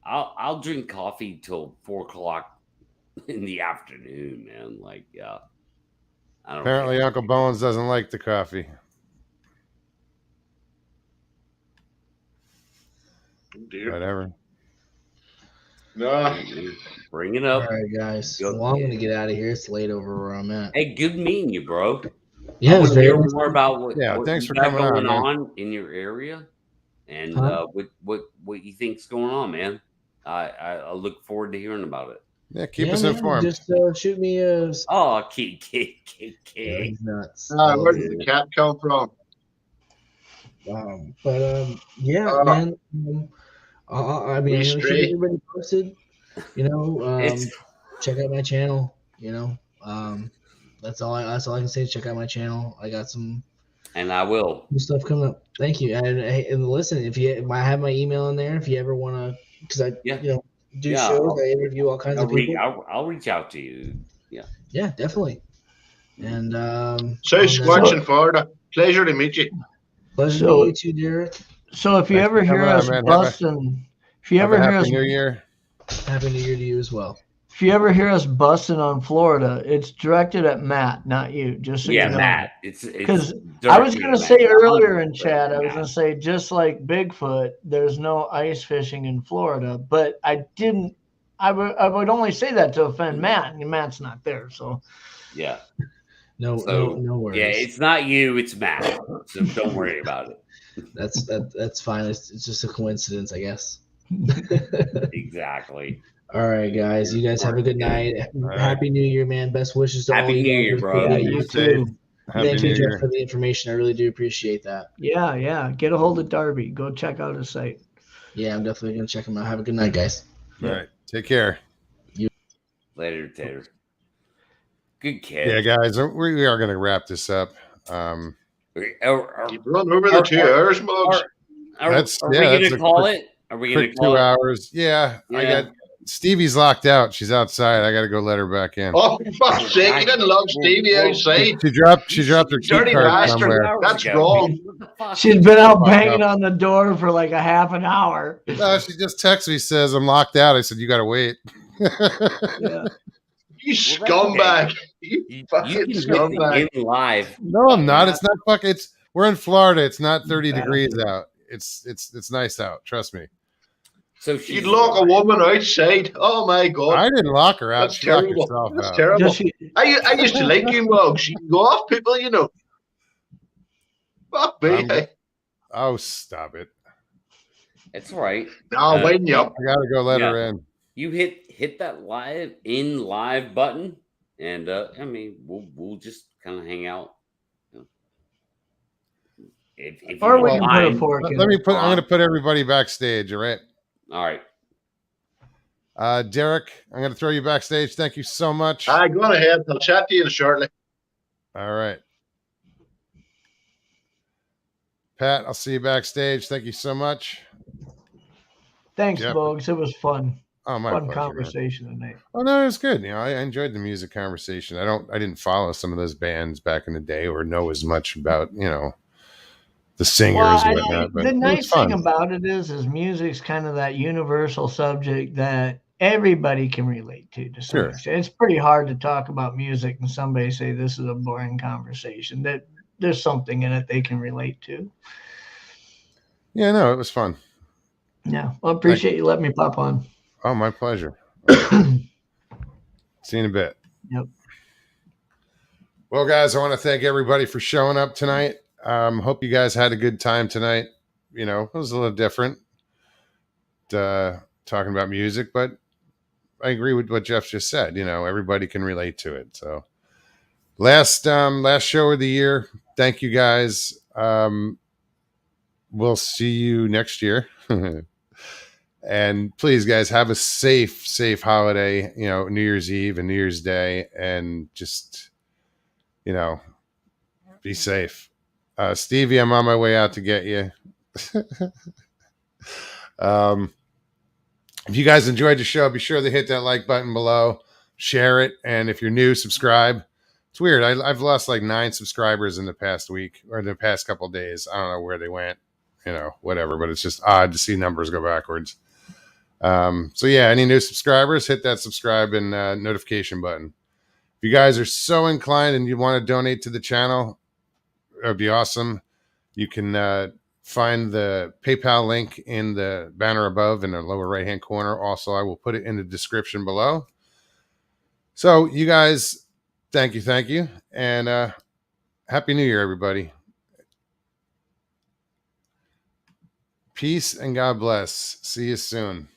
I'll drink coffee till 4:00 in the afternoon, man. Like, yeah. Apparently, Uncle Bones doesn't like the coffee. Dear. Whatever. No. Bring it up. All right, guys. Well, I'm going to get out of here. It's late over where I'm at. Hey, good meeting you, bro. Yeah, I want to hear more about what thanks you for got coming going on in your area, and what you think's going on, man. I look forward to hearing about it. Yeah, keep us informed. Just shoot me a. Oh, K. He's nuts. Where did the cat come from? Man. I mean, I'm gonna keep everybody posted. Check out my channel. That's all I can say. Check out my channel. I got some. And I will. New stuff coming up. Thank you. And listen, I have my email in there. If you ever want to, because I do shows, I interview all kinds of people. I'll reach out to you. Yeah. Yeah, definitely. And Squatch in Florida. Pleasure to meet you. Pleasure to meet you, Derek. So if you ever hear us busting, Happy New Year. Happy New Year to you as well. If you ever hear us busting on Florida, it's directed at Matt, not you. Just so you know. Matt. Because I was going to say earlier in chat, I was going to say just like Bigfoot, there's no ice fishing in Florida, but I didn't. I would only say that to offend Matt, and Matt's not there, so. Yeah. No worries. Yeah, it's not you, it's Matt. So don't worry about it. That's fine. It's just a coincidence, I guess. Exactly. All right, guys. You guys have a good night. Happy New Year, man. Best wishes to all you. Happy New Year, bro. Yeah, you too. Thank you, Jeff, for the information. I really do appreciate that. Yeah. Get a hold of Darby. Go check out his site. Yeah, I'm definitely going to check him out. Have a good night, guys. All right. Take care. Later, Tater. Good kid. Yeah, guys, we are going to wrap this up. You've run over the 2 hours, Mugs. Are we going to call it? Are we going to call 2 hours? Yeah, I got Stevie's locked out. She's outside. I got to go let her back in. Oh, for fuck's sake! You didn't lock Stevie outside. She dropped her key card somewhere. That's wrong. She's been out banging on the door for like a half an hour. No, she just texts me, says I'm locked out. I said you got to wait. Yeah. You scumbag! You fucking scumbag! Live. No, I'm not. It's not fucking. We're in Florida. It's not 30 degrees out. It's nice out. Trust me. So you'd lock a woman outside. Oh my god! I didn't lock her out. That's terrible. That's out. terrible. I used to like you, Mugs. You can go off people, you know. Fuck me. Oh, stop it. That's right. No, winding you up. I gotta go let her in. You hit that live button, and I mean we'll just kind of hang out. If or we can put a fork in. I'm going to put everybody backstage. All right. All right. Derek, I'm going to throw you backstage. Thank you so much. Go on ahead. I'll chat to you shortly. All right. Pat, I'll see you backstage. Thank you so much. Thanks, Bogues. It was fun. Oh, my fun pleasure, conversation tonight. Oh no, it was good. You know, I enjoyed the music conversation. I didn't follow some of those bands back in the day or know as much about, you know, the singers and whatnot. But the nice thing about it is music's kind of that universal subject that everybody can relate to some extent. It's pretty hard to talk about music and somebody say this is a boring conversation. That there's something in it they can relate to. Yeah, no, it was fun. Yeah, well, I appreciate you letting me pop on. Oh, my pleasure. See you in a bit. Yep. Well, guys, I want to thank everybody for showing up tonight. Hope you guys had a good time tonight. You know, it was a little different talking about music, but I agree with what Jeff just said. You know, everybody can relate to it. So last show of the year. Thank you guys. We'll see you next year. And please, guys, have a safe holiday, you know, New Year's Eve and New Year's Day, and just, you know, be safe. Stevie, I'm on my way out to get you. If you guys enjoyed the show, be sure to hit that like button below, share it, and if you're new, subscribe. It's weird. I've lost like 9 subscribers in the past week or the past couple of days. I don't know where they went, you know, whatever, but it's just odd to see numbers go backwards. So yeah, any new subscribers, hit that subscribe and notification button. If you guys are so inclined and you want to donate to the channel, it would be awesome. You can find the PayPal link in the banner above in the lower right hand corner. Also, I will put it in the description below. So you guys, thank you, and Happy New Year, everybody. Peace and God bless. See you soon.